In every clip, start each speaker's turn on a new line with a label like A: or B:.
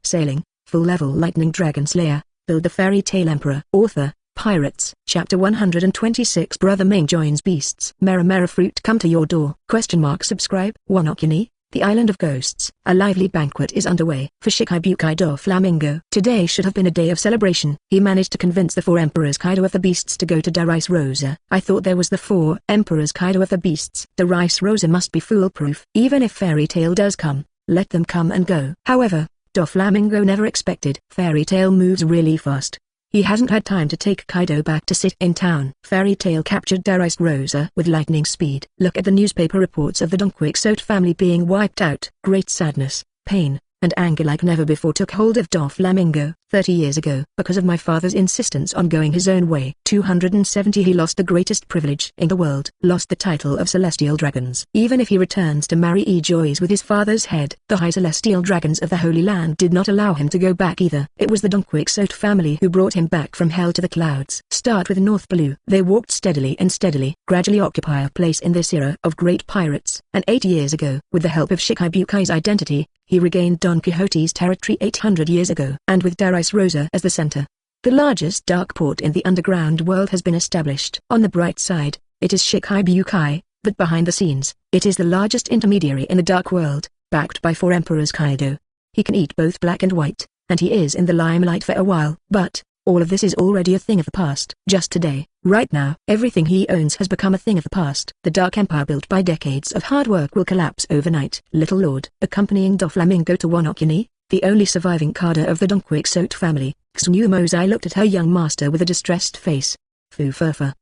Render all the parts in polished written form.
A: Sailing, Full-Level Lightning Dragon Slayer, Build the Fairy Tale Emperor. Author, Pirates. Chapter 126 Brother Ming joins beasts. Mera Mera fruit come to your door? Subscribe. Wanokuni, the Island of Ghosts. A lively banquet is underway for Shikibukai Doflamingo. Today should have been a day of celebration. He managed to convince the 4 emperors Kaido of the beasts to go to the Rice Rosa. I thought there was the 4 emperors Kaido of the beasts. The Rice Rosa must be foolproof. Even if Fairy Tail does come, let them come and go. However, Doflamingo never expected. Fairy Tail moves really fast. He hasn't had time to take Kaido back to sit in town. Fairy Tail captured Rice Rosa with lightning speed. Look at the newspaper reports of the Quixote family being wiped out. Great sadness, pain, and anger like never before took hold of Doflamingo. 30 years ago, because of my father's insistence on going his own way. 270 he lost the greatest privilege in the world. Lost the title of Celestial Dragons. Even if he returns to marry E-Joys with his father's head, the high Celestial Dragons of the Holy Land did not allow him to go back either. It was the Quixote family who brought him back from hell to the clouds. Start with North Blue. They walked steadily and steadily, gradually occupy a place in this era of great pirates. And 8 years ago, with the help of Shikibukai's identity, he regained Don Quixote's territory 800 years ago. And with Rice Rosa as the center, the largest dark port in the underground world has been established. On the bright side, it is Shikibukai, but behind the scenes, it is the largest intermediary in the dark world, backed by 4 emperors Kaido. He can eat both black and white, and he is in the limelight for a while. But all of this is already a thing of the past. Just today, right now, everything he owns has become a thing of the past. The Dark Empire built by decades of hard work will collapse overnight. Little Lord, accompanying Doflamingo to Wanokuni, the only surviving Kada of the Quixote family, Xumuzai looked at her young master with a distressed face. Furfur.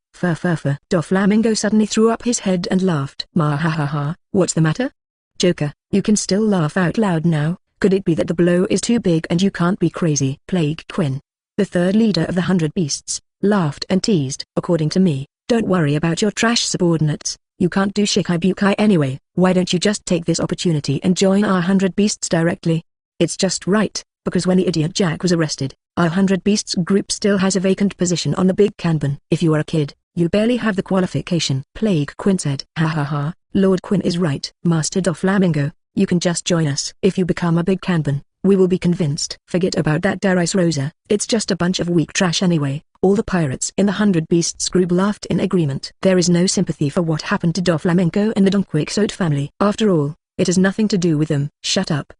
A: Doflamingo suddenly threw up his head and laughed. Ha, what's the matter? Joker, you can still laugh out loud now. Could it be that the blow is too big and you can't be crazy? Plague Quinn, the 3rd leader of the 100 Beasts, laughed and teased. According to me, don't worry about your trash subordinates. You can't do Shikibukai anyway. Why don't you just take this opportunity and join our 100 Beasts directly? It's just right, because when the idiot Jack was arrested, our 100 Beasts group still has a vacant position on the big kanban. If you are a kid, you barely have the qualification. Plague Quinn said. Ha, Lord Quinn is right. Master Doflamingo, you can just join us. If you become a big kanban, we will be convinced. Forget about that Rice Rosa, it's just a bunch of weak trash anyway. All the pirates in the 100 Beasts group laughed in agreement. There is no sympathy for what happened to Doflamingo and the Quixote family. After all, it has nothing to do with them. Shut up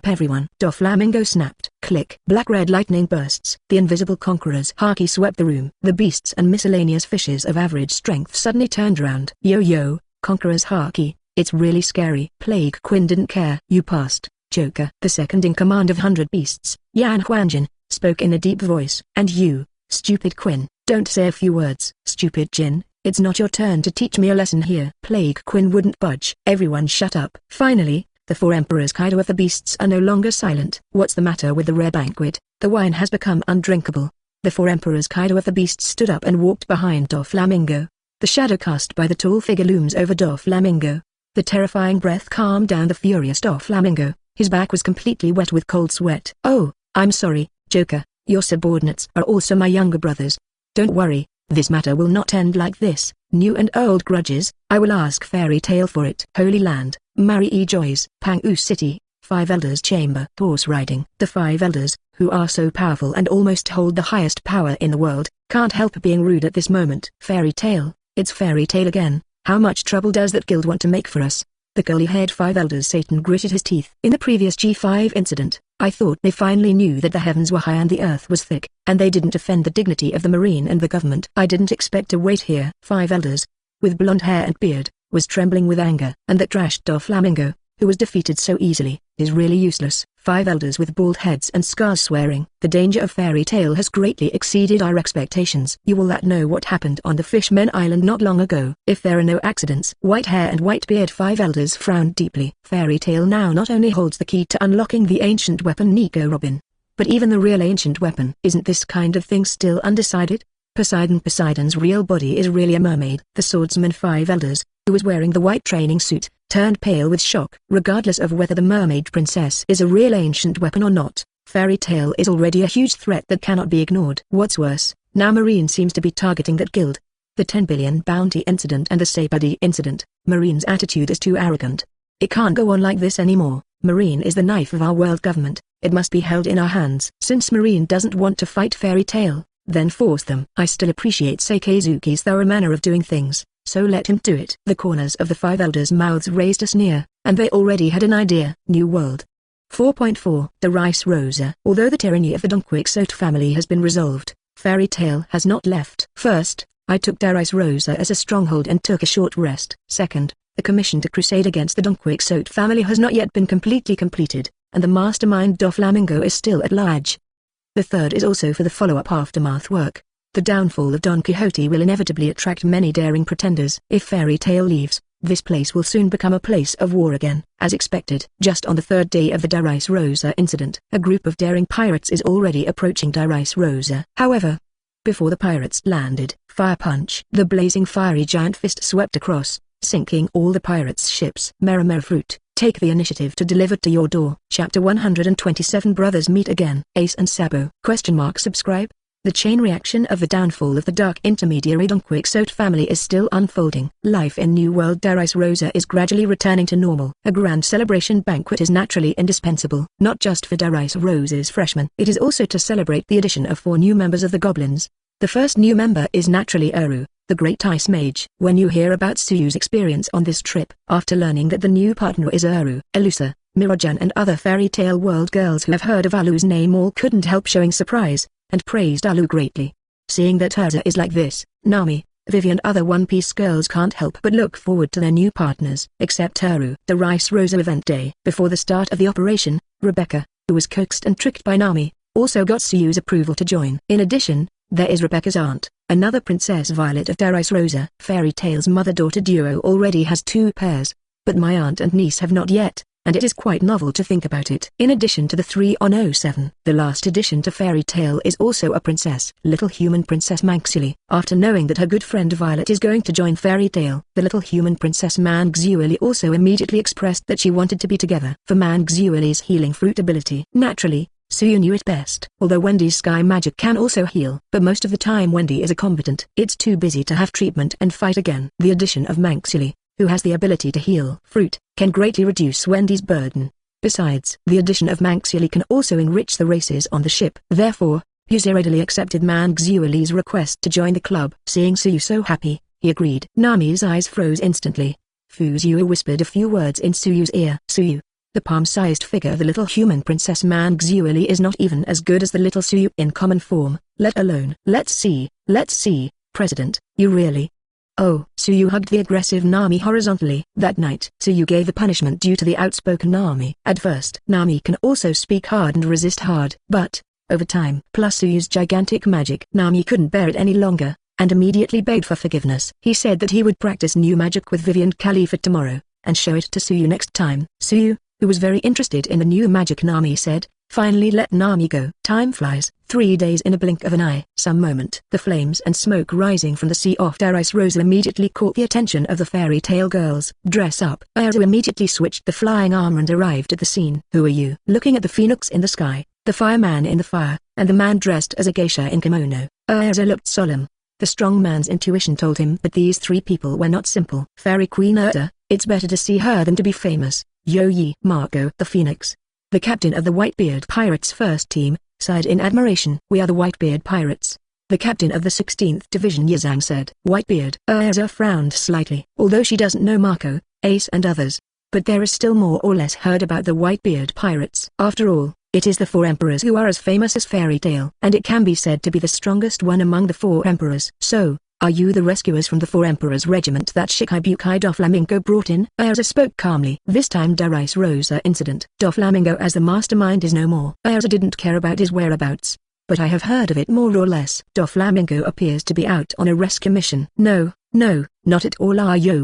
A: everyone. Doflamingo snapped. Click. Black-red lightning bursts. The invisible conqueror's haki swept the room. The beasts and miscellaneous fishes of average strength suddenly turned round. Yo, conqueror's haki, it's really scary. Plague Quinn didn't care. You passed, Joker. The second in command of 100 Beasts, Yan Huanjin, spoke in a deep voice. And you, stupid Quinn, don't say a few words. Stupid Jin, it's not your turn to teach me a lesson here. Plague Quinn wouldn't budge. Everyone shut up. Finally, the 4 emperors Kaido of the beasts are no longer silent. What's the matter with the rare banquet? The wine has become undrinkable. The 4 emperors Kaido of the beasts stood up and walked behind Doflamingo. The shadow cast by the tall figure looms over Doflamingo. The terrifying breath calmed down the furious Doflamingo. His back was completely wet with cold sweat. Oh, I'm sorry, Joker. Your subordinates are also my younger brothers. Don't worry. This matter will not end like this. New and old grudges, I will ask Fairy Tail for it. Holy Land, Mary E-Joys, Pangu City, 5 Elders Chamber. Horse riding. The 5 Elders, who are so powerful and almost hold the highest power in the world, can't help being rude at this moment. Fairy Tail, it's Fairy Tail again. How much trouble does that guild want to make for us? The curly-haired 5 Elders Satan gritted his teeth. In the previous G5 incident, I thought they finally knew that the heavens were high and the earth was thick, and they didn't defend the dignity of the Marine and the government. I didn't expect to wait here. 5 Elders, with blonde hair and beard, was trembling with anger, and that trashed Doflamingo, who was defeated so easily, is really useless. 5 Elders with bald heads and scars swearing. The danger of Fairy Tail has greatly exceeded our expectations. You will know what happened on the Fishman Island not long ago. If there are no accidents. White hair and white beard. 5 Elders frowned deeply. Fairy Tail now not only holds the key to unlocking the ancient weapon Nico Robin, but even the real ancient weapon. Isn't this kind of thing still undecided? Poseidon's real body is really a mermaid. The swordsman 5 Elders, who was wearing the white training suit, turned pale with shock. Regardless of whether the mermaid princess is a real ancient weapon or not, Fairy Tail is already a huge threat that cannot be ignored. What's worse, now Marine seems to be targeting that guild. The 10 billion bounty incident and the Saipadi incident, Marine's attitude is too arrogant. It can't go on like this anymore. Marine is the knife of our world government. It must be held in our hands. Since Marine doesn't want to fight Fairy Tail, then force them. I still appreciate Sakazuki's thorough manner of doing things, so let him do it. The corners of the five elders' mouths raised a sneer, and they already had an idea. New World. 4.4 The Rice Rosa. Although the tyranny of the Quixote family has been resolved, Fairy Tail has not left. First, I took Rice Rosa as a stronghold and took a short rest. Second, the commission to crusade against the Quixote family has not yet been completely completed, and the mastermind Doflamingo is still at large. The third is also for the follow-up aftermath work. The downfall of Don Quixote will inevitably attract many daring pretenders. If Fairy Tail leaves, this place will soon become a place of war again. As expected, just on the third day of the Rice Rosa incident, a group of daring pirates is already approaching Rice Rosa. However, before the pirates landed, Fire Punch, the blazing fiery giant fist, swept across, sinking all the pirates' ships. Mera Fruit, take the initiative to deliver to your door. Chapter 127 Brothers Meet Again. Ace and Sabo. Subscribe. The chain reaction of the downfall of the dark intermediary Don Quixote family is still unfolding. Life in New World Rice Rosa is gradually returning to normal. A grand celebration banquet is naturally indispensable, not just for Rice Rosa's freshmen. It is also to celebrate the addition of 4 new members of the Goblins. The first new member is naturally Uru, the Great Ice Mage. When you hear about Tsuyu's experience on this trip, after learning that the new partner is Uru, Elusa, Mirojan and other Fairy Tail World girls who have heard of Alu's name all couldn't help showing surprise, and praised Alu greatly. Seeing that Urza is like this, Nami, Vivi and other One Piece girls can't help but look forward to their new partners. Except Uru. The Rice Rosa event day. Before the start of the operation, Rebecca, who was coaxed and tricked by Nami, also got Tsuyu's approval to join. In addition, there is Rebecca's aunt, another Princess Violet of Rice Rosa. Fairy Tail's mother-daughter duo already has 2 pairs, but my aunt and niece have not yet, and it is quite novel to think about it. In addition to the 3 on 07, the last addition to Fairy Tail is also a princess. Little human Princess Manxuli. After knowing that her good friend Violet is going to join Fairy Tail, the little human Princess Manxuli also immediately expressed that she wanted to be together. For Manxuli's healing fruit ability. Naturally, Tsuyu knew it best. Although Wendy's sky magic can also heal, but most of the time Wendy is a combatant. It's too busy to have treatment and fight again. The addition of Manxuli, who has the ability to heal fruit, can greatly reduce Wendy's burden. Besides, the addition of Manxuli can also enrich the races on the ship. Therefore, Yuzu readily accepted Manxuli's request to join the club. Seeing Tsuyu so happy, he agreed. Nami's eyes froze instantly. Fuzu whispered a few words in Tsuyu's ear. Tsuyu, the palm-sized figure of the little human Princess Manxuli is not even as good as the little Tsuyu in common form, let alone. Let's see, President, you really... Oh. Tsuyu hugged the aggressive Nami horizontally. That night, Tsuyu gave a punishment due to the outspoken Nami. At first, Nami can also speak hard and resist hard, but, over time, plus Tsuyu's gigantic magic, Nami couldn't bear it any longer, and immediately begged for forgiveness. He said that he would practice new magic with Vivi and Khalifa tomorrow, and show it to Tsuyu next time. Tsuyu, who was very interested in the new magic Nami said, finally let Nami go. Time flies, 3 days in a blink of an eye. Some moment. The flames and smoke rising from the sea off Rice Rosa immediately caught the attention of the Fairy Tail girls. Dress up. Urza immediately switched the flying armor and arrived at the scene. Who are you? Looking at the phoenix in the sky, the fireman in the fire, and the man dressed as a geisha in kimono, Urza looked solemn. The strong man's intuition told him that these 3 people were not simple. Fairy Queen Urza, it's better to see her than to be famous. Yo-Yi. Marco the Phoenix, the captain of the Whitebeard Pirates first team, sighed in admiration. We are the Whitebeard Pirates. The captain of the 16th Division Yazang said. Whitebeard. Urza frowned slightly. Although she doesn't know Marco, Ace and others, but there is still more or less heard about the Whitebeard Pirates. After all, it is the 4 emperors who are as famous as Fairy Tail, and it can be said to be the strongest one among the 4 emperors. So, are you the rescuers from the 4 emperors regiment that Shikibukai Doflamingo brought in? Urza spoke calmly. This time Rice Rosa incident. Doflamingo as the mastermind is no more. Urza didn't care about his whereabouts, but I have heard of it more or less. Doflamingo appears to be out on a rescue mission. No, not at all.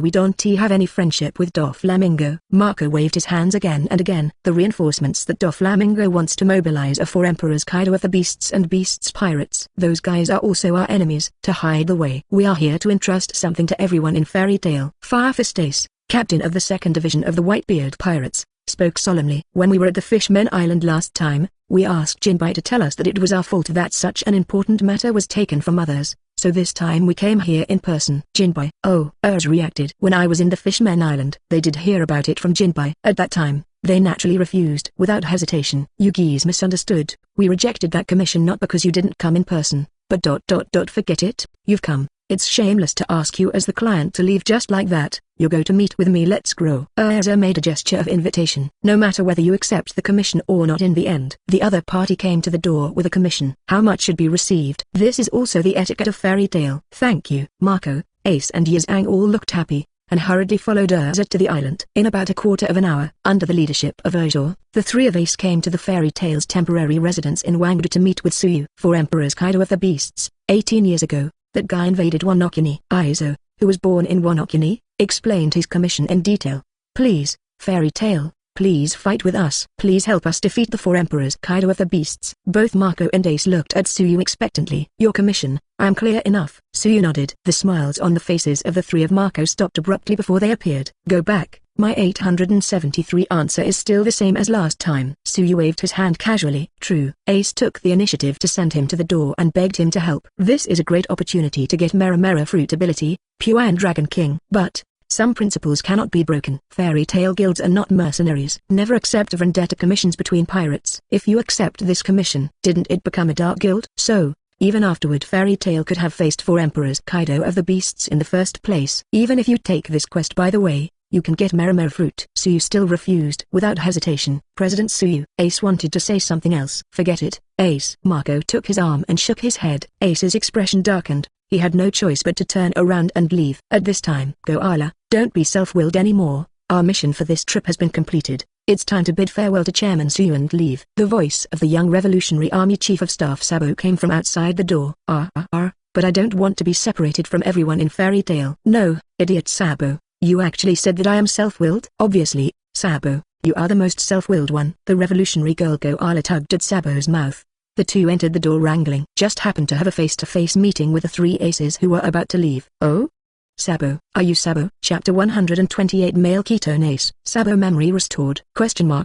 A: We don't have any friendship with Doflamingo. Marco waved his hands again and again. The reinforcements that Doflamingo wants to mobilize are 4 emperors Kaido of the Beasts and Beasts Pirates. Those guys are also our enemies. To hide the way, we are here to entrust something to everyone in Fairy Tail. Firefist Ace, captain of the 2nd Division of the Whitebeard Pirates, spoke solemnly. When we were at the Fishmen Island last time, we asked Jinbai to tell us that it was our fault that such an important matter was taken from others, so this time we came here in person. Jinbai. Oh, Urge reacted. When I was in the Fishmen Island, they did hear about it from Jinbai. At that time, they naturally refused. Without hesitation, Yugi's misunderstood. We rejected that commission not because you didn't come in person, but forget it, you've come. It's shameless to ask you as the client to leave just like that. You'll go to meet with me, let's grow. Urza made a gesture of invitation. No matter whether you accept the commission or not in the end. The other party came to the door with a commission. How much should be received? This is also the etiquette of fairy tale. Thank you. Mako, Ace and Yazang all looked happy, and hurriedly followed Urza to the island. In about a quarter of an hour, under the leadership of Urza, the three of Ace came to the fairy tale's temporary residence in Wangdu to meet with Suyu. For Emperor's Kaido of the Beasts, 18 years ago, that guy invaded Wanokuni. Aizo, who was born in Wanokuni, explained his commission in detail. Please, fairy tale, please fight with us. Please help us defeat the four emperors. Kaido of the Beasts. Both Mako and Ace looked at Suyu expectantly. Your commission, I am clear enough. Suyu nodded. The smiles on the faces of the three of Mako stopped abruptly before they appeared. Go back. My 873 answer is still the same as last time. Suyu waved his hand casually. True. Ace took the initiative to send him to the door and begged him to help. This is a great opportunity to get Mera fruit ability, Pure and Dragon King. But some principles cannot be broken. Fairy tale guilds are not mercenaries. Never accept vendetta commissions between pirates. If you accept this commission, didn't it become a dark guild? So, even afterward Fairy Tail could have faced four emperors Kaido of the Beasts in the first place. Even if you take this quest by the way, you can get Mera fruit. Suyu still refused. Without hesitation, President Suyu. Ace wanted to say something else. Forget it, Ace. Mako took his arm and shook his head. Ace's expression darkened. He had no choice but to turn around and leave. At this time, Koala, don't be self-willed anymore. Our mission for this trip has been completed. It's time to bid farewell to Chairman Suyu and leave. The voice of the young Revolutionary Army Chief of Staff Sabo came from outside the door. But I don't want to be separated from everyone in Fairy Tail. No, idiot Sabo. You actually said that I am self-willed? Obviously, Sabo, you are the most self-willed one. The revolutionary girl Koala tugged at Sabo's mouth. The two entered the door wrangling. Just happened to have a face-to-face meeting with the three aces who were about to leave. Oh? Sabo, are you Sabo? Chapter 128 Male Ketone Ace. Sabo memory restored.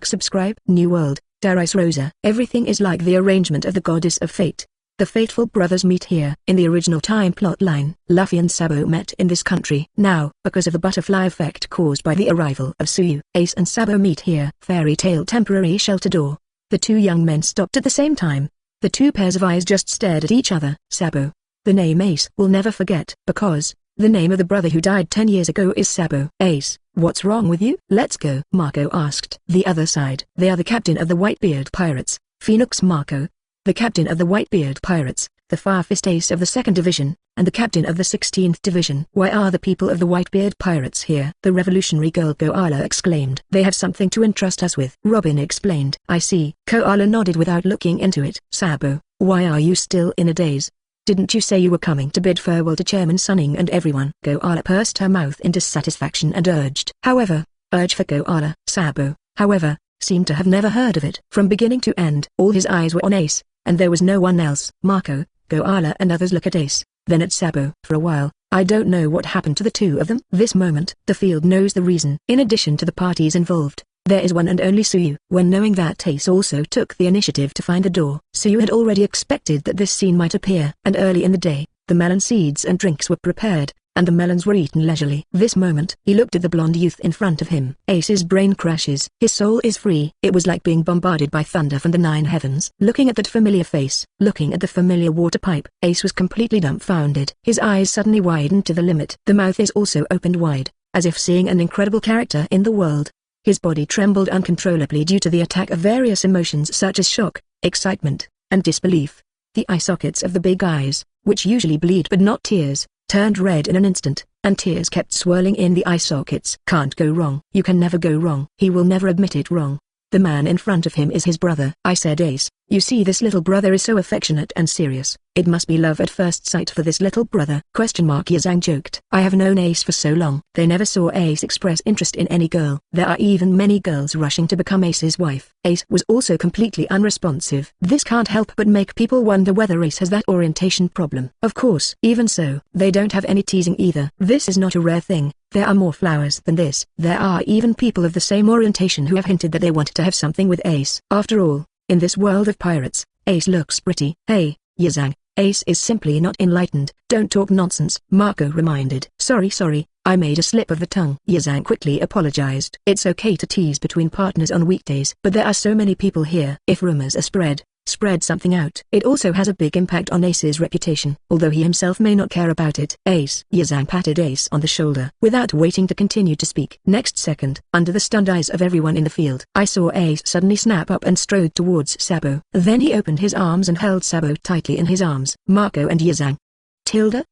A: Subscribe. New World, Daris Rosa. Everything is like the arrangement of the goddess of fate. The fateful brothers meet here. In the original time plotline, Luffy and Sabo met in this country. Now, because of the butterfly effect caused by the arrival of Suyu, Ace and Sabo meet here. Fairy Tale temporary shelter door. The two young men stopped at the same time. The two pairs of eyes just stared at each other. Sabo. The name Ace will never forget. Because the name of the brother who died 10 years ago is Sabo. Ace, what's wrong with you? Let's go. Mako asked. The other side. They are the captain of the Whitebeard Pirates, Phoenix Mako. The captain of the Whitebeard Pirates, the Firefist Ace of the 2nd Division, and the captain of the 16th Division. Why are the people of the Whitebeard Pirates here? The revolutionary girl Koala exclaimed. They have something to entrust us with. Robin explained. I see. Koala nodded without looking into it. Sabo, why are you still in a daze? Didn't you say you were coming to bid farewell to Chairman Sunning and everyone? Koala pursed her mouth in dissatisfaction and urged. Urge for Koala. Sabo, however, seemed to have never heard of it. From beginning to end, all his eyes were on Ace, and there was no one else. Mako, Koala and others look at Ace, then at Sabo. For a while, I don't know what happened to the two of them. This moment, the field knows the reason. In addition to the parties involved, there is one and only Suyu. When knowing that Ace also took the initiative to find the door, Suyu had already expected that this scene might appear. And early in the day, the melon seeds and drinks were prepared, and the melons were eaten leisurely. This moment, he looked at the blonde youth in front of him. Ace's brain crashes. His soul is free. It was like being bombarded by thunder from the 9 heavens. Looking at that familiar face, looking at the familiar water pipe, Ace was completely dumbfounded. His eyes suddenly widened to the limit. The mouth is also opened wide, as if seeing an incredible character in the world. His body trembled uncontrollably due to the attack of various emotions such as shock, excitement, and disbelief. The eye sockets of the big eyes, which usually bleed but not tears, turned red in an instant, and tears kept swirling in the eye sockets. Can't go wrong. You can never go wrong. He will never admit it wrong. The man in front of him is his brother. I said Ace, you see this little brother is so affectionate and serious. It must be love at first sight for this little brother. Yazang joked. I have known Ace for so long. They never saw Ace express interest in any girl. There are even many girls rushing to become Ace's wife. Ace was also completely unresponsive. This can't help but make people wonder whether Ace has that orientation problem. Of course, even so, they don't have any teasing either. This is not a rare thing. There are more flowers than this. There are even people of the same orientation who have hinted that they wanted to have something with Ace. After all, in this world of pirates, Ace looks pretty. Hey, Yazang, Ace is simply not enlightened. Don't talk nonsense, Marco reminded. Sorry, I made a slip of the tongue. Yazang quickly apologized. It's okay to tease between partners on weekdays, but there are so many people here. If rumors are spread something out. It also has a big impact on Ace's reputation, although he himself may not care about it. Ace. Yazang patted Ace on the shoulder, without waiting to continue to speak. Next second, under the stunned eyes of everyone in the field, I saw Ace suddenly snap up and strode towards Sabo. Then he opened his arms and held Sabo tightly in his arms. Marco and Yazang. Tilda,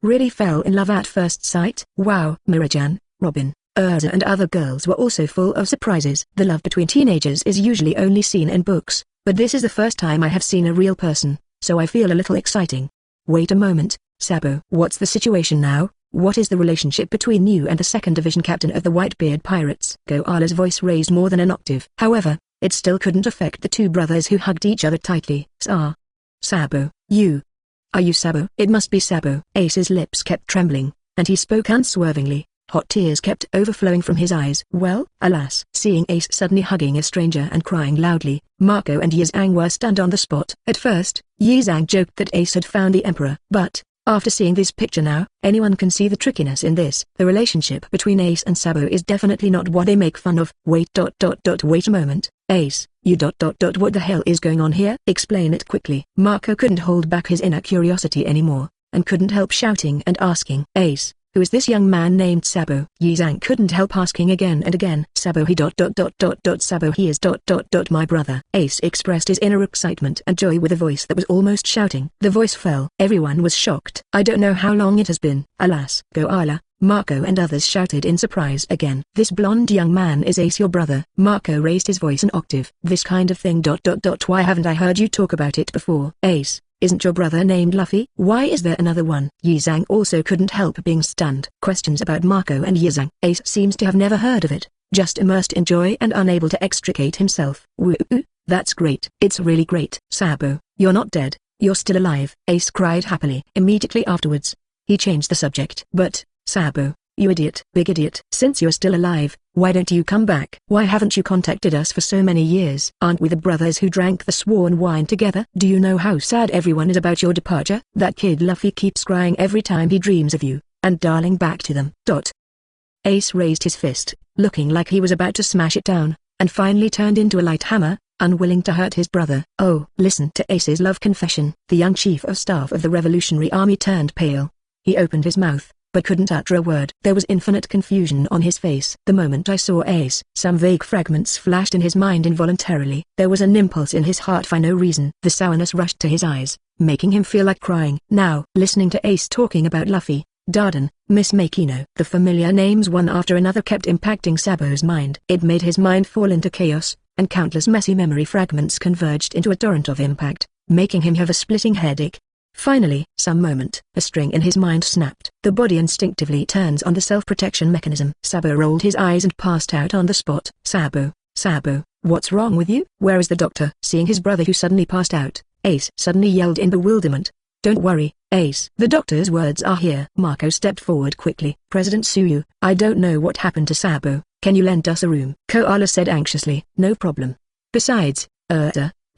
A: really fell in love at first sight? Wow. Mirajan, Robin, Urza and other girls were also full of surprises. The love between teenagers is usually only seen in books, but this is the first time I have seen a real person, so I feel a little exciting. Wait a moment, Sabo. What's the situation now? What is the relationship between you and the 2nd Division captain of the Whitebeard Pirates? Koala's voice raised more than an octave. However, it still couldn't affect the two brothers who hugged each other tightly. Sabo, you. Are you Sabo? It must be Sabo. Ace's lips kept trembling, and he spoke unswervingly. Hot tears kept overflowing from his eyes. Well, alas. Seeing Ace suddenly hugging a stranger and crying loudly, Marco and Yazang were stunned on the spot. At first, Yazang joked that Ace had found the Emperor. But, after seeing this picture now, anyone can see the trickiness in this. The relationship between Ace and Sabo is definitely not what they make fun of. Wait a moment, Ace, you what the hell is going on here? Explain it quickly. Marco couldn't hold back his inner curiosity anymore, and couldn't help shouting and asking. Ace, who is this young man named Sabo? Yazang couldn't help asking again and again. Sabo he Sabo he is my brother. Ace expressed his inner excitement and joy with a voice that was almost shouting. The voice fell. Everyone was shocked. I don't know how long it has been. Alas. Koala, Marco and others shouted in surprise again. This blonde young man is Ace your brother. Marco raised his voice an octave. This kind of thing. Why haven't I heard you talk about it before? Ace. Isn't your brother named Luffy? Why is there another one? Yazang also couldn't help being stunned. Questions about Marco and Yazang. Ace seems to have never heard of it, just immersed in joy and unable to extricate himself. Woo, that's great. It's really great. Sabo, you're not dead, you're still alive. Ace cried happily. Immediately afterwards, he changed the subject. But, Sabo, you idiot, big idiot. Since you're still alive, why don't you come back? Why haven't you contacted us for so many years? Aren't we the brothers who drank the sworn wine together? Do you know how sad everyone is about your departure? That kid Luffy keeps crying every time he dreams of you, and darling back to them. Ace raised his fist, looking like he was about to smash it down, and finally turned into a light hammer, unwilling to hurt his brother. Oh, listen to Ace's love confession. The young chief of staff of the Revolutionary Army turned pale. He opened his mouth, but couldn't utter a word. There was infinite confusion on his face. The moment I saw Ace, some vague fragments flashed in his mind involuntarily. There was an impulse in his heart for no reason. The sourness rushed to his eyes, making him feel like crying. Now, listening to Ace talking about Luffy, Darden, Miss Makino. The familiar names one after another kept impacting Sabo's mind. It made his mind fall into chaos, and countless messy memory fragments converged into a torrent of impact, making him have a splitting headache. Finally, some moment, a string in his mind snapped. The body instinctively turns on the self-protection mechanism. Sabo rolled his eyes and passed out on the spot. Sabo, what's wrong with you? Where is the doctor? Seeing his brother who suddenly passed out, Ace suddenly yelled in bewilderment. Don't worry, Ace. The doctor's words are here. Marco stepped forward quickly. President Suyu, I don't know what happened to Sabo. Can you lend us a room? Koala said anxiously. No problem. Besides,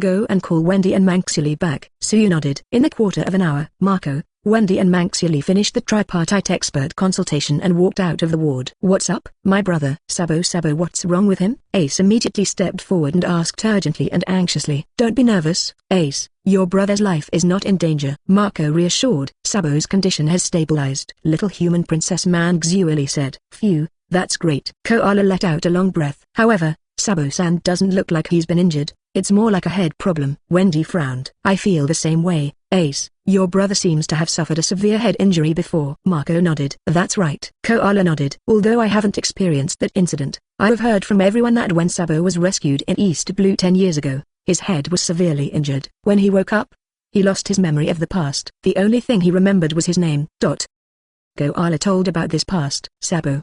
A: go and call Wendy and Manxiuli back. Suyu nodded. In a quarter of an hour, Marco, Wendy and Manxiuli finished the tripartite expert consultation and walked out of the ward. What's up, my brother? Sabo, what's wrong with him? Ace immediately stepped forward and asked urgently and anxiously. Don't be nervous, Ace. Your brother's life is not in danger. Marco reassured. Sabo's condition has stabilized. Little human princess Manxiuli said. Phew, that's great. Koala let out a long breath. However, Sabo-san doesn't look like he's been injured. It's more like a head problem. Wendy frowned. I feel the same way, Ace. Your brother seems to have suffered a severe head injury before. Marco nodded. That's right. Koala nodded. Although I haven't experienced that incident, I've heard from everyone that when Sabo was rescued in East Blue 10 years ago, his head was severely injured. When he woke up, he lost his memory of the past. The only thing he remembered was his name. Koala told about this past. Sabo.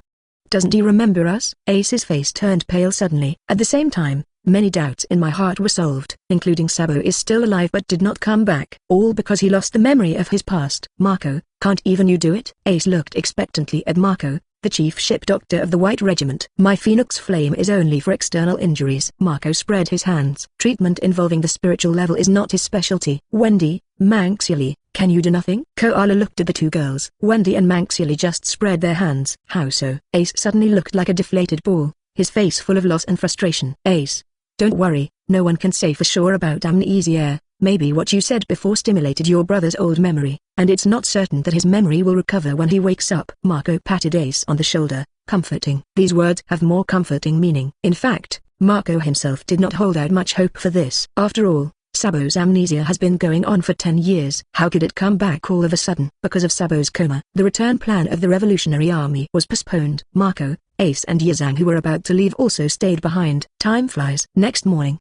A: Doesn't he remember us? Ace's face turned pale suddenly. At the same time, many doubts in my heart were solved, including Sabo is still alive but did not come back. All because he lost the memory of his past. Marco, can't even you do it? Ace looked expectantly at Marco, the chief ship doctor of the White Regiment. My Phoenix Flame is only for external injuries. Marco spread his hands. Treatment involving the spiritual level is not his specialty. Wendy, Manx Yulei, can you do nothing? Koala looked at the two girls. Wendy and Manx Yulei just spread their hands. How so? Ace suddenly looked like a deflated ball, his face full of loss and frustration. Ace, don't worry, no one can say for sure about amnesia. Maybe what you said before stimulated your brother's old memory, and it's not certain that his memory will recover when he wakes up. Marco patted Ace on the shoulder, comforting. These words have more comforting meaning. In fact, Marco himself did not hold out much hope for this. After all, Sabo's amnesia has been going on for 10 years. How could it come back all of a sudden? Because of Sabo's coma, the return plan of the Revolutionary Army was postponed. Marco, Ace and Yazang, who were about to leave, also stayed behind. Time flies. Next morning.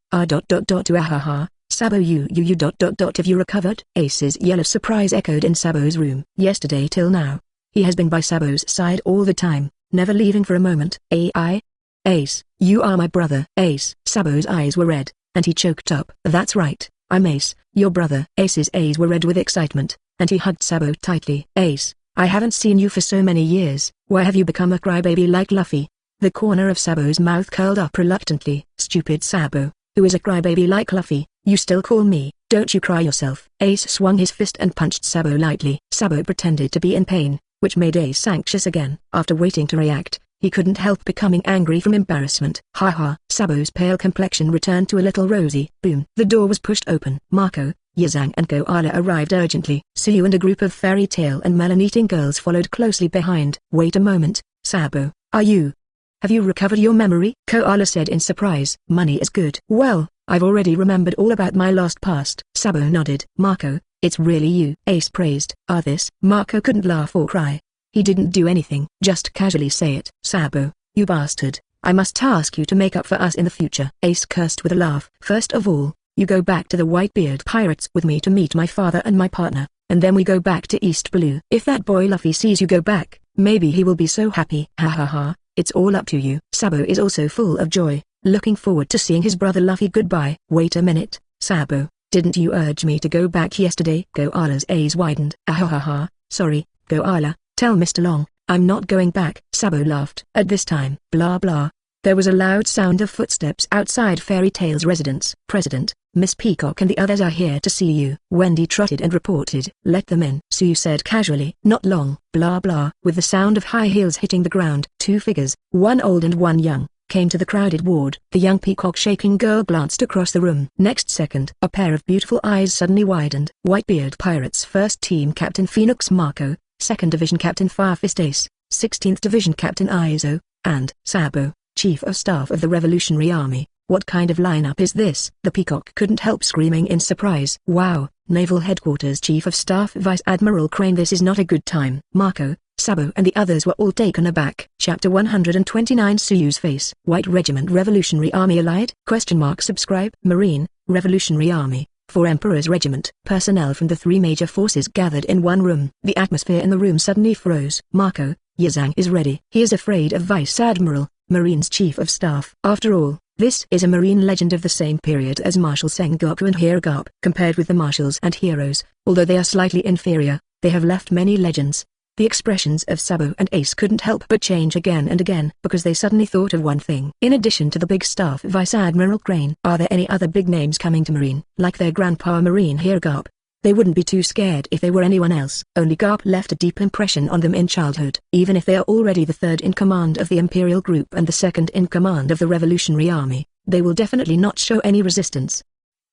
A: Sabo you have you recovered? Ace's yell of surprise echoed in Sabo's room. Yesterday till now. He has been by Sabo's side all the time, never leaving for a moment. Ace, you are my brother. Ace. Sabo's eyes were red, and he choked up. That's right, I'm Ace, your brother. Ace's eyes were red with excitement, and he hugged Sabo tightly. Ace, I haven't seen you for so many years. Why have you become a crybaby like Luffy? The corner of Sabo's mouth curled up reluctantly. Stupid Sabo, who is a crybaby like Luffy? You still call me, don't you cry yourself. Ace swung his fist and punched Sabo lightly. Sabo pretended to be in pain, which made Ace anxious again. After waiting to react, he couldn't help becoming angry from embarrassment. Ha. Sabo's pale complexion returned to a little rosy. Boom. The door was pushed open. Marco, Yazang and Koala arrived urgently. Suyu and a group of fairy tale and melon-eating girls followed closely behind. Wait a moment, Sabo, have you recovered your memory? Koala said in surprise. Money is good. Well, I've already remembered all about my lost past. Sabo nodded. Marco, it's really you. Ace praised. This? Marco couldn't laugh or cry. He didn't do anything. Just casually say it. Sabo, you bastard, I must ask you to make up for us in the future. Ace cursed with a laugh. First of all, you go back to the Whitebeard Pirates with me to meet my father and my partner, and then we go back to East Blue. If that boy Luffy sees you go back, maybe he will be so happy. Ha. It's all up to you. Sabo is also full of joy, looking forward to seeing his brother Luffy goodbye. Wait a minute, Sabo, didn't you urge me to go back yesterday? Koala's eyes widened. Ha. Sorry, Koala, tell Mr. Long, I'm not going back. Sabo laughed. At this time, blah blah. There was a loud sound of footsteps outside Fairy Tail's residence. President, Miss Peacock and the others are here to see you. Wendy trotted and reported. Let them in, Suyu said casually. Not long, blah blah. With the sound of high heels hitting the ground, two figures, one old and one young, came to the crowded ward. The young peacock-shaking girl glanced across the room. Next second, a pair of beautiful eyes suddenly widened. Whitebeard Pirates First Team Captain Phoenix Marco, 2nd Division Captain Firefist Ace, 16th Division Captain Izo, and Sabo, Chief of Staff of the Revolutionary Army. What kind of lineup is this? The peacock couldn't help screaming in surprise. Wow, Naval Headquarters Chief of Staff Vice Admiral Crane, this is not a good time. Marco, Sabo and the others were all taken aback. Chapter 129 Suyu's face. White Regiment Revolutionary Army Allied? Subscribe. Marine, Revolutionary Army, 4 Emperor's Regiment. Personnel from the 3 major forces gathered in one room. The atmosphere in the room suddenly froze. Marco, Yazang is ready. He is afraid of Vice Admiral, Marine's Chief of Staff. After all, this is a Marine legend of the same period as Marshal Sengoku and Hirogap. Compared with the marshals and heroes, although they are slightly inferior, they have left many legends. The expressions of Sabo and Ace couldn't help but change again and again, because they suddenly thought of one thing. In addition to the big staff Vice Admiral Crane, are there any other big names coming to Marine, like their grandpa Marine Hirogap? They wouldn't be too scared if they were anyone else. Only Garp left a deep impression on them in childhood. Even if they are already the 3rd in command of the Imperial Group and the 2nd in command of the Revolutionary Army, they will definitely not show any resistance.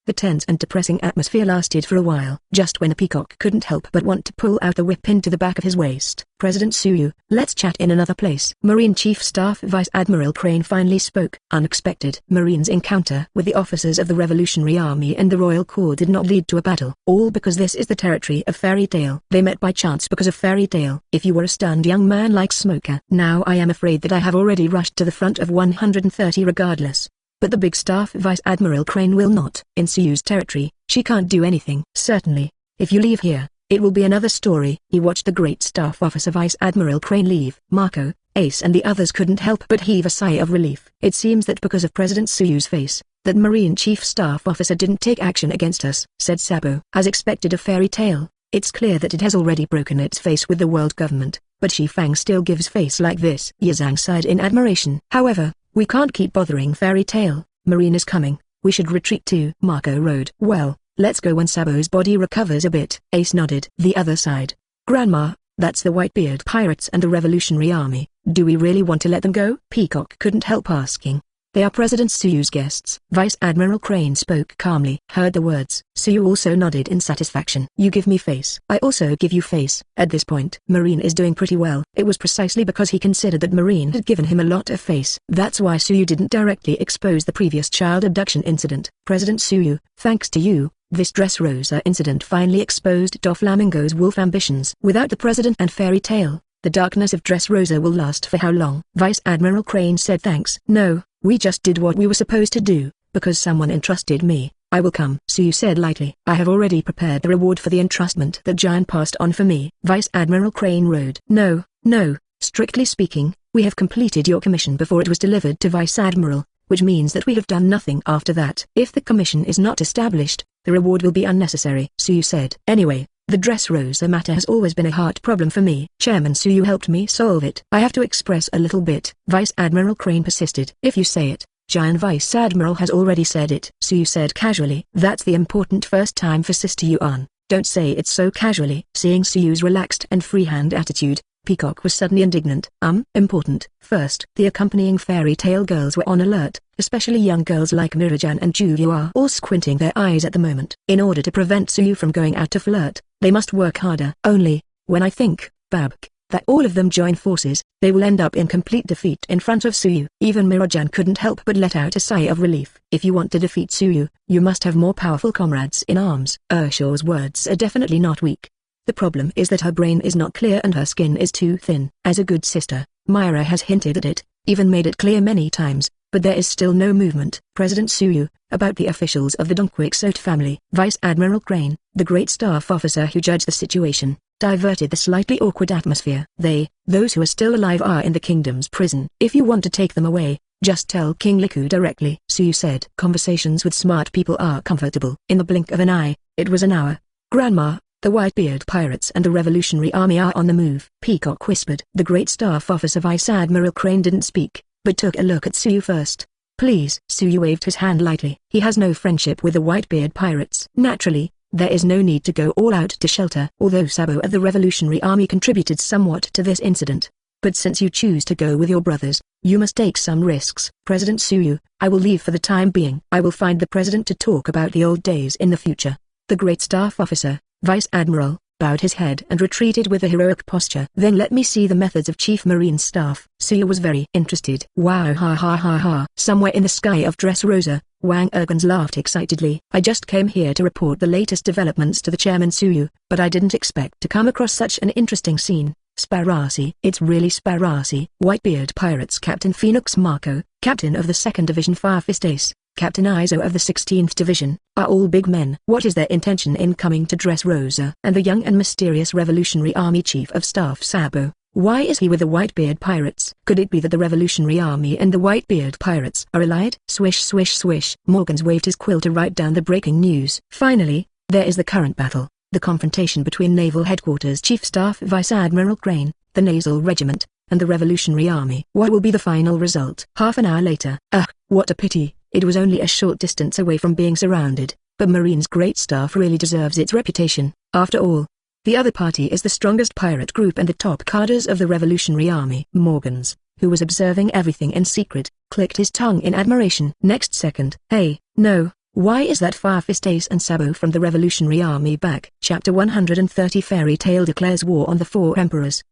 A: The tense and depressing atmosphere lasted for a while, just when the peacock couldn't help but want to pull out the whip into the back of his waist. President Suyu, let's chat in another place. Marine Chief Staff Vice Admiral Crane finally spoke. Unexpected. Marine's encounter with the officers of the Revolutionary Army and the Royal Corps did not lead to a battle. All because this is the territory of Fairy Tail. They met by chance because of Fairy Tail. If you were a stunned young man like Smoker. Now I am afraid that I have already rushed to the front of 130 regardless. But the big staff Vice Admiral Crane will not. In Suyu's territory, she can't do anything. Certainly, if you leave here, it will be another story. He watched the great staff officer Vice Admiral Crane leave. Marco, Ace and the others couldn't help but heave a sigh of relief. It seems that because of President Suyu's face, that Marine Chief Staff Officer didn't take action against us, said Sabo. As expected of Fairy Tail, It's clear that it has already broken its face with the world government, but Shifang still gives face like this. Yazang sighed in admiration. However, we can't keep bothering Fairy Tail. Marine is coming. We should retreat to Marco Road. Well, let's go when Sabo's body recovers a bit. Ace nodded. The other side. Grandma, that's the Whitebeard pirates and the Revolutionary Army. Do we really want to let them go? Peacock couldn't help asking. They are President Suyu's guests. Vice Admiral Crane spoke calmly. Heard the words. Suyu also nodded in satisfaction. You give me face. I also give you face. At this point, Marine is doing pretty well. It was precisely because he considered that Marine had given him a lot of face. That's why Suyu didn't directly expose the previous child abduction incident. President Suyu, thanks to you, this Dressrosa incident finally exposed Doflamingo's wolf ambitions. Without the President and Fairy Tail, the darkness of Dressrosa will last for how long? Vice Admiral Crane said thanks. No, we just did what we were supposed to do, because someone entrusted me. I will come. Suyu said lightly. I have already prepared the reward for the entrustment that Giant passed on for me. Vice Admiral Crane rode. No, strictly speaking, we have completed your commission before it was delivered to Vice Admiral, which means that we have done nothing after that. If the commission is not established, the reward will be unnecessary. Suyu said. Anyway, the Dressrosa matter has always been a heart problem for me. Chairman Suyu helped me solve it. I have to express a little bit. Vice Admiral Crane persisted. If you say it, Giant Vice Admiral has already said it. Suyu said casually. That's the important first time for Sister Yuan. Don't say it so casually. Seeing Suyu's relaxed and freehand attitude, Peacock was suddenly indignant. Important. First, the accompanying Fairy Tail girls were on alert, especially young girls like Mirajan and Juyu are all squinting their eyes at the moment. In order to prevent Suyu from going out to flirt, they must work harder. Only, when I think, Bbook, that all of them join forces, they will end up in complete defeat in front of Suyu. Even Mirajan couldn't help but let out a sigh of relief. If you want to defeat Suyu, you must have more powerful comrades in arms. Urshaw's words are definitely not weak. The problem is that her brain is not clear and her skin is too thin. As a good sister, Myra has hinted at it, even made it clear many times, but there is still no movement. President Suyu, about the officials of the Donquixote family. Vice Admiral Crane, the great staff officer who judged the situation, diverted the slightly awkward atmosphere. Those who are still alive are in the kingdom's prison. If you want to take them away, just tell King Liku directly. Suyu said. Conversations with smart people are comfortable. In the blink of an eye, it was an hour. Grandma, the Whitebeard pirates and the Revolutionary Army are on the move. Peacock whispered. The great staff officer Vice Admiral Crane didn't speak, but took a look at Suyu first. Please. Suyu waved his hand lightly. He has no friendship with the Whitebeard pirates. Naturally, there is no need to go all out to shelter. Although Sabo of the Revolutionary Army contributed somewhat to this incident. But since you choose to go with your brothers, you must take some risks. President Suyu, I will leave for the time being. I will find the president to talk about the old days in the future. The great staff officer, Vice Admiral, bowed his head and retreated with a heroic posture. Then let me see the methods of Chief Marine Staff. Suyu was very interested. Wow, ha ha ha ha. Somewhere in the sky of Dressrosa, Wang Ergens laughed excitedly. I just came here to report the latest developments to the Chairman Suyu, but I didn't expect to come across such an interesting scene. Sparasi. It's really Sparasi. Whitebeard Pirates Captain Phoenix Marco, Captain of the 2nd Division Fire Fist Ace, Captain Izo of the 16th Division, are all big men. What is their intention in coming to Dressrosa? And the young and mysterious Revolutionary Army Chief of Staff Sabo, why is he with the Whitebeard Pirates? Could it be that the Revolutionary Army and the Whitebeard Pirates are allied? Swish swish swish. Morgans waved his quill to write down the breaking news. Finally, there is the current battle, the confrontation between Naval Headquarters Chief Staff Vice Admiral Crane, the Nasal Regiment, and the Revolutionary Army. What will be the final result? Half an hour later. What a pity. It was only a short distance away from being surrounded, but Marine's great staff really deserves its reputation. After all, the other party is the strongest pirate group and the top cadres of the Revolutionary Army. Morgans, who was observing everything in secret, clicked his tongue in admiration. Next second. Hey, no, why is that Fire Fist Ace and Sabo from the Revolutionary Army back? Chapter 130 Fairy Tail declares war on the 4 emperors!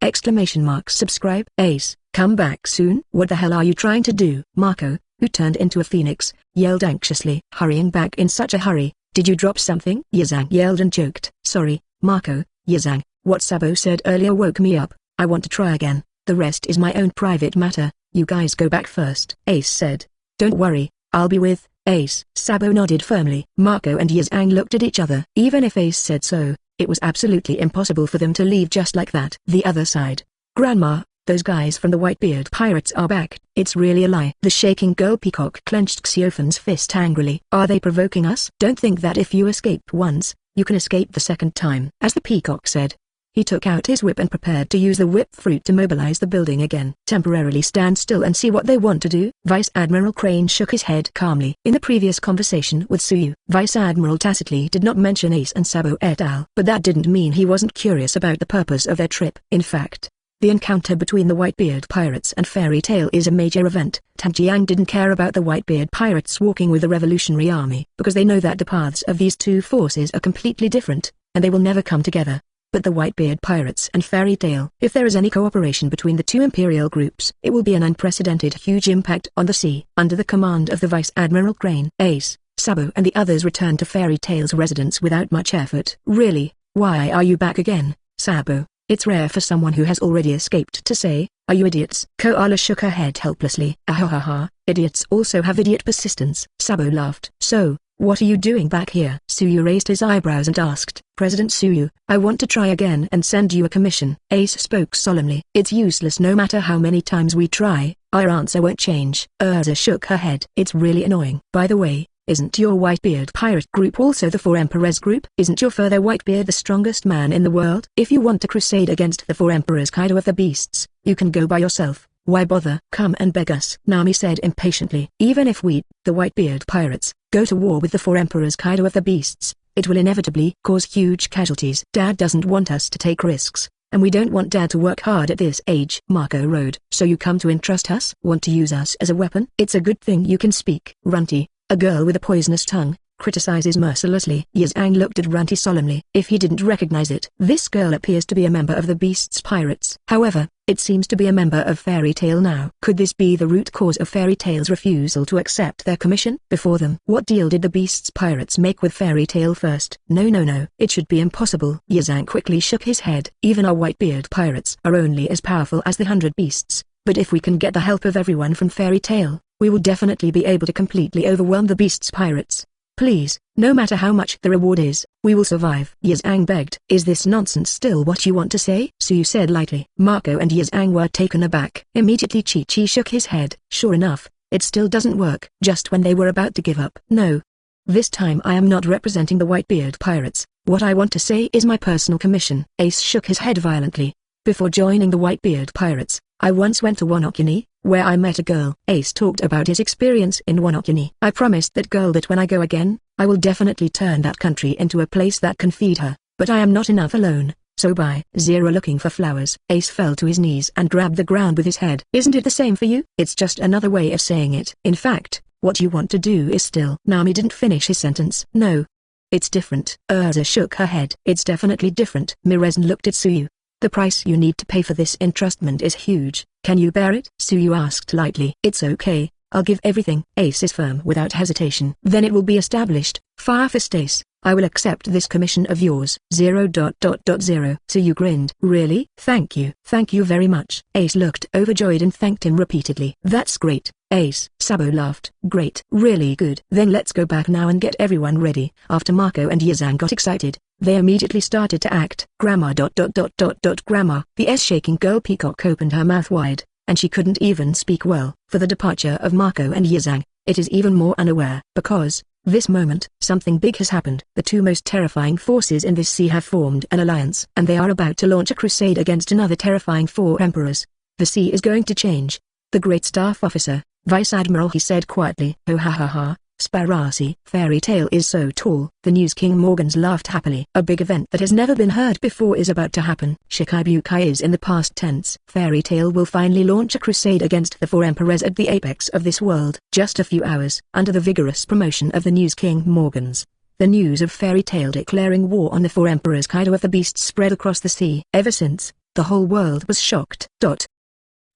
A: Subscribe. Ace, come back soon. What the hell are you trying to do? Marco, who turned into a phoenix, yelled anxiously. Hurrying back in such a hurry, did you drop something? Yazang yelled and joked. Sorry, Marco, Yazang, what Sabo said earlier woke me up. I want to try again. The rest is my own private matter. You guys go back first. Ace said. Don't worry, I'll be with Ace. Sabo nodded firmly. Marco and Yazang looked at each other. Even if Ace said so, it was absolutely impossible for them to leave just like that. The other side. Grandma, Those guys from the Whitebeard pirates are back. It's really a lie. The shaking girl peacock clenched Xiofan's fist angrily. Are they provoking us? Don't think that if you escaped once, you can escape the second time. As the peacock said, he took out his whip and prepared to use the whip fruit to mobilize the building again. Temporarily stand still and see what they want to do. Vice Admiral Crane shook his head calmly. In the previous conversation with Suyu, Vice Admiral tacitly did not mention Ace and Sabo et al. But that didn't mean he wasn't curious about the purpose of their trip. In fact, the encounter between the Whitebeard pirates and Fairy Tail is a major event. Tanjiang didn't care about the Whitebeard pirates walking with the Revolutionary Army, because they know that the paths of these two forces are completely different, and they will never come together. But the Whitebeard pirates and Fairy Tail, if there is any cooperation between the two imperial groups, it will be an unprecedented huge impact on the sea. Under the command of the Vice Admiral Crane, Ace, Sabo and the others returned to Fairy Tail's residence without much effort. Really? Why are you back again, Sabo? It's rare for someone who has already escaped to say, are you idiots? Koala shook her head helplessly. Ahahaha, idiots also have idiot persistence. Sabo laughed. So, what are you doing back here? Suyu raised his eyebrows and asked. President Suyu, I want to try again and send you a commission. Ace spoke solemnly. It's useless no matter how many times we try, our answer won't change. Urza shook her head. It's really annoying. By the way, isn't your Whitebeard pirate group also the Four Emperors group? Isn't your further Whitebeard the strongest man in the world? If you want to crusade against the Four Emperors Kaido of the Beasts, you can go by yourself. Why bother? Come and beg us, Nami said impatiently. Even if we, the Whitebeard pirates, go to war with the Four Emperors Kaido of the Beasts, it will inevitably cause huge casualties. Dad doesn't want us to take risks, and we don't want Dad to work hard at this age. Marco roared. So you come to entrust us? Want to use us as a weapon? It's a good thing you can speak. Runty, a girl with a poisonous tongue, criticizes mercilessly. Yazang looked at Runty solemnly. If he didn't recognize it, this girl appears to be a member of the Beasts Pirates. However, it seems to be a member of Fairy Tail now. Could this be the root cause of Fairy Tail's refusal to accept their commission? Before them, what deal did the Beasts Pirates make with Fairy Tail first? No, it should be impossible. Yazang quickly shook his head. Even our Whitebeard pirates are only as powerful as the 100 beasts, but if we can get the help of everyone from Fairy Tail, we will definitely be able to completely overwhelm the Beasts Pirates. Please, no matter how much the reward is, we will survive. Yazang begged. Is this nonsense still what you want to say? Suyu said lightly. Marco and Yazang were taken aback. Immediately Chi shook his head. Sure enough, it still doesn't work. Just when they were about to give up. No. This time I am not representing the Whitebeard pirates. What I want to say is my personal commission. Ace shook his head violently. Before joining the Whitebeard pirates, I once went to Wanokuni, where I met a girl. Ace talked about his experience in Wanokuni. I promised that girl that when I go again, I will definitely turn that country into a place that can feed her, but I am not enough alone, so bye. Zero looking for flowers. Ace fell to his knees and grabbed the ground with his head. Isn't it the same for you? It's just another way of saying it. In fact, what you want to do is still. Nami didn't finish his sentence. No. It's different. Urza shook her head. It's definitely different. Miresen looked at Suyu. The price you need to pay for this entrustment is huge. Can you bear it? Suyu asked lightly. It's okay, I'll give everything. Ace is firm without hesitation. Then it will be established. Fire Fist Ace, I will accept this commission of yours. 0.0. Suyu grinned. Really? Thank you. Thank you very much. Ace looked overjoyed and thanked him repeatedly. That's great, Ace. Sabo laughed. Great. Really good. Then let's go back now and get everyone ready. After Marco and Yazang got excited, they immediately started to act. Grandma. Grandma. The S-shaking girl peacock opened her mouth wide, and she couldn't even speak well. For the departure of Marco and Yazang, it is even more unaware. Because, this moment, something big has happened. The two most terrifying forces in this sea have formed an alliance, and they are about to launch a crusade against another terrifying four emperors. The sea is going to change. The great staff officer, Vice Admiral, he said quietly. Oh ha ha ha. Sparasi. Fairy Tail is so tall. The News King Morgans laughed happily. A big event that has never been heard before is about to happen. Shikibukai is in the past tense. Fairy Tail will finally launch a crusade against the four emperors at the apex of this world. Just a few hours, under the vigorous promotion of the News King Morgans, the news of Fairy Tail declaring war on the four emperors Kaido of the Beasts spread across the sea. Ever since, the whole world was shocked.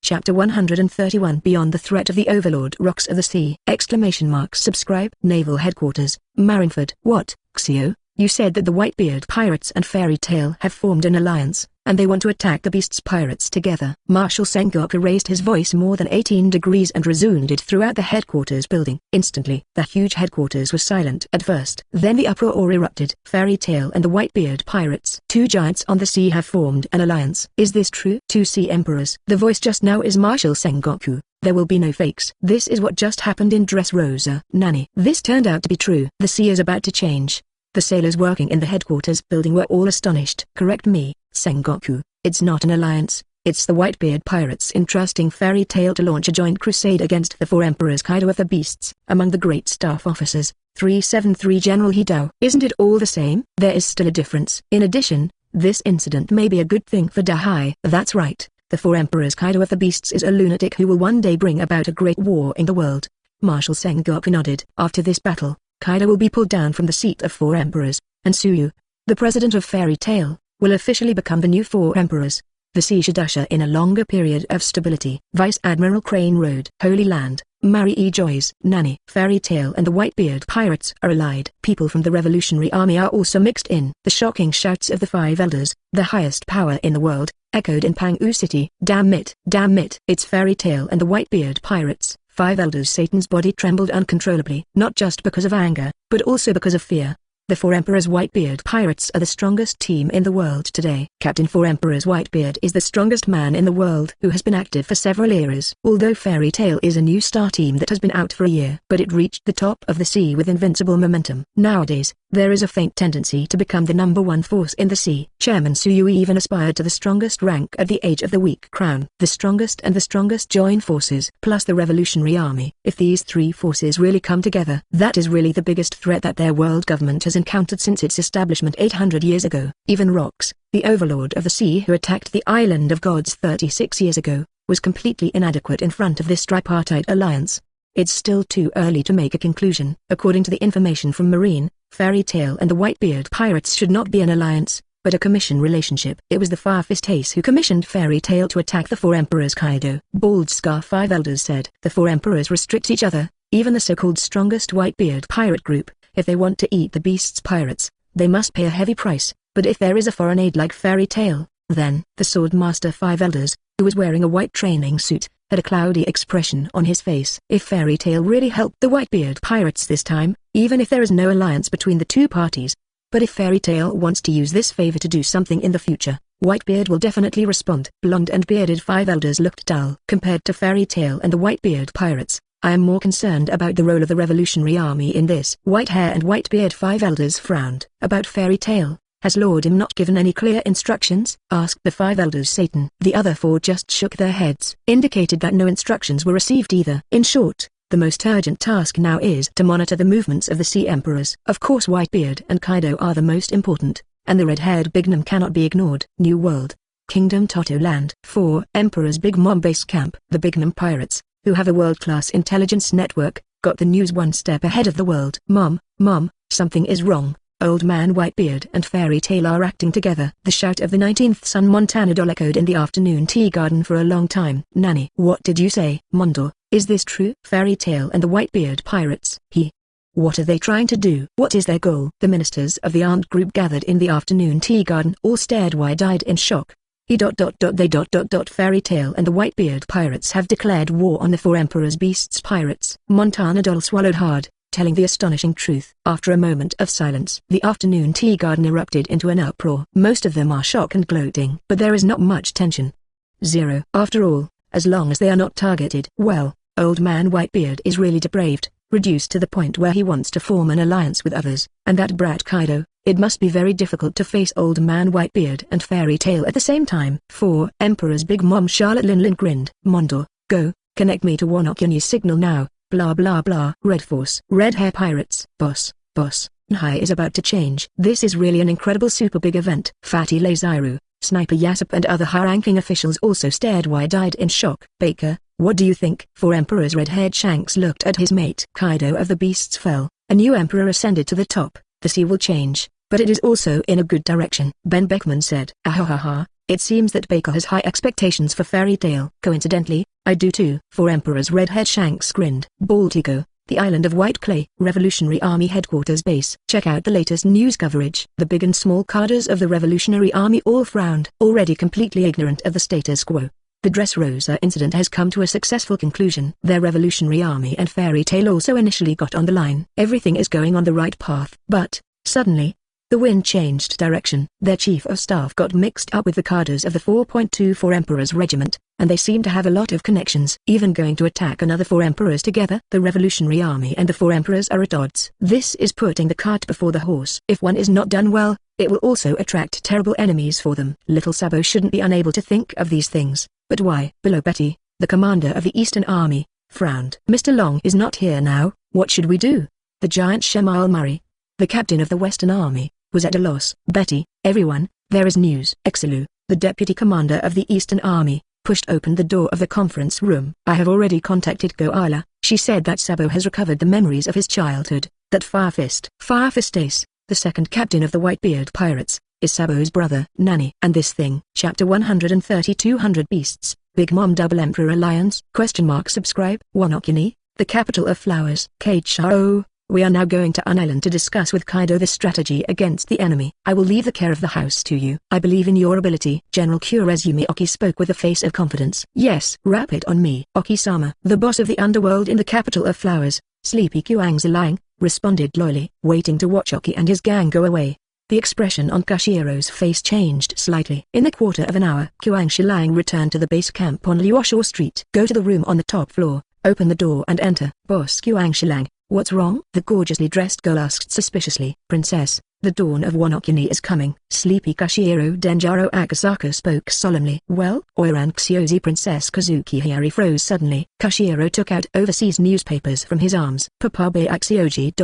A: Chapter 131 Beyond the Threat of the Overlord Rocks of the Sea! Subscribe. Naval Headquarters, Marineford. What, Xio? You said that the Whitebeard pirates and Fairy Tail have formed an alliance. and they want to attack the Beast's pirates together. Marshal Sengoku raised his voice more than 18 degrees and resounded it throughout the headquarters building. Instantly, the huge headquarters was silent at first. Then the uproar erupted. Fairy Tail and the Whitebeard pirates. Two giants on the sea have formed an alliance. Is this true? Two sea emperors. The voice just now is Marshal Sengoku. There will be no fakes. This is what just happened in Dressrosa. Nani. This turned out to be true. The sea is about to change. The sailors working in the headquarters building were all astonished. Correct me, Sengoku. It's not an alliance. It's the Whitebeard pirates entrusting Fairy Tail to launch a joint crusade against the four emperors Kaido of the Beasts. Among the great staff officers, 373 General Hidao. Isn't it all the same? There is still a difference. In addition, this incident may be a good thing for Dahai. That's right. The four emperors Kaido of the Beasts is a lunatic who will one day bring about a great war in the world. Marshal Sengoku nodded. After this battle, Kaido will be pulled down from the seat of four emperors, and Suyu, the president of Fairy Tail, will officially become the new four emperors. The sea should usher in a longer period of stability. Vice Admiral Crane Road. Holy Land, Marie Joyce. Nani. Fairy Tail and the Whitebeard pirates are allied. People from the Revolutionary Army are also mixed in. The shocking shouts of the five elders, the highest power in the world, echoed in Pang-U City. Damn it, it's Fairy Tail and the Whitebeard pirates. Five elders. Satan's body trembled uncontrollably, not just because of anger, but also because of fear. The Four Emperors Whitebeard pirates are the strongest team in the world today. Captain Four Emperors Whitebeard is the strongest man in the world who has been active for several eras. Although Fairy Tail is a new star team that has been out for a year, but it reached the top of the sea with invincible momentum. Nowadays, there is a faint tendency to become the number one force in the sea. Chairman Suyu even aspired to the strongest rank at the Age of the Weak crown. The strongest and the strongest join forces, plus the Revolutionary Army. If these three forces really come together, that is really the biggest threat that their world government has encountered since its establishment 800 years ago. Even Rox, the overlord of the sea who attacked the Island of Gods 36 years ago, was completely inadequate in front of this tripartite alliance. It's still too early to make a conclusion. According to the information from Marine, Fairy Tail and the Whitebeard pirates should not be an alliance, but a commission relationship. It was the Farfist Ace who commissioned Fairy Tail to attack the four emperors Kaido. Bald Scar Five Elders said. The four emperors restrict each other, even the so-called strongest Whitebeard pirate group. If they want to eat the Beast's pirates, they must pay a heavy price. But if there is a foreign aid like Fairy Tail, then, the Swordmaster Five Elders, who was wearing a white training suit, had a cloudy expression on his face. If Fairy Tail really helped the Whitebeard pirates this time, even if there is no alliance between the two parties. But if Fairy Tail wants to use this favor to do something in the future, Whitebeard will definitely respond. Blonde and bearded Five Elders looked dull. Compared to Fairy Tail and the Whitebeard pirates, I am more concerned about the role of the Revolutionary Army in this. White Hair and Whitebeard Five Elders frowned. About Fairy Tail, has Lord Im not given any clear instructions? Asked the Five Elders Satan. The other four just shook their heads, indicated that no instructions were received either. In short, the most urgent task now is to monitor the movements of the Sea Emperors. Of course Whitebeard and Kaido are the most important, and the red-haired Bignum cannot be ignored. New World, Kingdom Toto Land. Four Emperors Big Mom Base Camp. The Bignum Pirates, who have a world-class intelligence network, got the news one step ahead of the world. Mom, something is wrong. Old Man Whitebeard and Fairy Tail are acting together. The shout of the 19th Sun Montanadol echoed in the afternoon tea garden for a long time. Nani. What did you say? Mondo, is this true? Fairy Tail and the Whitebeard pirates. What are they trying to do? What is their goal? The ministers of the Aunt group gathered in the afternoon tea garden all stared wide-eyed in shock. Fairy Tail and the Whitebeard pirates have declared war on the four Emperors Beasts pirates. Montanadol swallowed hard, telling the astonishing truth. After a moment of silence, the afternoon tea garden erupted into an uproar. Most of them are shocked and gloating, but there is not much tension. Zero. After all, as long as they are not targeted. Well, Old Man Whitebeard is really depraved, reduced to the point where he wants to form an alliance with others, and that brat Kaido. It must be very difficult to face Old Man Whitebeard and Fairy Tail at the same time. Four Emperors Big Mom Charlotte Linlin grinned. Mondo, go, connect me to Wanokuni's signal now. Blah blah blah. Red Force. Red Hair Pirates. Boss. Nhai is about to change. This is really an incredible super big event. Fatty Lazaru, Sniper Yasop and other high-ranking officials also stared wide-eyed in shock. Baker, what do you think? Four Emperors Red-haired Shanks looked at his mate. Kaido of the Beasts fell. A new emperor ascended to the top. The sea will change, but it is also in a good direction. Ben Beckman said. Ahahaha, it seems that Baker has high expectations for Fairy Tail. Coincidentally, I do too. Four Emperors Red-haired Shanks grinned. Baltico, The island of White Clay, Revolutionary Army Headquarters Base. Check out the latest news coverage. The big and small cadres of the Revolutionary Army all frowned, already completely ignorant of the status quo. The Dressrosa incident has come to a successful conclusion. Their Revolutionary Army and Fairy Tail also initially got on the line. Everything is going on the right path. But, suddenly, the wind changed direction. Their chief of staff got mixed up with the cadres of the 4.24 Emperor's regiment, and they seem to have a lot of connections. Even going to attack another 4 emperors together. The Revolutionary Army and the 4 emperors are at odds. This is putting the cart before the horse. If one is not done well, it will also attract terrible enemies for them. Little Sabo shouldn't be unable to think of these things. But why? Below Betty, the commander of the Eastern Army, frowned. Mr. Long is not here now. What should we do? The giant Shemal Murray, the captain of the Western Army, was at a loss. Betty, everyone, there is news. Exelu, the deputy commander of the Eastern Army, pushed open the door of the conference room. I have already contacted Goala. She said that Sabo has recovered the memories of his childhood, that Firefist Ace, the second captain of the Whitebeard Pirates, is Sabo's brother. Nani. And this thing. Chapter 130 200 Beasts, Big Mom Double Emperor Alliance? Subscribe. Wanokuni, the capital of flowers. Kaido, we are now going to an island to discuss with Kaido the strategy against the enemy. I will leave the care of the house to you. I believe in your ability. General Kurezumi Oki spoke with a face of confidence. Yes, wrap it on me. Oki-sama, the boss of the underworld in the capital of flowers, Sleepy Kuang Zilang, responded loyally, waiting to watch Oki and his gang go away. The expression on Kashiro's face changed slightly. In a quarter of an hour, Kuang Shilang returned to the base camp on Liuoshaw Street. Go to the room on the top floor, open the door and enter. Boss Kuang Shilang, what's wrong? The gorgeously dressed girl asked suspiciously. Princess, the dawn of Wanokuni is coming. Sleepy Kashiro Denjaro Akasaka spoke solemnly. Well? Oiran Xiozi Princess Kozuki Hiyori froze suddenly. Kashiro took out overseas newspapers from his arms. Papabe Axioji ...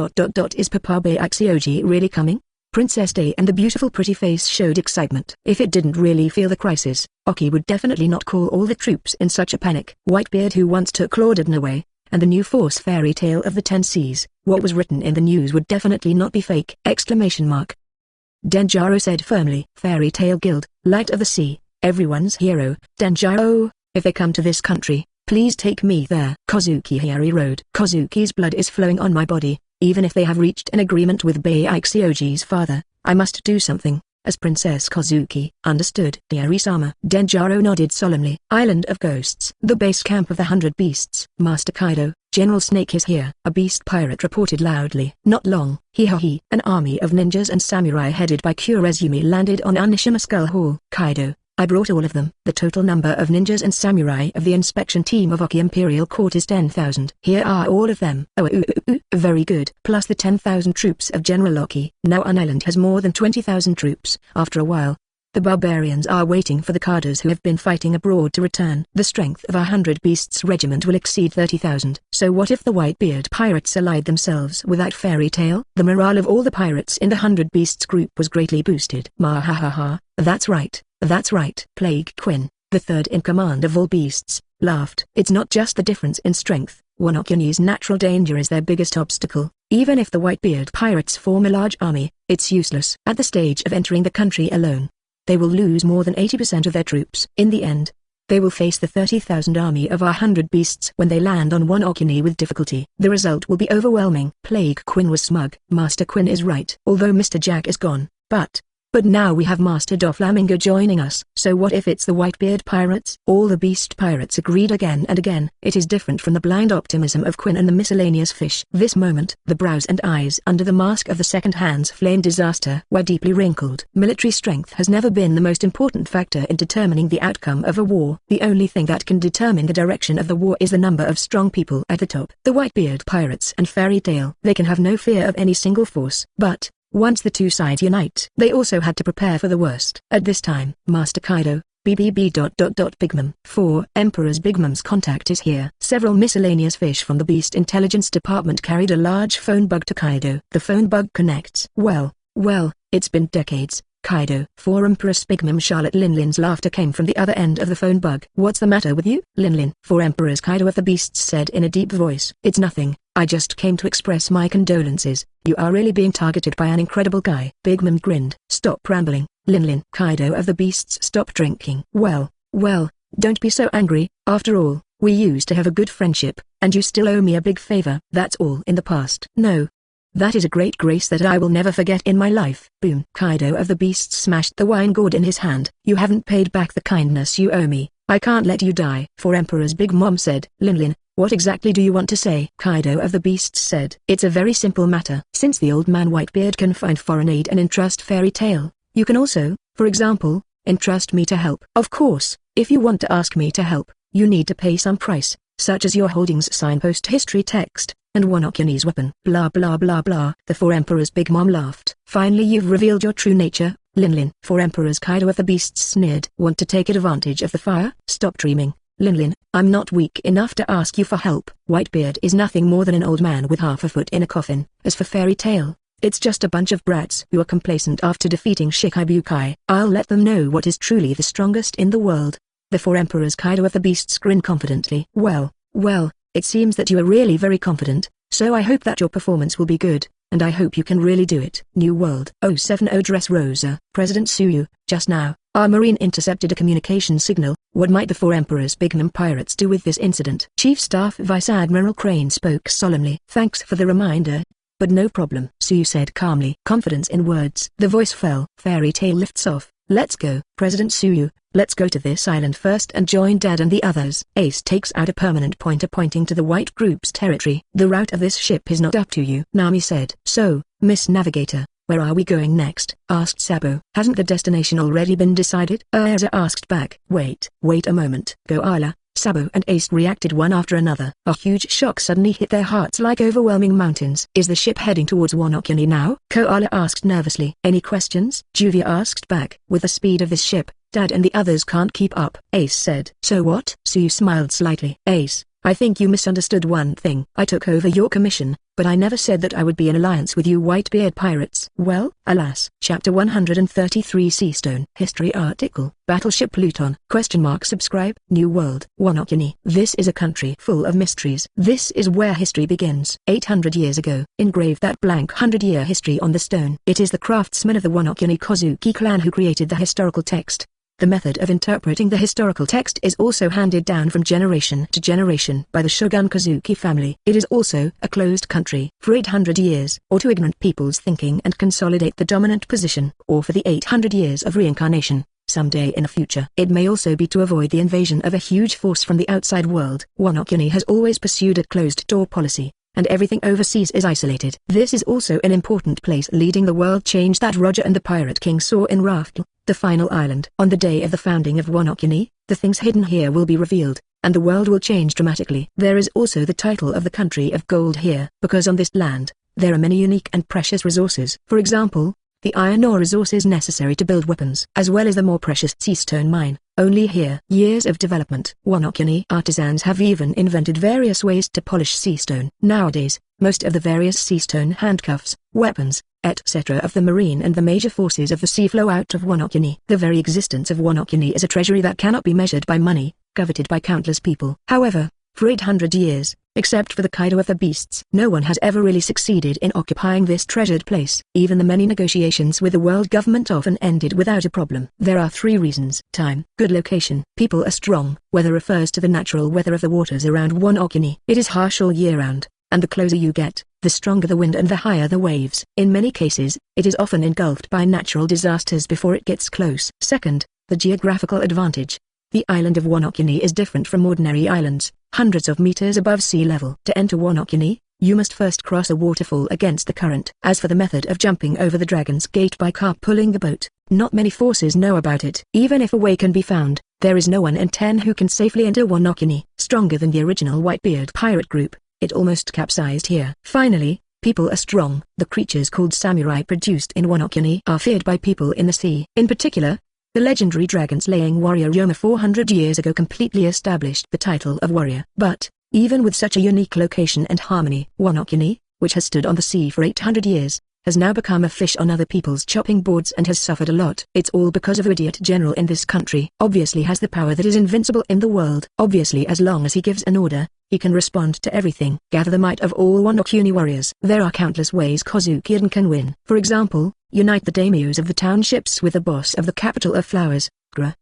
A: Is Papabe Axioji really coming? Princess Day and the beautiful pretty face showed excitement. If it didn't really feel the crisis, Oki would definitely not call all the troops in such a panic. Whitebeard who once took Claudin away, and the new force fairy tale of the 10 seas. What was written in the news would definitely not be fake! Denjaro said firmly. Fairy Tale Guild, Light of the Sea, everyone's hero. Denjaro, if they come to this country, please take me there. Kozuki Hiyori Road. Kozuki's blood is flowing on my body. Even if they have reached an agreement with Aixioji's father, I must do something, as Princess Kozuki. Understood. Hiyori-sama. Denjaro nodded solemnly. Island of Ghosts. The base camp of the 100 Beasts. Master Kaido, General Snake is here. A beast pirate reported loudly. Not long. Hee. An army of ninjas and samurai headed by Kurezumi landed on Onishima Skull Hall. Kaido, I brought all of them. The total number of ninjas and samurai of the inspection team of Oki Imperial Court is 10,000. Here are all of them. Very good. Plus the 10,000 troops of General Oki. Now an island has more than 20,000 troops. After a while, the barbarians are waiting for the cadres who have been fighting abroad to return. The strength of 100 Beasts regiment will exceed 30,000. So what if the Whitebeard pirates allied themselves without Fairy Tail? The morale of all the pirates in the 100 Beasts group was greatly boosted. That's right. That's right. Plague Quinn, the third in command of all beasts, laughed. It's not just the difference in strength. Wanokuni's natural danger is their biggest obstacle. Even if the Whitebeard pirates form a large army, it's useless. At the stage of entering the country alone, they will lose more than 80% of their troops. In the end, they will face the 30,000 army of our 100 Beasts when they land on Wanokuni with difficulty. The result will be overwhelming. Plague Quinn was smug. Master Quinn is right. Although Mr. Jack is gone, But now we have Master Doflamingo joining us. So what if it's the Whitebeard pirates? All the beast pirates agreed again and again. It is different from the blind optimism of Quinn and the miscellaneous fish. This moment, the brows and eyes under the mask of the second hand's flame disaster were deeply wrinkled. Military strength has never been the most important factor in determining the outcome of a war. The only thing that can determine the direction of the war is the number of strong people at the top. The Whitebeard pirates and Fairy Tail, they can have no fear of any single force. But once the two sides unite, they also had to prepare for the worst. At this time, Master Kaido, Big Mom. 4 Emperor's Big Mom's contact is here. Several miscellaneous fish from the Beast Intelligence Department carried a large phone bug to Kaido. The phone bug connects. Well, it's been decades, Kaido. 4 Empress Big Mom Charlotte Linlin's laughter came from the other end of the phone bug. What's the matter with you, Linlin? 4 Emperors Kaido of the Beasts said in a deep voice. It's nothing. I just came to express my condolences. You are really being targeted by an incredible guy. Big Mom grinned. Stop rambling, Linlin. Kaido of the Beasts stopped drinking. Well, don't be so angry. After all, We used to have a good friendship, and you still owe me a big favor. That's all in the past. No. That is a great grace that I will never forget in my life. Boom. Kaido of the Beasts smashed the wine gourd in his hand. You haven't paid back the kindness you owe me. I can't let you die. For Emperor's Big Mom said. Linlin, what exactly do you want to say? Kaido of the Beasts said. It's a very simple matter. Since the old man Whitebeard can find foreign aid and entrust Fairy Tail, you can also, for example, entrust me to help. Of course, if you want to ask me to help, you need to pay some price, such as your holdings signpost history text, and Wanokuni's weapon. Blah blah blah blah. The Four Emperors Big Mom laughed. Finally you've revealed your true nature, Linlin. Four Emperors Kaido of the Beasts sneered. Want to take advantage of the fire? Stop dreaming, Linlin. I'm not weak enough to ask you for help. Whitebeard is nothing more than an old man with half a foot in a coffin. As for Fairy Tail, it's just a bunch of brats who are complacent after defeating Shikibukai. I'll let them know what is truly the strongest in the world. The Four Emperors Kaido of the Beasts grinned confidently. Well, it seems that you are really very confident, so I hope that your performance will be good, and I hope you can really do it. New World 070 Dressrosa. President Suyu, just now, our marine intercepted a communication signal. What might the Four Emperors Big Mom pirates do with this incident? Chief Staff Vice Admiral Crane spoke solemnly. Thanks for the reminder. But no problem, Suyu said calmly. Confidence in words. The voice fell. Fairy Tail lifts off. Let's go. President Suyu, let's go to this island first and join Dad and the others. Ace takes out a permanent pointer pointing to the white group's territory. The route of this ship is not up to you, Nami said. So, Miss Navigator, where are we going next? Asked Sabo. Hasn't the destination already been decided? Urza asked back. Wait a moment. Koala, Sabo and Ace reacted one after another. A huge shock suddenly hit their hearts like overwhelming mountains. Is the ship heading towards Wanokuni now? Koala asked nervously. Any questions? Juvia asked back. With the speed of this ship, Dad and the others can't keep up, Ace said. So what? Suyu smiled slightly. Ace, I think you misunderstood one thing. I took over your commission, but I never said that I would be in alliance with you Whitebeard pirates. Well, alas. Chapter 133 Seastone. History article. Battleship Pluton. Subscribe. New World. Wanokuni. This is a country full of mysteries. This is where history begins. 800 years ago. Engrave that blank 100-year history on the stone. It is the craftsmen of the Wanokuni Kozuki clan who created the historical text. The method of interpreting the historical text is also handed down from generation to generation by the Shogun Kozuki family. It is also a closed country for 800 years, or to ignorant people's thinking and consolidate the dominant position, or for the 800 years of reincarnation, someday in the future. It may also be to avoid the invasion of a huge force from the outside world. Wanokuni has always pursued a closed-door policy, and everything overseas is isolated. This is also an important place leading the world change that Roger and the Pirate King saw in Raftel, the final island. On the day of the founding of Wanokuni, the things hidden here will be revealed, and the world will change dramatically. There is also the title of the country of gold here, because on this land, there are many unique and precious resources. For example, the iron ore resources necessary to build weapons, as well as the more precious Seastone mine. Only here. Years of development. Wanokuni artisans have even invented various ways to polish Seastone. Nowadays, most of the various Seastone handcuffs, weapons, etc. of the marine and the major forces of the sea flow out of Wanokuni. The very existence of Wanokuni is a treasury that cannot be measured by money, coveted by countless people. However, for 800 years, except for the Kaido of the Beasts, no one has ever really succeeded in occupying this treasured place. Even the many negotiations with the world government often ended without a problem. There are 3 reasons. Time. Good location. People are strong. Weather refers to the natural weather of the waters around Wanokuni. It is harsh all year round, and the closer you get, the stronger the wind and the higher the waves. In many cases, it is often engulfed by natural disasters before it gets close. Second, the geographical advantage. The island of Wanokuni is different from ordinary islands, hundreds of meters above sea level. To enter Wanokuni, you must first cross a waterfall against the current. As for the method of jumping over the Dragon's Gate by carpooling the boat, not many forces know about it. Even if a way can be found, there is no one in 10 who can safely enter Wanokuni. Stronger than the original Whitebeard pirate group, it almost capsized here. Finally, people are strong. The creatures called samurai produced in Wanokuni are feared by people in the sea. In particular, the legendary dragon-slaying warrior Ryoma 400 years ago completely established the title of warrior. But, even with such a unique location and harmony, Wanokuni, which has stood on the sea for 800 years, has now become a fish on other people's chopping boards and has suffered a lot. It's all because of an idiot general in this country. Obviously has the power that is invincible in the world. Obviously as long as he gives an order, he can respond to everything. Gather the might of all Wanokuni warriors. There are countless ways Kozuki can win. For example, unite the daimyos of the townships with the boss of the capital of flowers,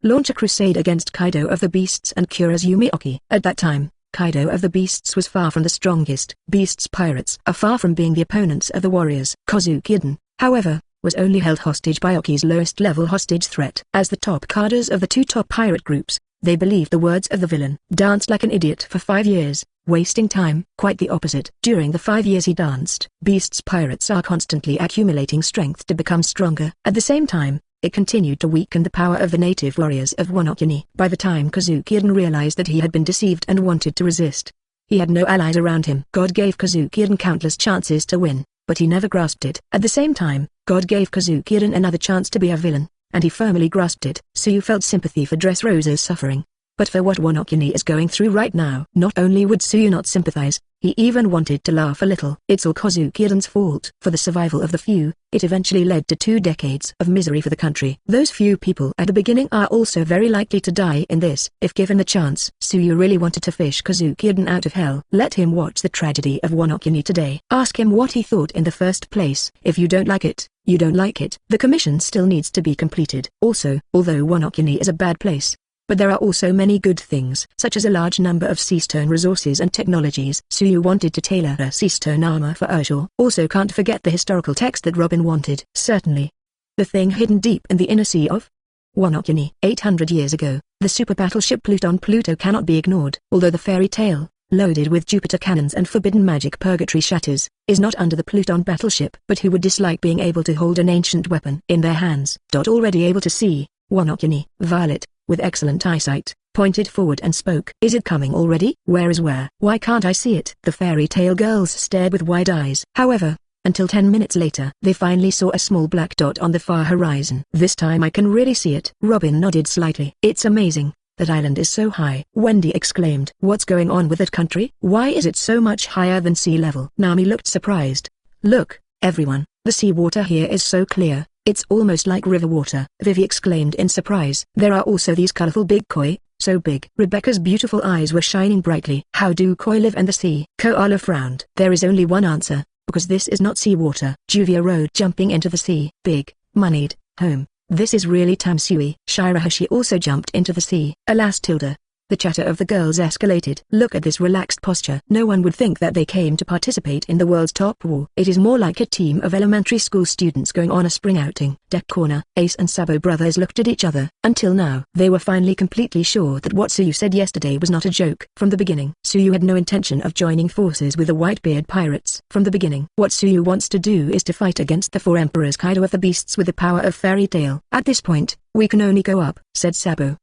A: launch a crusade against Kaido of the Beasts and Kurozumi Oki. At that time, Kaido of the Beasts was far from the strongest. Beasts pirates are far from being the opponents of the warriors. Kozuki, however, was only held hostage by Oki's lowest level hostage threat. As the top cadres of the two top pirate groups, they believed the words of the villain. Danced like an idiot for 5 years, wasting time. Quite the opposite. During the 5 years he danced, Beasts pirates are constantly accumulating strength to become stronger. At the same time, it continued to weaken the power of the native warriors of Wanokuni. By the time Kozuki realized that he had been deceived and wanted to resist, he had no allies around him. God gave Kozuki countless chances to win, but he never grasped it. At the same time, God gave Kozuki another chance to be a villain, and he firmly grasped it. Suyu felt sympathy for Dressrosa's suffering, but for what Wanokuni is going through right now. Not only would Suyu not sympathize, he even wanted to laugh a little. It's all Kozuki-dan's fault. For the survival of the few, it eventually led to 2 decades of misery for the country. Those few people at the beginning are also very likely to die in this. If given the chance, Suyu really wanted to fish Kozuki out of hell. Let him watch the tragedy of Wanokuni today. Ask him what he thought in the first place. If you don't like it, you don't like it. The commission still needs to be completed. Also, although Wanokuni is a bad place, but there are also many good things, such as a large number of Seastone resources and technologies. Suyu wanted to tailor a Seastone armor for Ursula. Also can't forget the historical text that Robin wanted. Certainly. The thing hidden deep in the inner sea of Wanokuni. 800 years ago, the super battleship Pluto cannot be ignored. Although the fairy tale, loaded with Jupiter cannons and forbidden magic Purgatory shatters, is not under the Pluton battleship. But who would dislike being able to hold an ancient weapon in their hands? Already able to see, Wanokuni, Violet, with excellent eyesight, pointed forward and spoke. Is it coming already? Where is where? Why can't I see it? The fairy tale girls stared with wide eyes. However, until 10 minutes later, they finally saw a small black dot on the far horizon. This time I can really see it. Robin nodded slightly. It's amazing. That island is so high. Wendy exclaimed. What's going on with that country? Why is it so much higher than sea level? Nami looked surprised. Look, everyone, the seawater here is so clear. It's almost like river water. Vivi exclaimed in surprise. There are also these colorful big koi, so big. Rebecca's beautiful eyes were shining brightly. How do koi live in the sea? Koala frowned. There is only one answer, because this is not seawater. Juvia rode jumping into the sea. Big, moneyed, home. This is really Tamsui. Shirahoshi also jumped into the sea. Alas Tilda. The chatter of the girls escalated. Look at this relaxed posture. No one would think that they came to participate in the world's top war. It is more like a team of elementary school students going on a spring outing. Deck corner. Ace and Sabo brothers looked at each other. Until now, they were finally completely sure that what Suyu said yesterday was not a joke. From the beginning, Suyu had no intention of joining forces with the Whitebeard pirates. From the beginning, what Suyu wants to do is to fight against the 4 emperors Kaido of the Beasts with the power of fairy tale. At this point, we can only go up, said Sabo.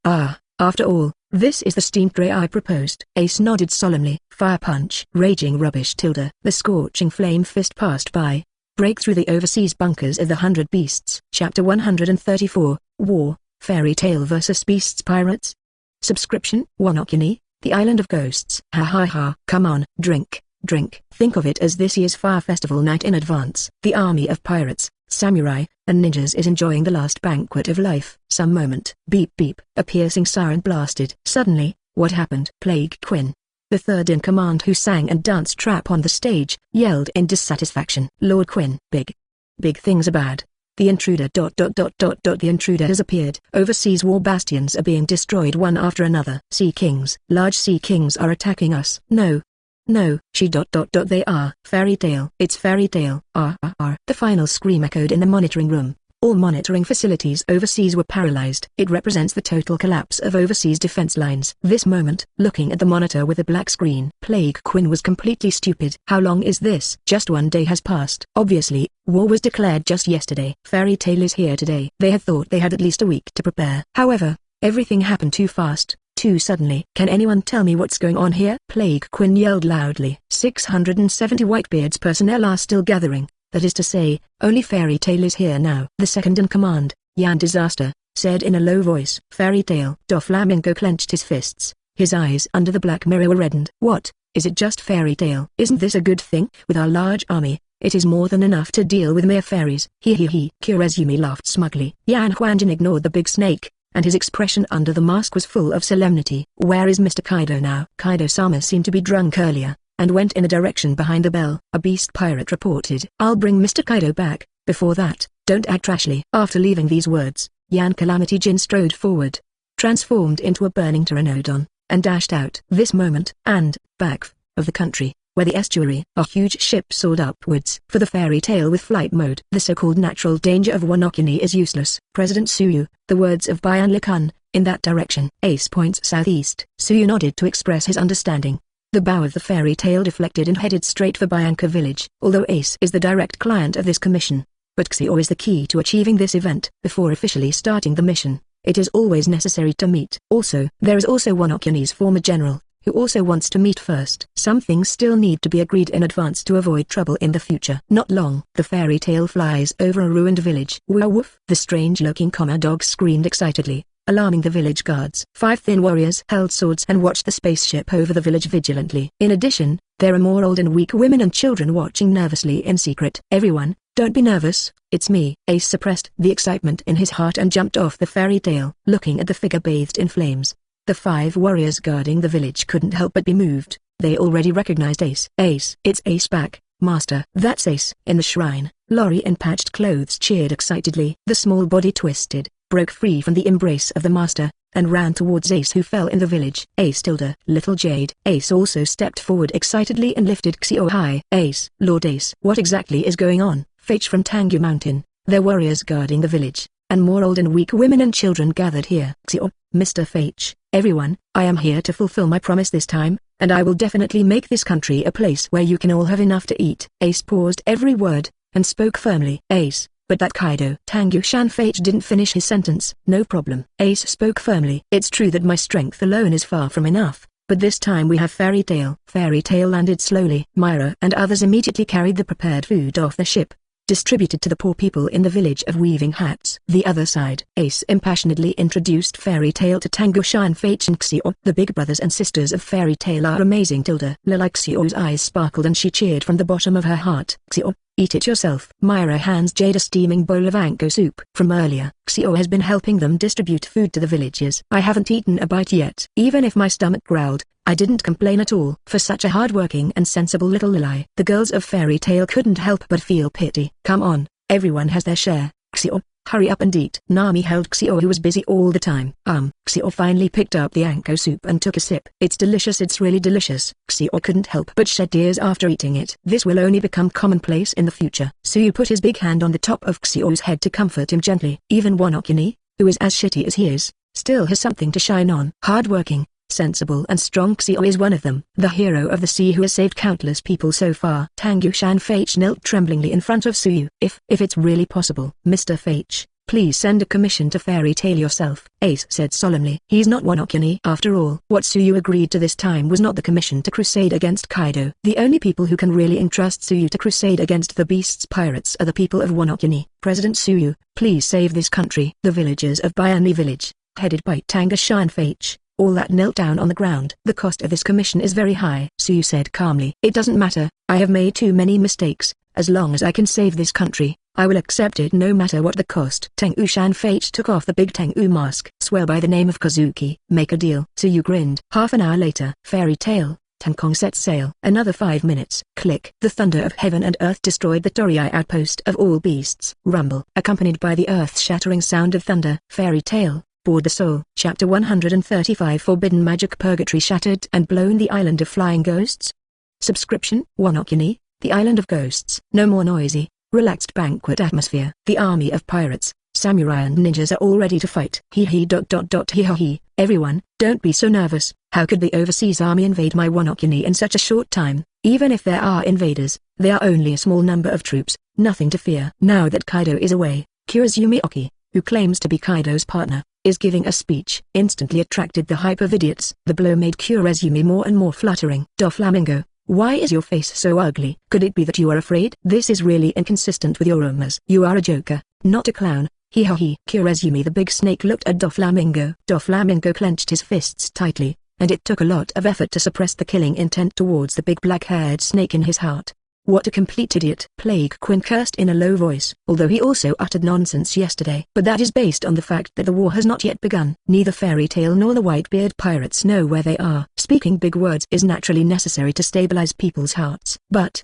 A: After all, this is the steamed grey I proposed. Ace nodded solemnly. Fire punch. Raging rubbish Tilda. The scorching flame fist passed by. Break through the overseas bunkers of the 100 Beasts. Chapter 134, War, Fairy Tale vs Beasts Pirates. Subscription. Wanokuni, the Island of Ghosts. Ha ha ha. Come on, drink, drink. Think of it as this year's Fire Festival night in advance. The army of pirates, samurai, and ninjas is enjoying the last banquet of life. Some moment. Beep beep. A piercing siren blasted. Suddenly, what happened? Plague Quinn, the third in command who sang and danced trap on the stage, yelled in dissatisfaction. Lord Quinn. Big things are bad. The intruder. The intruder has appeared. Overseas war bastions are being destroyed one after another. Sea kings. Large sea kings are attacking us. No, they are. Fairy tale. It's fairy tale. The final scream echoed in the monitoring room. All monitoring facilities overseas were paralyzed. It represents the total collapse of overseas defense lines. This moment, looking at the monitor with a black screen, Plague Quinn was completely stupid. How long is this? Just 1 day has passed. Obviously, war was declared just yesterday. Fairy tale is here today. They had thought they had at least a week to prepare. However, everything happened too fast. Too suddenly. Can anyone tell me what's going on here? Plague Quinn yelled loudly. 670 Whitebeard's personnel are still gathering. That is to say, only Fairy Tale is here now. The second in command, Yan Disaster, said in a low voice. Fairy Tale. Doflamingo clenched his fists. His eyes under the black mirror were reddened. What? Is it just Fairy Tale? Isn't this a good thing? With our large army, it is more than enough to deal with mere fairies. He. Kurozumi laughed smugly. Yan Huanjin ignored the big snake, and his expression under the mask was full of solemnity. Where is Mr. Kaido now? Kaido-sama seemed to be drunk earlier, and went in a direction behind the bell. A beast pirate reported. I'll bring Mr. Kaido back. Before that, don't act rashly. After leaving these words, Yan Calamity Jin strode forward, transformed into a burning pteranodon, and dashed out. This moment, and, back, of the country, where the estuary, a huge ship soared upwards. For the fairy tale with flight mode, the so-called natural danger of Wanokuni is useless. President Suyu, the words of Bayan Likun, in that direction. Ace points southeast. Suyu nodded to express his understanding. The bow of the fairy tale deflected and headed straight for Bianca village. Although Ace is the direct client of this commission, but Xio is the key to achieving this event. Before officially starting the mission, it is always necessary to meet. Also, there is also Wanokuni's former general, who also wants to meet first. Some things still need to be agreed in advance to avoid trouble in the future. Not long, the fairy tale flies over a ruined village. Woof woof! The strange-looking comma dog screamed excitedly, alarming the village guards. 5 thin warriors held swords and watched the spaceship over the village vigilantly. In addition, there are more old and weak women and children watching nervously in secret. Everyone, don't be nervous, it's me. Ace suppressed the excitement in his heart and jumped off the fairy tale. Looking at the figure bathed in flames, the 5 warriors guarding the village couldn't help but be moved. They already recognized Ace. Ace, it's Ace back, Master. That's Ace. In the shrine, Lori in patched clothes cheered excitedly. The small body twisted, broke free from the embrace of the Master, and ran towards Ace, who fell in the village. Ace tilde, little Jade. Ace also stepped forward excitedly and lifted Xio high. Ace, Lord Ace. What exactly is going on? Fetch from Tangyu Mountain. Their warriors guarding the village, and more old and weak women and children gathered here. Xio, Mr. Fetch, everyone, I am here to fulfill my promise this time, and I will definitely make this country a place where you can all have enough to eat. Ace paused every word, and spoke firmly. Ace, but that Kaido. Tangyu Shan Fetch didn't finish his sentence. No problem. Ace spoke firmly. It's true that my strength alone is far from enough, but this time we have Fairy Tail. Fairy Tail landed slowly. Myra and others immediately carried the prepared food off the ship, distributed to the poor people in the village of Weaving Hats. The other side. Ace impassionedly introduced Fairy Tail to Tangyu Shan Fetch and Xio. The big brothers and sisters of Fairy Tail are amazing. Like Xio's eyes sparkled and she cheered from the bottom of her heart. Xio, eat it yourself. Myra hands Jade a steaming bowl of anko soup. From earlier, Xio has been helping them distribute food to the villagers. I haven't eaten a bite yet. Even if my stomach growled, I didn't complain at all. For such a hardworking and sensible little Yulei. The girls of Fairy Tail couldn't help but feel pity. Come on, everyone has their share. Xio, hurry up and eat. Nami held Xio, who was busy all the time. Xio finally picked up the anko soup and took a sip. It's delicious, it's really delicious. Xio couldn't help but shed tears after eating it. This will only become commonplace in the future. Suyu put his big hand on the top of Xio's head to comfort him gently. Even Wanokuni, who is as shitty as he is, still has something to shine on. Hardworking, sensible and strong Xio is one of them. The hero of the sea who has saved countless people so far. Tangyu Shan Fetch knelt tremblingly in front of Suyu. If it's really possible, Mr. Fetch, please send a commission to Fairy Tail yourself. Ace said solemnly. He's not Wanokuni. After all, what Suyu agreed to this time was not the commission to crusade against Kaido. The only people who can really entrust Suyu to crusade against the beast's pirates are the people of Wanokuni. President Suyu, please save this country. The villagers of Bayani village, headed by Tangyu Shan Fetch, all that knelt down on the ground. The cost of this commission is very high. Suyu said calmly. It doesn't matter, I have made too many mistakes. As long as I can save this country, I will accept it no matter what the cost. Tangyu Shan Fetch took off the big Tengu mask. Swear by the name of Kozuki. Make a deal. Suyu grinned. Half an hour later. Fairy Tail, Tankong set sail. Another 5 minutes. Click. The thunder of heaven and earth destroyed the Torii outpost of all beasts. Rumble. Accompanied by the earth-shattering sound of thunder. Fairy Tail, Board the Soul. Chapter 135. Forbidden Magic. Purgatory shattered and blown. The Island of Flying Ghosts. Subscription. Wanokuni, the Island of Ghosts. No more noisy, relaxed banquet atmosphere. The army of pirates, samurai and ninjas are all ready to fight. Hee. Everyone, don't be so nervous. How could the overseas army invade my Wanokuni in such a short time? Even if there are invaders, they are only a small number of troops, nothing to fear. Now that Kaido is away, Kurazumi Oki, who claims to be Kaido's partner, is giving a speech. Instantly attracted the hype of idiots. The blow made Kurazumi more and more fluttering. Doflamingo, why is your face so ugly? Could it be that you are afraid? This is really inconsistent with your rumors. You are a joker, not a clown. Hee. Kurazumi the big snake looked at Doflamingo. Doflamingo clenched his fists tightly, and it took a lot of effort to suppress the killing intent towards the big black-haired snake in his heart. What a complete idiot. Plague Quinn cursed in a low voice, although he also uttered nonsense yesterday. But that is based on the fact that the war has not yet begun. Neither Fairy Tail nor the Whitebeard pirates know where they are. Speaking big words is naturally necessary to stabilize people's hearts. But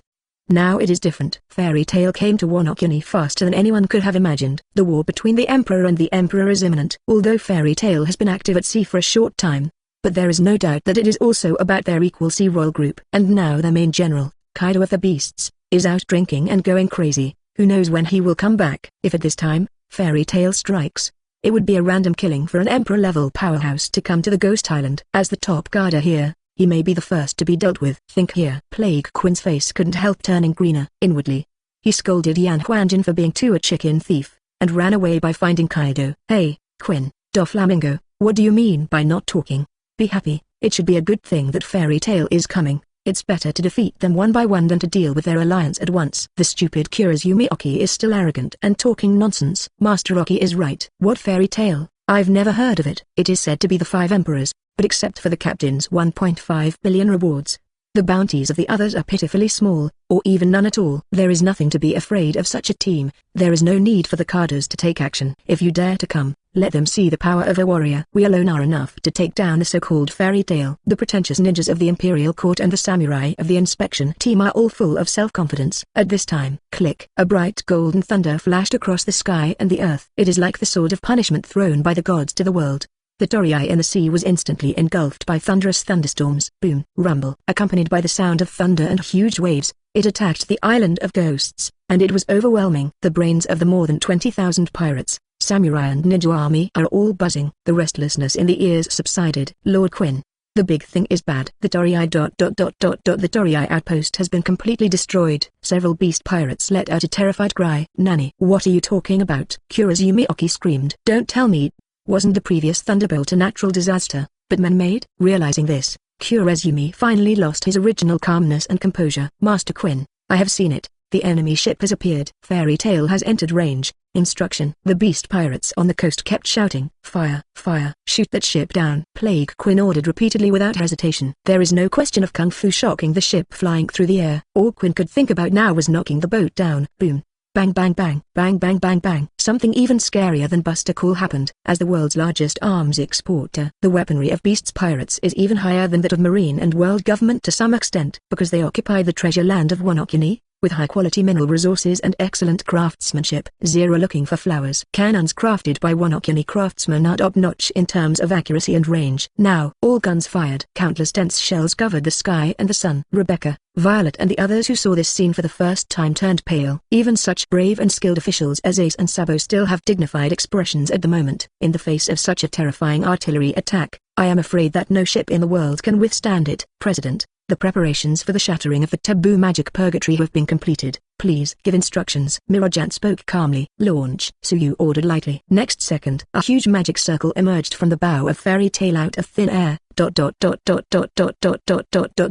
A: Now it is different. Fairy Tail came to Wanokuni faster than anyone could have imagined. The war between the Emperor and the Emperor is imminent. Although Fairy Tail has been active at sea for a short time, but there is no doubt that it is also about their equal sea royal group. And now their main general, Kaido of the Beasts, is out drinking and going crazy. Who knows when he will come back? If at this time, Fairy Tail strikes, it would be a random killing for an Emperor-level powerhouse to come to the Ghost Island. As the top guarder here, he may be the first to be dealt with. Think here. Plague Quin's face couldn't help turning greener. Inwardly, he scolded Yan Huanjin for being too a chicken thief, and ran away by finding Kaido. Hey, Quin, Doflamingo, what do you mean by not talking? Be happy, it should be a good thing that Fairy Tail is coming. It's better to defeat them one by one than to deal with their alliance at once. The stupid Kurozumi Oki is still arrogant and talking nonsense. Master Oki is right. What Fairy Tail? I've never heard of it. It is said to be the 5 emperors, but except for the captain's 1.5 billion rewards, the bounties of the others are pitifully small, or even none at all. There is nothing to be afraid of such a team. There is no need for the Kaidovs to take action. If you dare to come, let them see the power of a warrior. We alone are enough to take down the so-called Fairy Tail. The pretentious ninjas of the Imperial Court and the samurai of the inspection team are all full of self-confidence. At this time, click, a bright golden thunder flashed across the sky and the earth. It is like the sword of punishment thrown by the gods to the world. The Torii in the sea was instantly engulfed by thunderous thunderstorms. Boom, rumble. Accompanied by the sound of thunder and huge waves, it attacked the island of ghosts, and it was overwhelming. The brains of the more than 20,000 pirates, samurai and ninja army are all buzzing. The restlessness in the ears subsided. Lord Quin, the big thing is bad. The Torii The Torii outpost has been completely destroyed. Several beast pirates let out a terrified cry. Nani? What are you talking about? Kurozumi Oki screamed. Don't tell me. Wasn't the previous thunderbolt a natural disaster, but man-made? Realizing this, Kurozumi finally lost his original calmness and composure. Master Quin, I have seen it. The enemy ship has appeared. Fairy Tail has entered range. Instruction. The beast pirates on the coast kept shouting, fire, fire, shoot that ship down. Plague Quin ordered repeatedly without hesitation. There is no question of kung fu shocking the ship flying through the air. All Quin could think about now was knocking the boat down. Boom. Bang bang bang, bang bang bang bang. Something even scarier than Buster Call happened. As the world's largest arms exporter, the weaponry of Beast's pirates is even higher than that of Marine and world government to some extent, because they occupy the treasure land of Wanokuni, with high-quality mineral resources and excellent craftsmanship. Zero looking for flowers. Cannons crafted by Wanokuni craftsmen are top-notch in terms of accuracy and range. Now, all guns fired. Countless dense shells covered the sky and the sun. Rebecca, Violet and the others who saw this scene for the first time turned pale. Even such brave and skilled officials as Ace and Sabo still have dignified expressions at the moment. In the face of such a terrifying artillery attack, I am afraid that no ship in the world can withstand it. President, the preparations for the shattering of the taboo magic purgatory have been completed. Please give instructions. Mirajan spoke calmly. Launch. Suyu ordered lightly. Next second, a huge magic circle emerged from the bow of Fairy Tail out of thin air.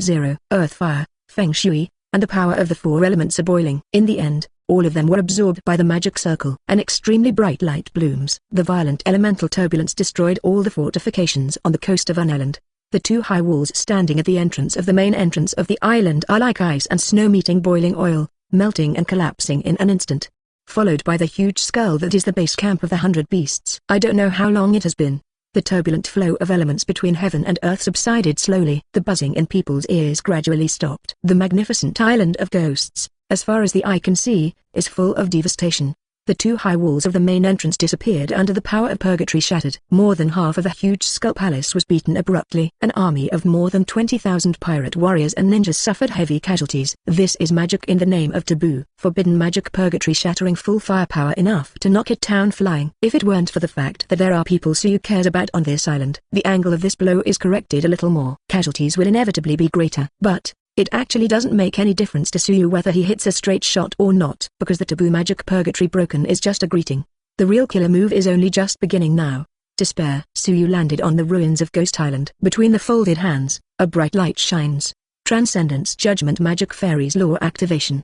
A: Zero. Earth, fire, feng shui, and the power of the 4 elements are boiling. In the end, all of them were absorbed by the magic circle. An extremely bright light blooms. The violent elemental turbulence destroyed all the fortifications on the coast of an island. The 2 high walls standing at the entrance of the main entrance of the island are like ice and snow meeting boiling oil, melting and collapsing in an instant. Followed by the huge skull that is the base camp of the 100 beasts. I don't know how long it has been. The turbulent flow of elements between heaven and earth subsided slowly. The buzzing in people's ears gradually stopped. The magnificent island of ghosts, as far as the eye can see, is full of devastation. The 2 high walls of the main entrance disappeared under the power of Purgatory shattered. More than half of the huge skull palace was beaten abruptly. An army of more than 20,000 pirate warriors and ninjas suffered heavy casualties. This is magic in the name of taboo. Forbidden magic Purgatory shattering full firepower enough to knock it down flying. If it weren't for the fact that there are people Suyu cares about on this island, the angle of this blow is corrected a little more. Casualties will inevitably be greater, but it actually doesn't make any difference to Suyu whether he hits a straight shot or not, because the taboo magic Purgatory broken is just a greeting. The real killer move is only just beginning now. To spare, Suyu landed on the ruins of Ghost Island. Between the folded hands, a bright light shines. Transcendence Judgment Magic Fairies Law Activation.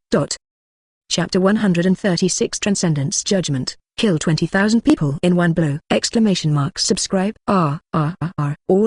A: Chapter 136 Transcendence Judgment. Kill 20,000 people in one blow! Subscribe. All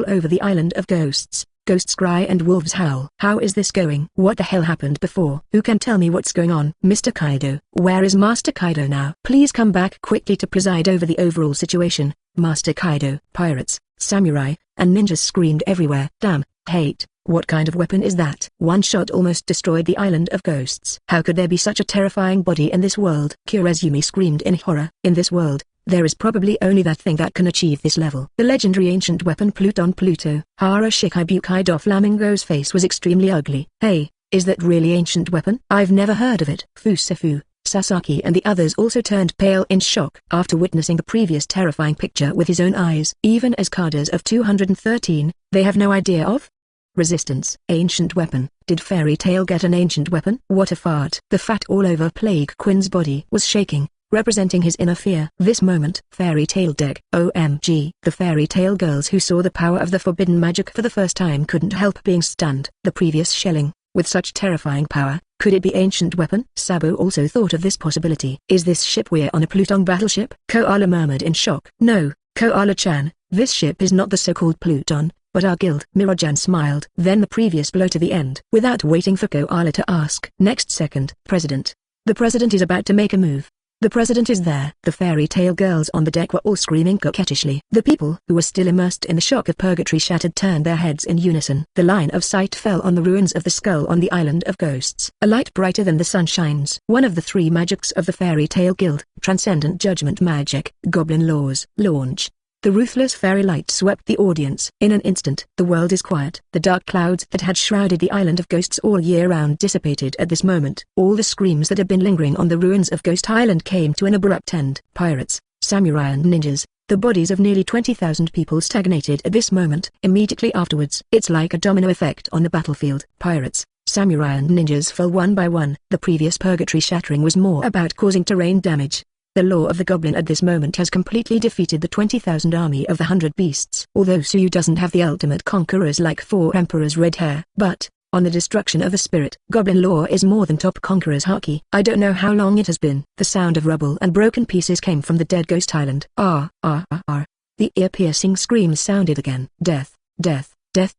A: over the island of ghosts. Ghosts cry and wolves howl. How is this going? What the hell happened before? Who can tell me what's going on? Mr. Kaido, where is Master Kaido now? Please come back quickly to preside over the overall situation. Master Kaido. Pirates, samurai, and ninjas screamed everywhere. Damn, hate, What kind of weapon is that? One shot almost destroyed the island of ghosts. How could there be such a terrifying body in this world? Kurezumi screamed in horror. In this world, there is probably only that thing that can achieve this level. The legendary ancient weapon Pluton Pluto. Harashikai Kaido Flamingo's face was extremely ugly. Hey, is that really ancient weapon? I've never heard of it. Fusefu, Sasaki and the others also turned pale in shock after witnessing the previous terrifying picture with his own eyes. Even as cadres of 213, they have no idea of resistance. Ancient weapon. Did Fairy Tail get an ancient weapon? What a fart. The fat all over Plague Queen's body was shaking, representing his inner fear. This moment, Fairy Tail deck. OMG. The Fairy Tail girls who saw the power of the forbidden magic for the first time couldn't help being stunned. The previous shelling, with such terrifying power, could it be ancient weapon? Sabo also thought of this possibility. Is this ship we're on a Pluton battleship? Koala murmured in shock. No, Koala-chan, this ship is not the so-called Pluton, but our guild. Mirajan smiled. Then the previous blow to the end. Without waiting for Koala to ask. Next second. President. The president is about to make a move. The president is there. The Fairy Tail girls on the deck were all screaming coquettishly. The people who were still immersed in the shock of Purgatory shattered turned their heads in unison. The line of sight fell on the ruins of the skull on the island of ghosts. A light brighter than the sun shines. One of the three magics of the Fairy Tail Guild, Transcendent Judgment Magic, Goblin Laws. Launch. The ruthless fairy light swept the audience. In an instant, the world is quiet. The dark clouds that had shrouded the island of ghosts all year round dissipated at this moment. All the screams that had been lingering on the ruins of Ghost Island came to an abrupt end. Pirates, samurai and ninjas, the bodies of nearly 20,000 people stagnated at this moment. Immediately afterwards, it's like a domino effect on the battlefield. Pirates, samurai and ninjas fell one by one. The previous Purgatory shattering was more about causing terrain damage. The law of the goblin at this moment has completely defeated the 20,000 army of the 100 beasts. Although Suyu doesn't have the ultimate conquerors like Four Emperors Red Hair, but, on the destruction of the spirit, goblin law is more than top conquerors haki. I don't know how long it has been. The sound of rubble and broken pieces came from the dead ghost island. The ear-piercing screams sounded again. Death, death. Death.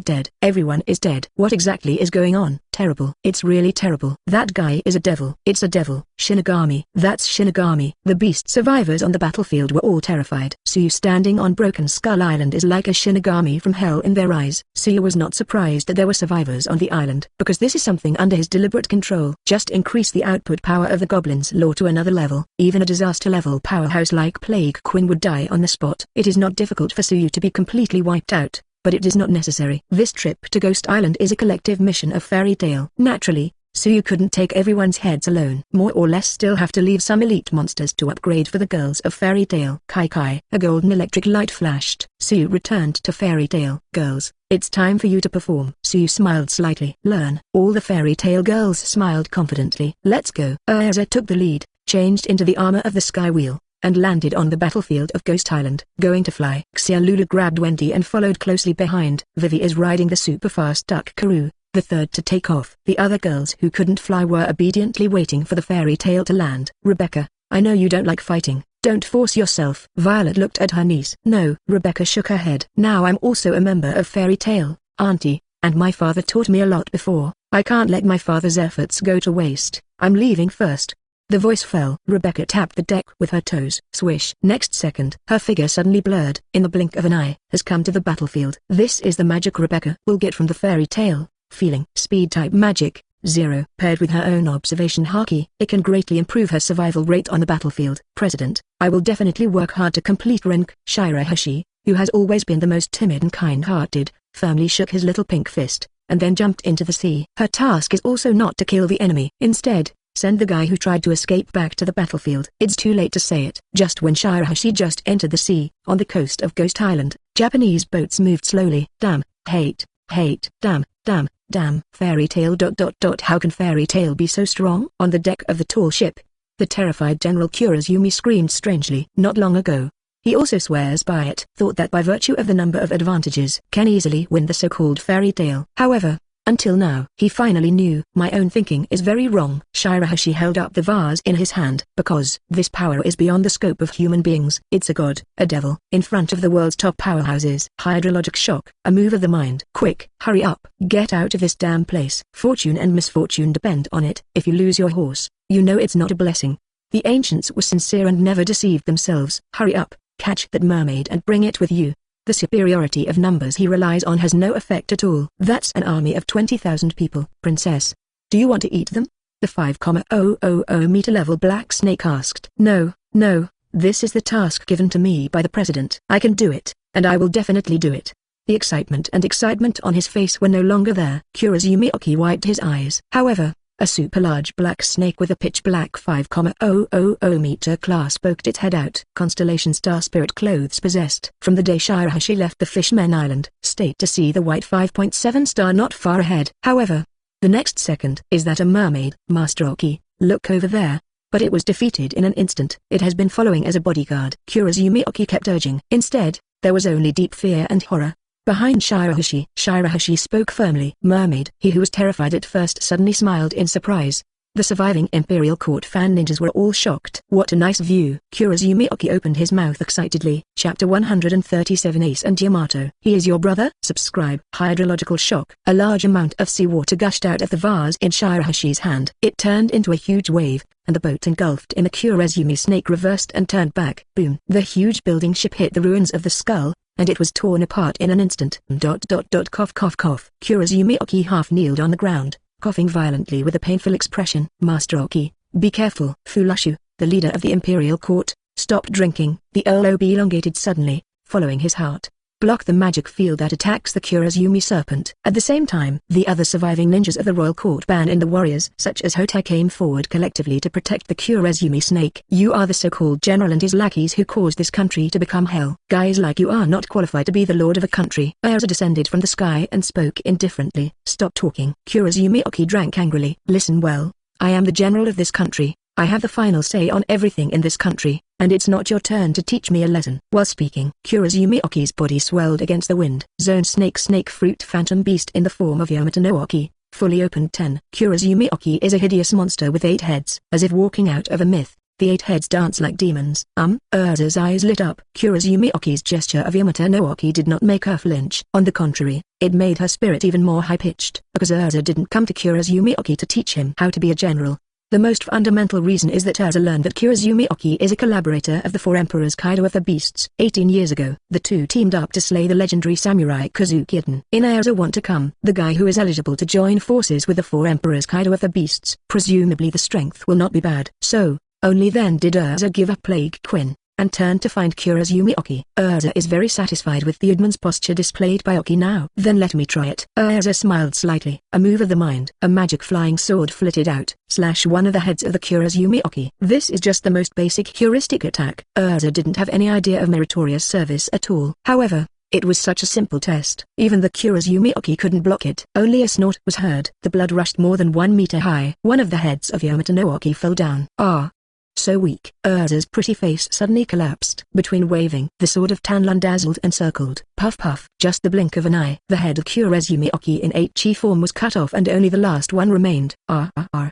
A: Dead. Everyone is dead. What exactly is going on? Terrible. It's really terrible. That guy is a devil. It's a devil. Shinigami. That's Shinigami. The beast survivors on the battlefield were all terrified. Suyu standing on Broken Skull Island is like a Shinigami from hell in their eyes. Suyu was not surprised that there were survivors on the island, because this is something under his deliberate control. Just increase the output power of the goblin's law to another level. Even a disaster level powerhouse like Plague Queen would die on the spot. It is not difficult for Suyu to be completely wiped out, but it is not necessary. This trip to Ghost Island is a collective mission of Fairy Tail. Naturally, Suyu couldn't take everyone's heads alone. More or less still have to leave some elite monsters to upgrade for the girls of Fairy Tail. Kai. A golden electric light flashed. Suyu returned to Fairy Tail. Girls, it's time for you to perform. Suyu smiled slightly. Learn. All the Fairy Tail girls smiled confidently. Let's go. Urza took the lead, changed into the armor of the Sky Wheel, and landed on the battlefield of Ghost Island. Going to fly. Xiaolulu grabbed Wendy and followed closely behind. Vivi is riding the super-fast Duck Karoo, the third to take off. The other girls who couldn't fly were obediently waiting for the Fairy Tail to land. Rebecca, I know you don't like fighting. Don't force yourself. Violet looked at her niece. No. Rebecca shook her head. Now I'm also a member of Fairy Tail, Auntie, and my father taught me a lot before. I can't let my father's efforts go to waste. I'm leaving first. The voice fell. Rebecca tapped the deck with her toes. Swish. Next second, her figure suddenly blurred. In the blink of an eye, has come to the battlefield. This is the magic Rebecca will get from the Fairy Tail. Feeling. Speed type magic, 0. Paired with her own observation haki, it can greatly improve her survival rate on the battlefield. President, I will definitely work hard to complete rank. Shirahoshi, who has always been the most timid and kind-hearted, firmly shook his little pink fist, and then jumped into the sea. Her task is also not to kill the enemy. Instead, send the guy who tried to escape back to the battlefield. It's too late to say it. Just when Shirahoshi just entered the sea, on the coast of Ghost Island, Japanese boats moved slowly. Damn, hate, damn, Fairy Tail. How can Fairy Tail be so strong? On the deck of the tall ship, the terrified General Kurozumi screamed strangely. Not long ago, he also swears by it. Thought that by virtue of the number of advantages, can easily win the so-called Fairy Tail. However, until now, he finally knew. My own thinking is very wrong. Shirahoshi held up the vase in his hand. Because this power is beyond the scope of human beings. It's a god, a devil, in front of the world's top powerhouses. Hydrologic shock, a move of the mind. Quick, hurry up, get out of this damn place. Fortune and misfortune depend on it. If you lose your horse, you know it's not a blessing. The ancients were sincere and never deceived themselves. Hurry up, catch that mermaid and bring it with you. The superiority of numbers he relies on has no effect at all. That's an army of 20,000 people, princess. Do you want to eat them? The 5,000 meter level black snake asked. No, no, this is the task given to me by the president. I can do it, and I will definitely do it. The excitement on his face were no longer there. Kurozumi wiped his eyes. However, a super large black snake with a pitch black 5,000 meter class poked its head out. Constellation Star Spirit clothes possessed. From the day Shirahoshi left the Fishman Island state to see the white 5.7 star not far ahead. However, the next second is that a mermaid, Master Oki, look over there. But it was defeated in an instant. It has been following as a bodyguard. Kurozumi kept urging. Instead, there was only deep fear and horror. Behind Shirahoshi spoke firmly. Mermaid. He who was terrified at first suddenly smiled in surprise. The surviving Imperial Court fan ninjas were all shocked. What a nice view. Kurozumi opened his mouth excitedly. Chapter 137 Ace and Yamato. He is your brother? Subscribe. Hydrological shock. A large amount of seawater gushed out of the vase in Shirahoshi's hand. It turned into a huge wave, and the boat engulfed in the Kurozumi snake reversed and turned back. Boom. The huge building ship hit the ruins of the skull, and it was torn apart in an instant. Cough cough cough. Kurozumi half kneeled on the ground, coughing violently with a painful expression. Master Oki, be careful. Fulushu, the leader of the Imperial Court, stopped drinking. The OB elongated suddenly, following his heart. Block the magic field that attacks the Kurozumi serpent. At the same time, the other surviving ninjas of the Royal Court Ban and the warriors such as Hotai came forward collectively to protect the Kurozumi snake. You are the so-called general and his lackeys who caused this country to become hell. Guys like you are not qualified to be the lord of a country. Erza descended from the sky and spoke indifferently. Stop talking. Kurozumi drank angrily. Listen well, I am the general of this country. I have the final say on everything in this country, and it's not your turn to teach me a lesson. While speaking, Kurozumi body swelled against the wind. Zone snake fruit phantom beast in the form of Yamato no Oki, fully opened 10. Kurozumi is a hideous monster with 8 heads. As if walking out of a myth, the 8 heads dance like demons. Urza's eyes lit up. Kurozumi gesture of Yamato no Oki did not make her flinch. On the contrary, it made her spirit even more high-pitched. Because Urza didn't come to Kurozumi to teach him how to be a general. The most fundamental reason is that Urza learned that Kurozumi is a collaborator of the 4 emperors Kaido of the Beasts. 18 years ago, the two teamed up to slay the legendary samurai Kozuki. In Urza want to come, the guy who is eligible to join forces with the 4 emperors Kaido of the Beasts. Presumably the strength will not be bad. So, only then did Urza give up Plague Quinn, and turn to find Kurozumi. Urza is very satisfied with the Udman's posture displayed by Oki now. Then let me try it. Urza smiled slightly. A move of the mind. A magic flying sword flitted out, slash one of the heads of the Kurozumi. This is just the most basic heuristic attack. Urza didn't have any idea of meritorious service at all. However, it was such a simple test. Even the Kurozumi couldn't block it. Only a snort was heard. The blood rushed more than 1 meter high. One of the heads of Yamato no Oki fell down. So weak. Urza's pretty face suddenly collapsed. Between waving, the sword of Tanlun dazzled and circled. Puff puff. Just the blink of an eye. The head of Kurozumi in H-chi form was cut off and only the last one remained.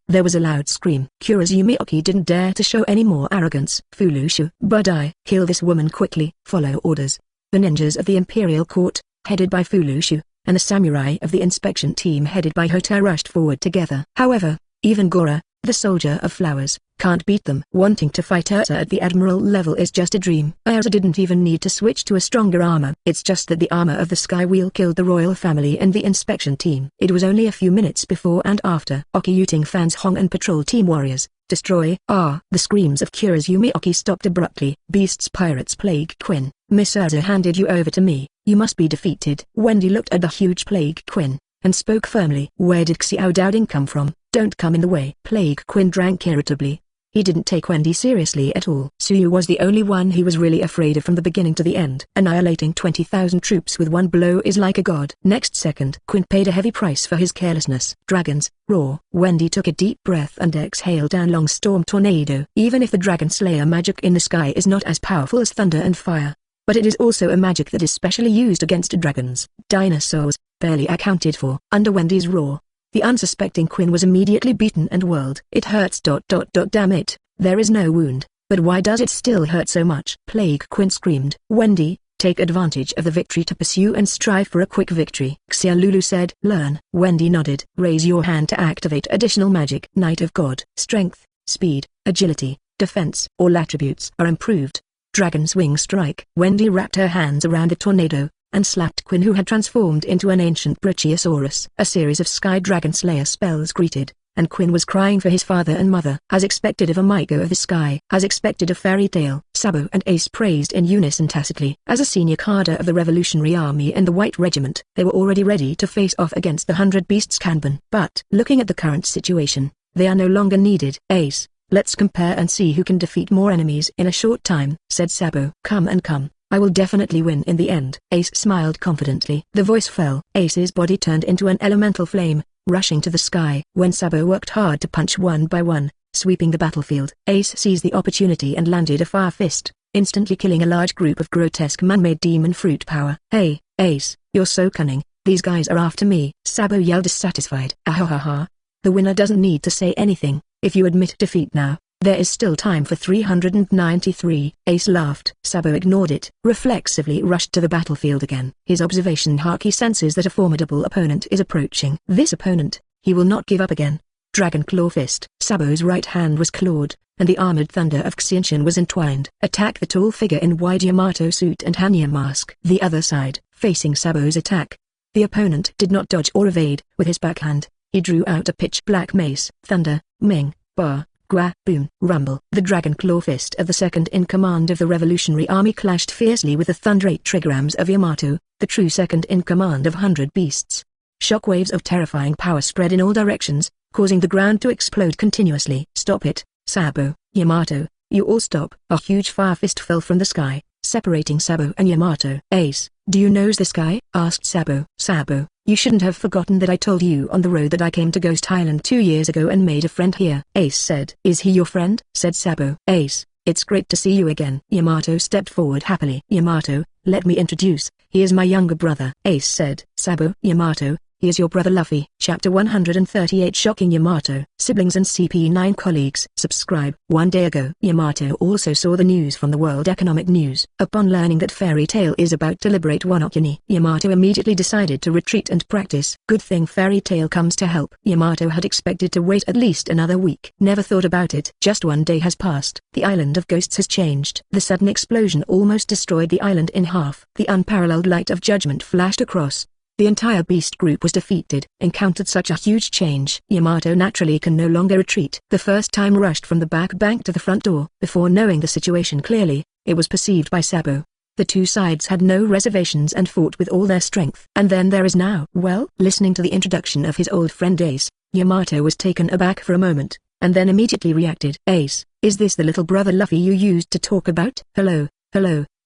A: There was a loud scream. Kurozumi didn't dare to show any more arrogance. Fulushu. Budai. Kill this woman quickly. Follow orders. The ninjas of the Imperial Court, headed by Fulushu, and the samurai of the inspection team headed by Hotai rushed forward together. However, even Gora, the soldier of flowers, can't beat them. Wanting to fight Urza at the admiral level is just a dream. Urza didn't even need to switch to a stronger armor. It's just that the armor of the Sky Wheel killed the royal family and the inspection team. It was only a few minutes before and after. Oki fans Hong and patrol team warriors, destroy. The screams of Kurozumi stopped abruptly. Beasts pirates Plague Quinn. Miss Urza handed you over to me. You must be defeated. Wendy looked at the huge Plague Quinn, and spoke firmly. Where did Xiao Dowding come from? Don't come in the way. Plague Quinn drank irritably. He didn't take Wendy seriously at all. Suyu was the only one he was really afraid of from the beginning to the end. Annihilating 20,000 troops with one blow is like a god. Next second, Quinn paid a heavy price for his carelessness. Dragons, roar. Wendy took a deep breath and exhaled down long storm tornado. Even if the Dragon Slayer magic in the sky is not as powerful as thunder and fire, but it is also a magic that is specially used against dragons. Dinosaurs, barely accounted for. Under Wendy's roar, the unsuspecting Quinn was immediately beaten and whirled. It hurts. Damn it, there is no wound, but why does it still hurt so much? Plague Quinn screamed. Wendy, take advantage of the victory to pursue and strive for a quick victory. Xiaolulu said. Learn. Wendy nodded. Raise your hand to activate additional magic. Knight of God. Strength, speed, agility, defense. All attributes are improved. Dragon's Wing Strike. Wendy wrapped her hands around the tornado, and slapped Quinn, who had transformed into an ancient Brachiosaurus. A series of Sky Dragon Slayer spells greeted, and Quinn was crying for his father and mother. As expected of a Maiko of the sky, as expected of Fairy Tail, Sabo and Ace praised in unison tacitly. As a senior cadre of the Revolutionary Army and the White Regiment, they were already ready to face off against the 100 Beasts Kanban. But, looking at the current situation, they are no longer needed. Ace, let's compare and see who can defeat more enemies in a short time, said Sabo. Come and come. I will definitely win in the end. Ace smiled confidently. The voice fell. Ace's body turned into an elemental flame, rushing to the sky. When Sabo worked hard to punch one by one, sweeping the battlefield, Ace seized the opportunity and landed a fire fist, instantly killing a large group of grotesque man-made demon fruit power. Hey, Ace, you're so cunning. These guys are after me, Sabo yelled dissatisfied. Ahahaha. The winner doesn't need to say anything. If you admit defeat now, there is still time for 393. Ace laughed. Sabo ignored it, reflexively rushed to the battlefield again. His observation haki senses that a formidable opponent is approaching. This opponent, he will not give up again. Dragon Claw Fist. Sabo's right hand was clawed, and the armored thunder of Xinshin was entwined. Attack the tall figure in wide Yamato suit and Hanya mask. The other side, facing Sabo's attack. The opponent did not dodge or evade. With his backhand, he drew out a pitch-black mace. Thunder, Ming, Bar, Gua, Boom, Rumble. The Dragon Claw Fist of the second-in-command of the Revolutionary Army clashed fiercely with the thunderate trigrams of Yamato, the true second-in-command of 100 Beasts. Shockwaves of terrifying power spread in all directions, causing the ground to explode continuously. Stop it, Sabo, Yamato, you all stop. A huge fire fist fell from the sky, separating Sabo and Yamato. Ace, do you know this guy? Asked Sabo. Sabo, you shouldn't have forgotten that I told you on the road that I came to Ghost Island 2 years ago and made a friend here. Ace said. Is he your friend? Said Sabo. Ace, it's great to see you again. Yamato stepped forward happily. Yamato, let me introduce, he is my younger brother. Ace said. Sabo. Yamato, he is your brother Luffy. Chapter 138 Shocking Yamato. Siblings and CP9 colleagues. Subscribe. One day ago, Yamato also saw the news from the World Economic News. Upon learning that Fairy Tail is about to liberate Wanokuni, Yamato immediately decided to retreat and practice. Good thing Fairy Tail comes to help. Yamato had expected to wait at least another week. Never thought about it. Just one day has passed. The island of ghosts has changed. The sudden explosion almost destroyed the island in half. The unparalleled light of judgment flashed across. The entire beast group was defeated. Encountered such a huge change. Yamato naturally can no longer retreat. The first time rushed from the back bank to the front door. Before knowing the situation clearly, it was perceived by Sabo. The two sides had no reservations and fought with all their strength. And then there is now. Well, listening to the introduction of his old friend Ace, Yamato was taken aback for a moment, and then immediately reacted. Ace, is this the little brother Luffy you used to talk about? Hello,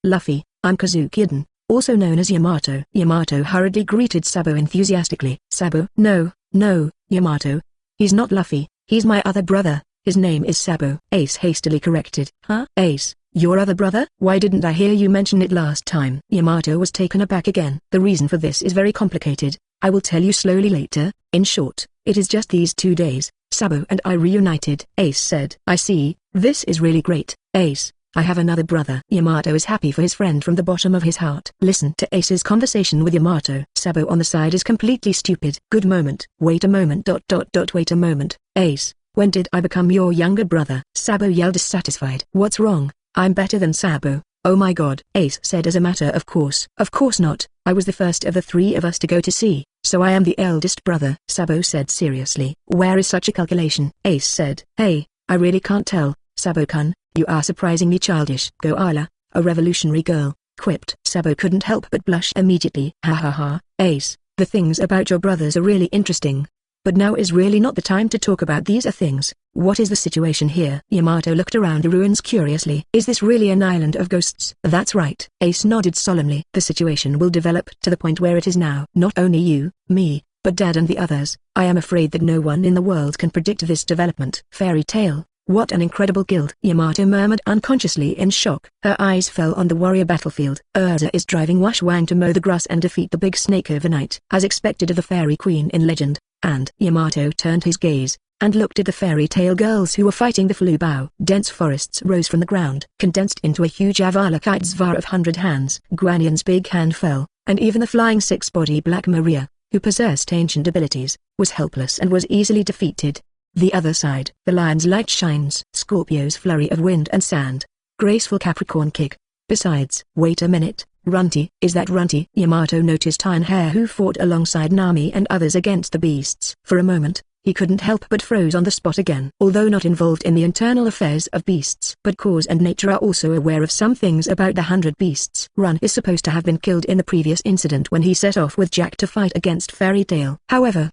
A: Luffy, I'm Kozuki, also known as Yamato. Yamato hurriedly greeted Sabo enthusiastically. Sabo, no, Yamato. He's not Luffy, he's my other brother, his name is Sabo. Ace hastily corrected. Huh? Ace, your other brother? Why didn't I hear you mention it last time? Yamato was taken aback again. The reason for this is very complicated. I will tell you slowly later. In short, it is just these 2 days, Sabo and I reunited. Ace said. I see, this is really great, Ace. I have another brother. Yamato is happy for his friend from the bottom of his heart. Listen to Ace's conversation with Yamato. Sabo on the side is completely stupid. Good moment. Wait a moment. Wait a moment. Ace, when did I become your younger brother? Sabo yelled dissatisfied. What's wrong? I'm better than Sabo. Oh my god. Ace said as a matter of course. Of course not. I was the first of the three of us to go to sea, so I am the eldest brother. Sabo said seriously. Where is such a calculation? Ace said. Hey, I really can't tell, Sabo-kun. You are surprisingly childish. Go Ayla, a revolutionary girl, quipped. Sabo couldn't help but blush immediately. Ha ha ha, Ace, the things about your brothers are really interesting. But now is really not the time to talk about these things. What is the situation here? Yamato looked around the ruins curiously. Is this really an island of ghosts? That's right. Ace nodded solemnly. The situation will develop to the point where it is now. Not only you, me, but Dad and the others. I am afraid that no one in the world can predict this development. Fairy Tail. What an incredible guild. Yamato murmured unconsciously in shock. Her eyes fell on the warrior battlefield. Urza is driving Wash Wang to mow the grass and defeat the big snake overnight, as expected of the fairy queen in legend. And Yamato turned his gaze, and looked at the Fairy Tail girls who were fighting the flu bow. Dense forests rose from the ground, condensed into a huge Avalokitesvar of 100 hands. Guanyan's big hand fell, and even the flying six-body Black Maria, who possessed ancient abilities, was helpless and was easily defeated. The other side. The lion's light shines. Scorpio's flurry of wind and sand. graceful Capricorn kick. Besides, wait a minute, Runty, is that Runty? Yamato noticed Iron Hair, who fought alongside Nami and others against the beasts. For a moment, he couldn't help but froze on the spot again. Although not involved in the internal affairs of beasts, but Cause and Nature are also aware of some things about the 100 beasts. Run is supposed to have been killed in the previous incident when he set off with Jack to fight against Fairy Tail. However,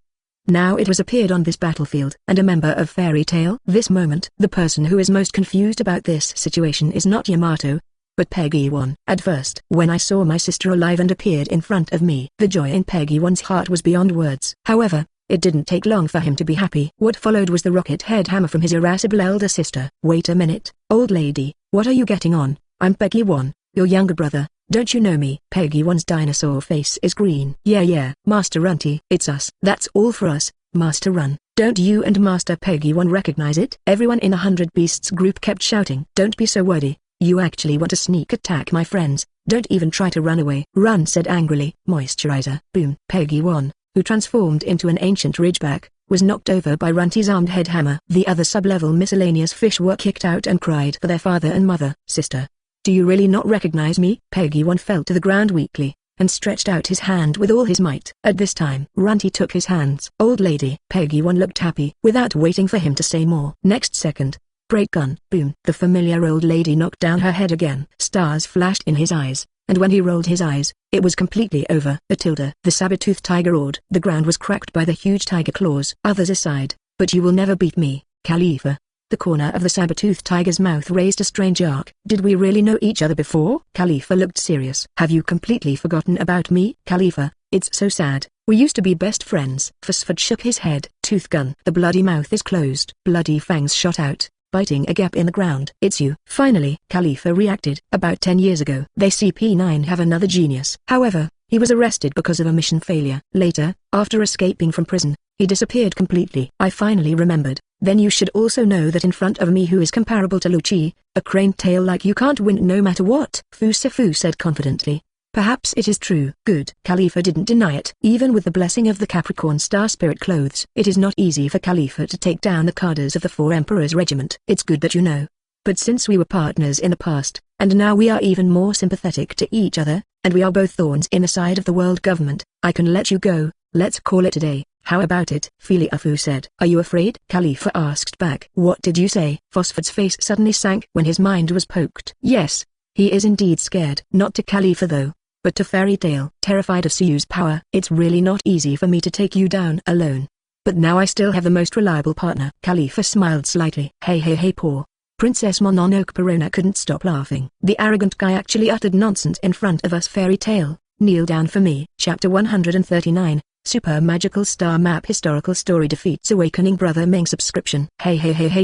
A: now it was appeared on this battlefield, and a member of Fairy Tail. This moment, the person who is most confused about this situation is not Yamato, but Peggy 1. At first, when I saw my sister alive and appeared in front of me, the joy in Peggy 1's heart was beyond words. However, it didn't take long for him to be happy. What followed was the rocket head hammer from his irascible elder sister. Wait a minute, old lady, what are you getting on? I'm Peggy 1, your younger brother. Don't you know me? Peggy 1's dinosaur face is green. Yeah, Master Runty, it's us. That's all for us, Master Run. Don't you and Master Peggy 1 recognize it? Everyone in the 100 Beasts group kept shouting. Don't be so wordy. You actually want to sneak attack my friends. Don't even try to run away. Run said angrily. Moisturizer. Boom. Peggy 1, who transformed into an ancient Ridgeback, was knocked over by Runty's armed head hammer. The other sub-level miscellaneous fish were kicked out and cried for their father and mother. Sister, do you really not recognize me? Peggy 1 fell to the ground weakly, and stretched out his hand with all his might. At this time, Runty took his hands. Old lady. Peggy 1 looked happy, without waiting for him to say more. Next second, break gun. Boom. The familiar old lady knocked down her head again. Stars flashed in his eyes, and when he rolled his eyes, it was completely over. The saber-toothed tiger roared. The ground was cracked by the huge tiger claws. Others aside, but you will never beat me, Khalifa. The corner of the saber-toothed tiger's mouth raised a strange arc. Did we really know each other before? Khalifa looked serious. Have you completely forgotten about me? Khalifa, it's so sad. We used to be best friends. Phosphid shook his head. Tooth gun. The bloody mouth is closed. Bloody fangs shot out, biting a gap in the ground. It's you. Finally, Khalifa reacted. About 10 years ago, they CP9 have another genius. However, he was arrested because of a mission failure. Later, after escaping from prison, he disappeared completely. I finally remembered. Then you should also know that in front of me who is comparable to Lucci, a crane tail like you can't win no matter what. Fusifu said confidently. Perhaps it is true. Good. Khalifa didn't deny it. Even with the blessing of the Capricorn Star Spirit clothes, it is not easy for Khalifa to take down the cadres of the Four Emperors Regiment. It's good that you know. But since we were partners in the past, and now we are even more sympathetic to each other, and we are both thorns in the side of the world government, I can let you go. Let's call it a day. How about it? Filiafu said. Are you afraid? Khalifa asked back. What did you say? Phosphid's face suddenly sank when his mind was poked. Yes, he is indeed scared. Not to Khalifa though, but to Fairy Tail. Terrified of Suyu's power. It's really not easy for me to take you down alone. But now I still have the most reliable partner. Khalifa smiled slightly. Hey poor Princess Mononoke Perona couldn't stop laughing. The arrogant guy actually uttered nonsense in front of us. Fairy Tail, kneel down for me. Chapter 139. Super Magical Star Map Historical Story defeats Awakening Brother Ming subscription. Hey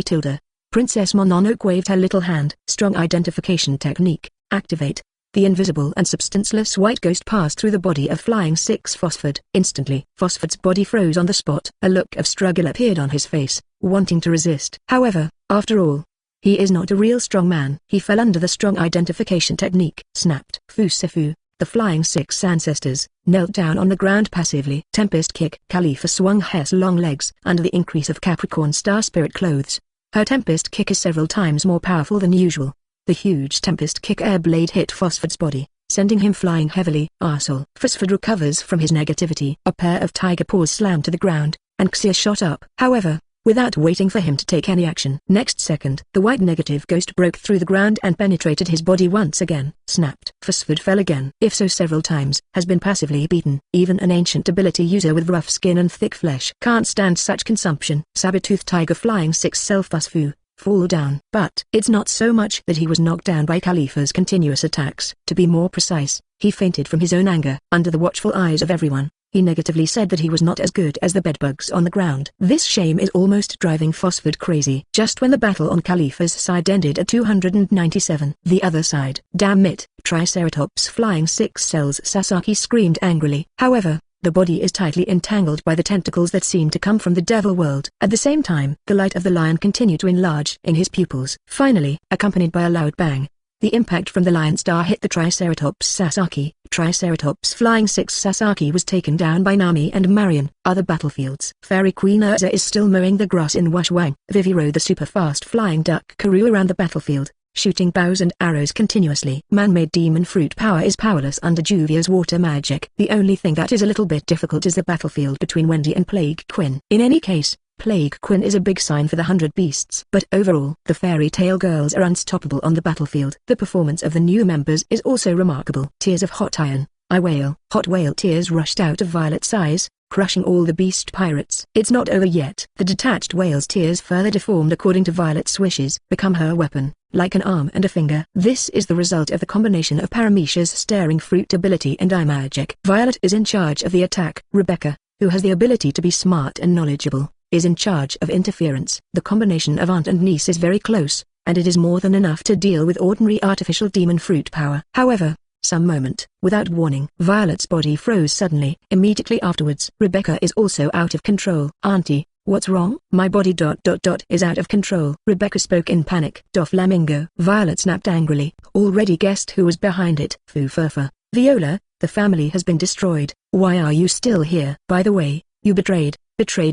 A: tilde. Princess Mononoke waved her little hand. Strong identification technique, activate. The invisible and substanceless white ghost passed through the body of Flying 6 Phosphid. Instantly, Phosphid's body froze on the spot. A look of struggle appeared on his face, wanting to resist. However, after all, he is not a real strong man. He fell under the strong identification technique. Snapped. Fusifu, the Flying 6 ancestors, knelt down on the ground passively. Tempest kick. Khalifa swung Hess long legs. Under the increase of Capricorn Star Spirit clothes, her Tempest kick is several times more powerful than usual. The huge Tempest kick air blade hit Phosphid's body, sending him flying heavily. Arsehole. Phosphid recovers from his negativity. A pair of tiger paws slammed to the ground, and Xia shot up. However, without waiting for him to take any action. Next second, the white negative ghost broke through the ground and penetrated his body once again. Snapped. Phosphid fell again. If so several times, has been passively beaten. Even an ancient ability user with rough skin and thick flesh can't stand such consumption. Saber-toothed tiger Flying 6 Self-Phosfu, fall down. But it's not so much that he was knocked down by Khalifa's continuous attacks. To be more precise, he fainted from his own anger. Under the watchful eyes of everyone, he negatively said that he was not as good as the bedbugs on the ground. This shame is almost driving Phosphid crazy. Just when the battle on Khalifa's side ended at 297, the other side. Damn it, Triceratops Flying 6 cells. Sasaki screamed angrily. However, the body is tightly entangled by the tentacles that seem to come from the devil world. At the same time, the light of the lion continued to enlarge in his pupils. Finally, accompanied by a loud bang, the impact from the lion star hit the Triceratops Sasaki. Triceratops Flying 6 Sasaki was taken down by Nami and Marion. Other battlefields. Fairy Queen Urza is still mowing the grass in Washwang. Vivi rode the super-fast flying duck Karoo around the battlefield, shooting bows and arrows continuously. Man-made demon fruit power is powerless under Juvio's water magic. The only thing that is a little bit difficult is the battlefield between Wendy and Plague Queen. In any case, Plague Queen is a big sign for the 100 Beasts. But overall, the Fairy Tail Girls are unstoppable on the battlefield. The performance of the new members is also remarkable. Tears of hot iron, I wail. Hot whale tears rushed out of Violet's eyes, crushing all the beast pirates. It's not over yet. The detached whale's tears, further deformed according to Violet's wishes, become her weapon, like an arm and a finger. This is the result of the combination of Paramisha's staring fruit ability and eye magic. Violet is in charge of the attack. Rebecca, who has the ability to be smart and knowledgeable, is in charge of interference. The combination of aunt and niece is very close, and it is more than enough to deal with ordinary artificial demon fruit power. However, some moment, without warning, Violet's body froze suddenly. Immediately afterwards, Rebecca is also out of control. Auntie, what's wrong? My body ... is out of control. Rebecca spoke in panic. Doflamingo. Violet snapped angrily. Already guessed who was behind it. Furfa. Viola, the family has been destroyed. Why are you still here? By the way, you betrayed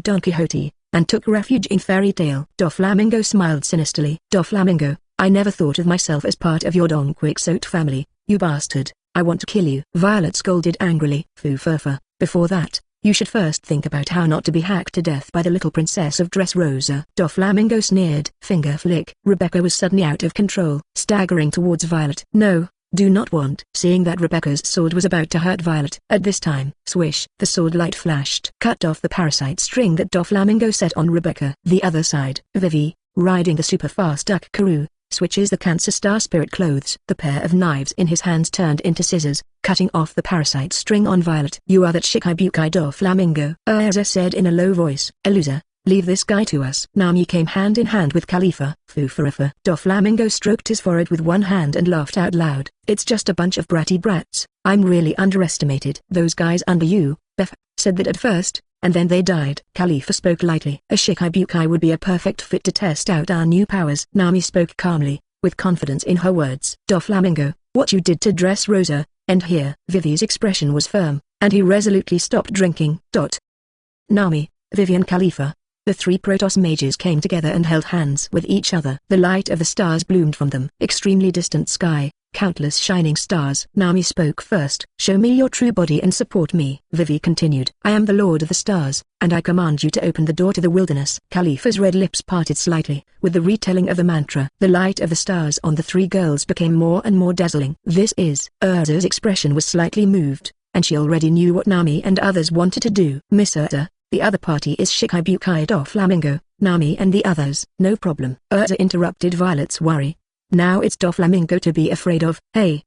A: Don Quixote, and took refuge in Fairy Tail. Doflamingo smiled sinisterly. Doflamingo, I never thought of myself as part of your Don Quixote family, you bastard. I want to kill you. Violet scolded angrily. Furfa, before that, you should first think about how not to be hacked to death by the little princess of Dressrosa. Doflamingo sneered. Finger flick. Rebecca was suddenly out of control, staggering towards Violet. No. Do not want. Seeing that Rebecca's sword was about to hurt Violet. At this time, swish, the sword light flashed, cut off the parasite string that Doflamingo set on Rebecca. The other side, Vivi, riding the super fast duck Karoo, switches the Cancer Star Spirit clothes. The pair of knives in his hands turned into scissors, cutting off the parasite string on Violet. You are that Shikibukai Doflamingo, Urza said in a low voice. Elusa, leave this guy to us. Nami came hand in hand with Khalifa. Fufurifa. Doflamingo stroked his forehead with one hand and laughed out loud. It's just a bunch of bratty brats. I'm really underestimated. Those guys under you, Beth, said that at first, and then they died. Khalifa spoke lightly. A Shikibukai would be a perfect fit to test out our new powers. Nami spoke calmly, with confidence in her words. Doflamingo, what you did to Dressrosa, and here. Vivi's expression was firm, and he resolutely stopped drinking. Nami, Vivi and Khalifa. The three Protoss mages came together and held hands with each other. The light of the stars bloomed from them. Extremely distant sky, countless shining stars. Nami spoke first. Show me your true body and support me. Vivi continued. I am the Lord of the Stars, and I command you to open the door to the wilderness. Khalifa's red lips parted slightly. With the retelling of the mantra, the light of the stars on the three girls became more and more dazzling. This is. Urza's expression was slightly moved, and she already knew what Nami and others wanted to do. Miss Urza, the other party is Shikibukai Doflamingo, Nami and the others. No problem. Urza interrupted Violet's worry. Now it's Doflamingo to be afraid of. Hey,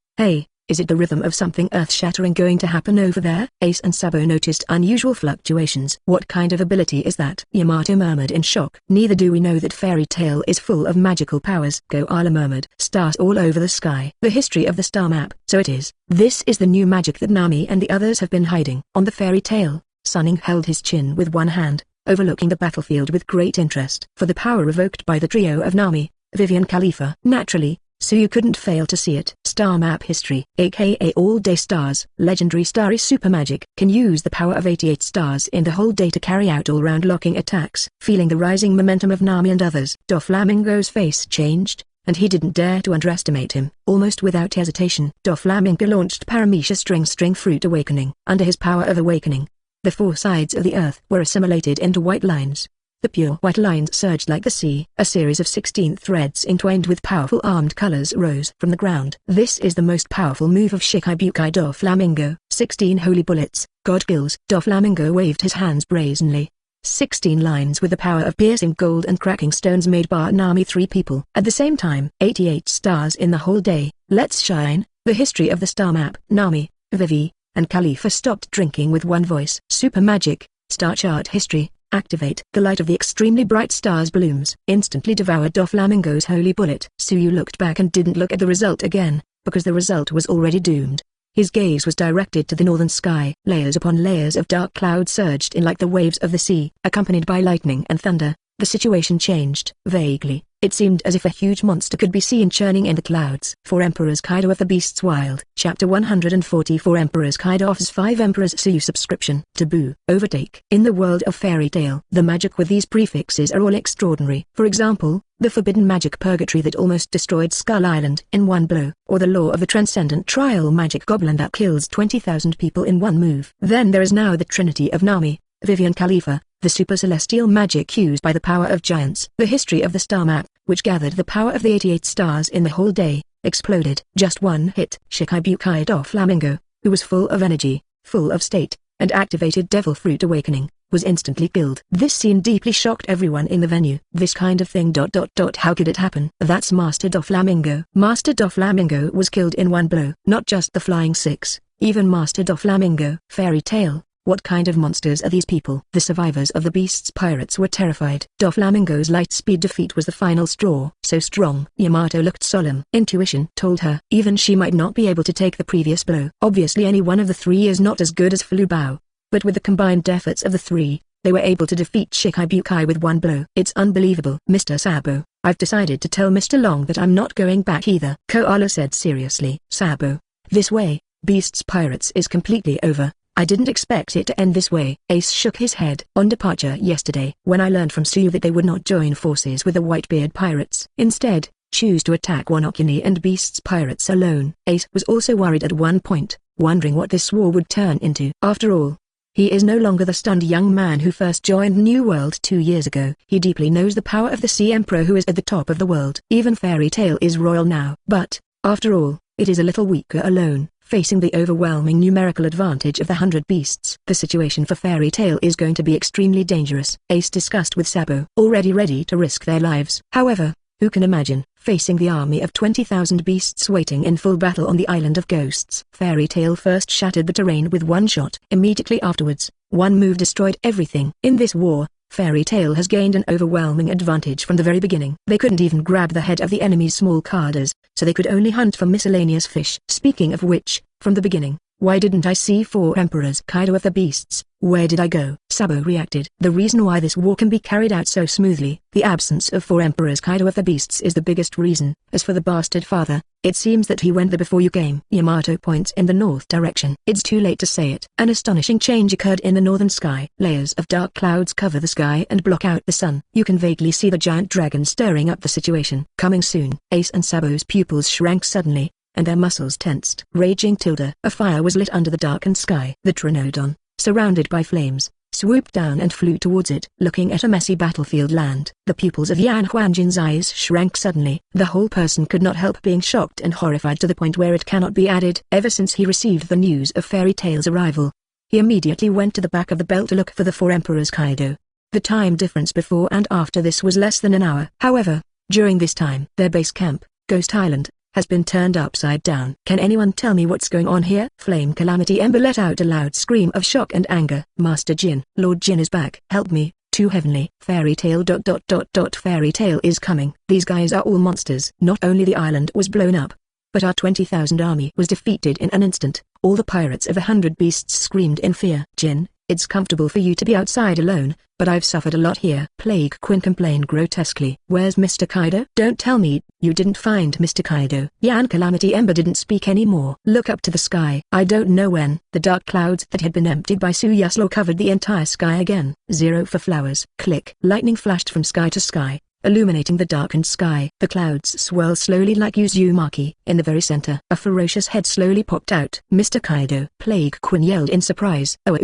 A: is it the rhythm of something earth-shattering going to happen over there? Ace and Sabo noticed unusual fluctuations. What kind of ability is that? Yamato murmured in shock. Neither do we know that Fairy Tail is full of magical powers. Koala murmured. Stars all over the sky. The history of the star map. So it is. This is the new magic that Nami and the others have been hiding. On the Fairy Tail, Sunning held his chin with one hand, overlooking the battlefield with great interest. For the power evoked by the trio of Nami, Vivi and Khalifa. Naturally, so you couldn't fail to see it. Star map history, aka all-day stars. Legendary starry super magic can use the power of 88 stars in the whole day to carry out all-round locking attacks. Feeling the rising momentum of Nami and others, Doflamingo's face changed, and he didn't dare to underestimate him. Almost without hesitation, Doflamingo launched Paramisha String Fruit Awakening. Under his power of awakening, the four sides of the earth were assimilated into white lines. The pure white lines surged like the sea. A series of 16 threads entwined with powerful armed colors rose from the ground. This is the most powerful move of Shikibukai Doflamingo. 16 holy bullets, God kills. Doflamingo waved his hands brazenly. 16 lines with the power of piercing gold and cracking stones made bar Nami 3 people. At the same time, 88 stars in the whole day. Let's shine. The history of the star map. Nami, Vivi, and Khalifa stopped drinking with one voice. Super magic, star chart history, activate. The light of the extremely bright stars blooms instantly devoured Doflamingo's holy bullet. Suyu looked back and didn't look at the result again, because the result was already doomed. His gaze was directed to the northern sky. Layers upon layers of dark cloud surged in like the waves of the sea. Accompanied by lightning and thunder, the situation changed. Vaguely, It seemed as if a huge monster could be seen churning in the clouds. 4 Emperors Kaido of the Beasts Wild. Chapter 144 Emperors Kaidovs 5 Emperors Suyu Subscription. Taboo. Overtake. In the world of fairy tale, the magic with these prefixes are all extraordinary. For example, the forbidden magic Purgatory that almost destroyed Skull Island in one blow, or the law of the transcendent trial magic goblin that kills 20,000 people in one move. Then there is now the Trinity of Nami, Vivian Khalifa, the super celestial magic used by the power of giants. The history of the star map, which gathered the power of the 88 stars in the whole day, exploded. Just one hit. Shikibukai Doflamingo, who was full of energy, full of state, and activated Devil Fruit Awakening, was instantly killed. This scene deeply shocked everyone in the venue. This kind of thing ... How could it happen? That's Master Doflamingo. Master Doflamingo was killed in one blow. Not just the Flying Six, even Master Doflamingo. Fairy tale. What kind of monsters are these people? The survivors of the Beast's pirates were terrified. Doflamingo's light-speed defeat was the final straw. So strong. Yamato looked solemn. Intuition told her even she might not be able to take the previous blow. Obviously any one of the three is not as good as Fu Bao. But with the combined efforts of the three, they were able to defeat Shikibukai with one blow. It's unbelievable. Mr. Sabo, I've decided to tell Mr. Long that I'm not going back either. Koala said seriously. Sabo, this way, Beast's Pirates is completely over. I didn't expect it to end this way. Ace shook his head. On departure yesterday, when I learned from Suyu that they would not join forces with the Whitebeard pirates, instead, choose to attack Wanokuni and Beast's pirates alone. Ace was also worried at one point, wondering what this war would turn into. After all, he is no longer the stunned young man who first joined New World 2 years ago. He deeply knows the power of the Sea Emperor who is at the top of the world. Even Fairy Tail is royal now. But, after all, it is a little weaker alone, facing the overwhelming numerical advantage of the 100 beasts. The situation for Fairy Tail is going to be extremely dangerous. Ace discussed with Sabo, already ready to risk their lives. However, who can imagine facing the army of 20,000 beasts waiting in full battle on the island of ghosts? Fairy Tail first shattered the terrain with one shot. Immediately afterwards, one move destroyed everything. In this war, Fairy Tail has gained an overwhelming advantage from the very beginning. They couldn't even grab the head of the enemy's small carders, so they could only hunt for miscellaneous fish. Speaking of which, from the beginning, why didn't I see 4 Emperors Kaido of the Beasts? Where did I go? Sabo reacted. The reason why this war can be carried out so smoothly, the absence of 4 Emperors Kaido of the Beasts is the biggest reason. As for the bastard father, it seems that he went there before you came. Yamato points in the north direction. It's too late to say it. An astonishing change occurred in the northern sky. Layers of dark clouds cover the sky and block out the sun. You can vaguely see the giant dragon stirring up the situation. Coming soon. Ace and Sabo's pupils shrank suddenly, and their muscles tensed. Raging tilde. A fire was lit under the darkened sky. The Trinodon, surrounded by flames, swooped down and flew towards it. Looking at a messy battlefield land, the pupils of Yan Huanjin's eyes shrank suddenly. The whole person could not help being shocked and horrified to the point where it cannot be added. Ever since he received the news of Fairy Tail's arrival, he immediately went to the back of the belt to look for the 4 Emperors Kaido. The time difference before and after this was less than an hour. However, during this time, their base camp, Ghost Island, has been turned upside down. Can anyone tell me what's going on here? Flame Calamity Ember let out a loud scream of shock and anger. Master Jin, Lord Jin is back. Help me, too heavenly. Fairy Tail ... Fairy Tail is coming. These guys are all monsters. Not only the island was blown up, but our 20,000 army was defeated in an instant. All the pirates of the 100 beasts screamed in fear. Jin, it's comfortable for you to be outside alone, but I've suffered a lot here. Plague Quinn complained grotesquely. Where's Mr. Kaido? Don't tell me you didn't find Mr. Kaido. Yan Calamity Ember didn't speak anymore. Look up to the sky. I don't know when. The dark clouds that had been emptied by Suyaslo covered the entire sky again. 0 for flowers. Click. Lightning flashed from sky to sky, illuminating the darkened sky. The clouds swirl slowly like Uzumaki. In the very center, a ferocious head slowly popped out. Mr. Kaido. Plague Quinn yelled in surprise. Oh,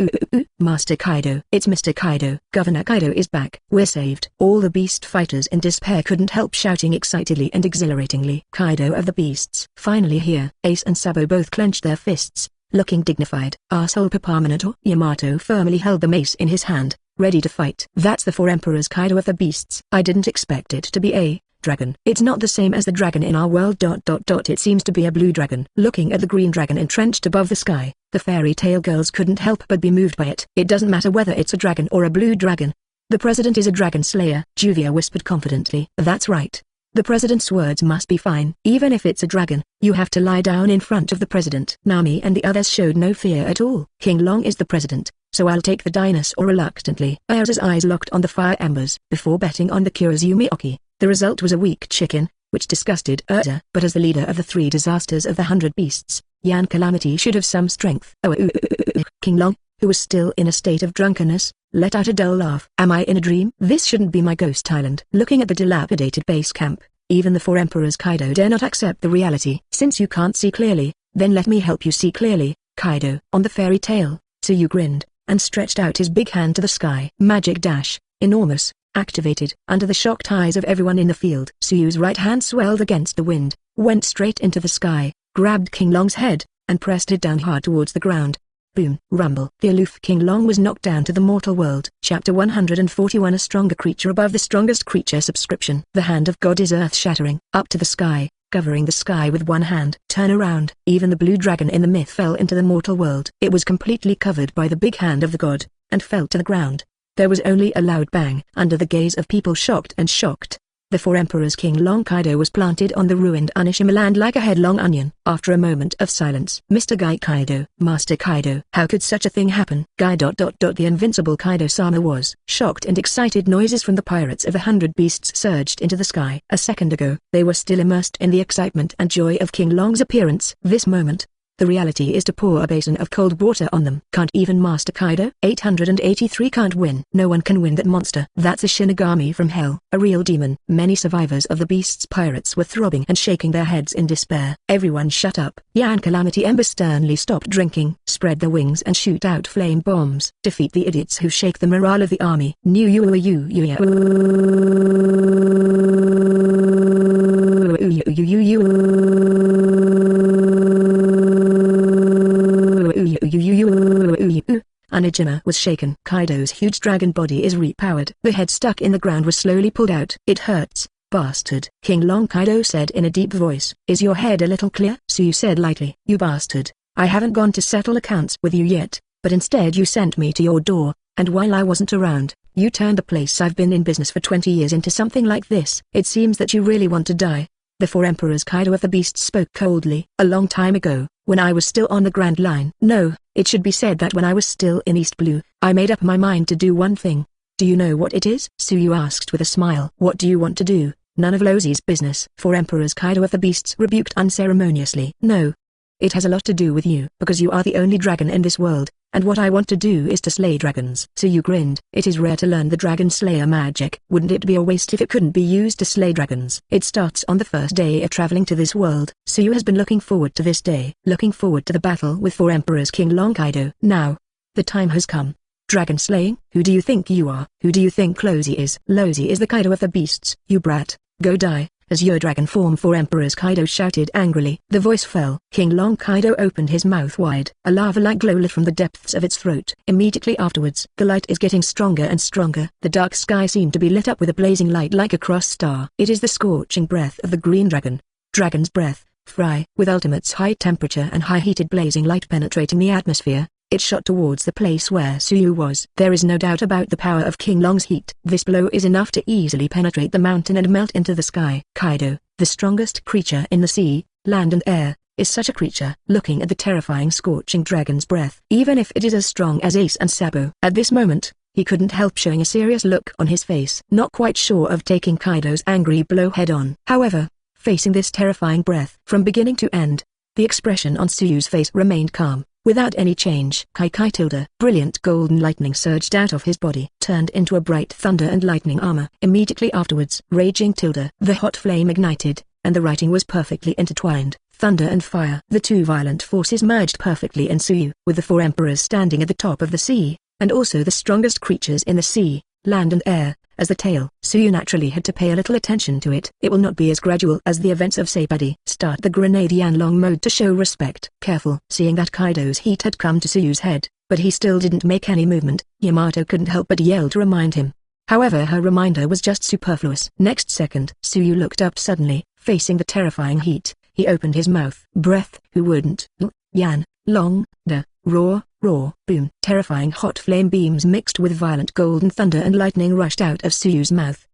A: Master Kaido. It's Mr. Kaido. Governor Kaido is back. We're saved. All the beast fighters in despair couldn't help shouting excitedly and exhilaratingly. Kaido of the beasts. Finally here. Ace and Sabo both clenched their fists, looking dignified. Arsehole Papaminator. Yamato firmly held the mace in his hand, ready to fight. That's the 4 Emperors Kaido of the Beasts. I didn't expect it to be a dragon. It's not the same as the dragon in our world. It seems to be a blue dragon. Looking at the green dragon entrenched above the sky, the Fairy Tail girls couldn't help but be moved by it. It doesn't matter whether it's a dragon or a blue dragon. The president is a dragon slayer. Juvia whispered confidently. That's right. The president's words must be fine. Even if it's a dragon, you have to lie down in front of the president. Nami and the others showed no fear at all. Qinglong is the president, so I'll take the dinosaur reluctantly. Ayasa's eyes locked on the fire embers before betting on the Kurozumi Oki. The result was a weak chicken, which disgusted Urza. But as the leader of the 3 disasters of the 100 beasts, Yan Calamity should have some strength. Qinglong, who was still in a state of drunkenness, let out a dull laugh. Am I in a dream? This shouldn't be my ghost island. Looking at the dilapidated base camp, even the 4 emperors Kaido dare not accept the reality. Since you can't see clearly, then let me help you see clearly, Kaido. On the fairy tale, Tsuyu grinned, and stretched out his big hand to the sky. Magic dash, enormous, activated. Under the shocked eyes of everyone in the field, Tsuyu's right hand swelled against the wind, went straight into the sky, grabbed Qinglong's head, and pressed it down hard towards the ground. Boom, rumble. The aloof Qinglong was knocked down to the mortal world. Chapter 141. A stronger creature above the strongest creature subscription. The hand of God is earth-shattering. Up to the sky, covering the sky with one hand. Turn around. Even the blue dragon in the myth fell into the mortal world. It was completely covered by the big hand of the god, and fell to the ground. There was only a loud bang. Under the gaze of people shocked, the 4 emperors Qinglong Kaido was planted on the ruined Onishima land like a headlong onion. After a moment of silence, Mr. Guy Kaido, Master Kaido, how could such a thing happen? The invincible Kaido-sama was shocked, and excited noises from the pirates of 100 beasts surged into the sky. A second ago, they were still immersed in the excitement and joy of Qinglong's appearance. This moment, the reality is to pour a basin of cold water on them. Can't even Master Kaido? 883 can't win. No one can win that monster. That's a Shinigami from hell, a real demon. Many survivors of the beast's pirates were throbbing and shaking their heads in despair. Everyone shut up. Yan Calamity Ember sternly stopped drinking. Spread their wings and shoot out flame bombs. Defeat the idiots who shake the morale of the army. Onijima was shaken. Kaido's huge dragon body is repowered. The head stuck in the ground was slowly pulled out. It hurts, bastard. Qinglong Kaido said in a deep voice. Is your head a little clear? Tsuyu said lightly. You bastard. I haven't gone to settle accounts with you yet, but instead you sent me to your door, and while I wasn't around, you turned the place I've been in business for 20 years into something like this. It seems that you really want to die. The 4 emperors Kaido of the beasts spoke coldly. A long time ago, when I was still on the Grand Line. No, it should be said that when I was still in East Blue, I made up my mind to do one thing. Do you know what it is? Tsuyu asked with a smile. What do you want to do? None of Losey's business. 4 emperors Kaido of the beasts rebuked unceremoniously. No. It has a lot to do with you, because you are the only dragon in this world, and what I want to do is to slay dragons. Tsuyu grinned. It is rare to learn the dragon slayer magic. Wouldn't it be a waste if it couldn't be used to slay dragons? It starts on the first day of traveling to this world. Tsuyu has been looking forward to this day. Looking forward to the battle with 4 emperors Qinglong Kaido. Now, the time has come. Dragon slaying? Who do you think you are? Who do you think Losey is? Losey is the Kaido of the beasts. You brat, go die. As your dragon form 4 emperors Kaido shouted angrily. The voice fell. Qinglong Kaido opened his mouth wide. A lava-like glow lit from the depths of its throat. Immediately afterwards, the light is getting stronger and stronger. The dark sky seemed to be lit up with a blazing light like a cross star. It is the scorching breath of the green dragon. Dragon's breath, fry. With ultimate's high temperature and high-heated blazing light penetrating the atmosphere, it shot towards the place where Tsuyu was. There is no doubt about the power of Qinglong's heat. This blow is enough to easily penetrate the mountain and melt into the sky. Kaido, the strongest creature in the sea, land and air, is such a creature. Looking at the terrifying scorching dragon's breath, even if it is as strong as Ace and Sabo. At this moment, he couldn't help showing a serious look on his face. Not quite sure of taking Kaido's angry blow head on. However, facing this terrifying breath from beginning to end, the expression on Tsuyu's face remained calm. Without any change. Brilliant golden lightning surged out of his body, turned into a bright thunder and lightning armor. Immediately afterwards, raging the hot flame ignited, and the writing was perfectly intertwined. Thunder and fire. The two violent forces merged perfectly in Tsuyu, with the 4 emperors standing at the top of the sea, and also the strongest creatures in the sea, land and air, as the tail. Tsuyu naturally had to pay a little attention to it. It will not be as gradual as the events of Saipadi. Start the grenade Yanlong mode to show respect. Careful. Seeing that Kaido's heat had come to Tsuyu's head, but he still didn't make any movement, Yamato couldn't help but yell to remind him. However, her reminder was just superfluous. Next second, Tsuyu looked up suddenly, facing the terrifying heat. He opened his mouth. Breath. Who wouldn't? Yan, long, da, roar, roar, boom. Terrifying hot flame beams mixed with violent golden thunder and lightning rushed out of Tsuyu's mouth.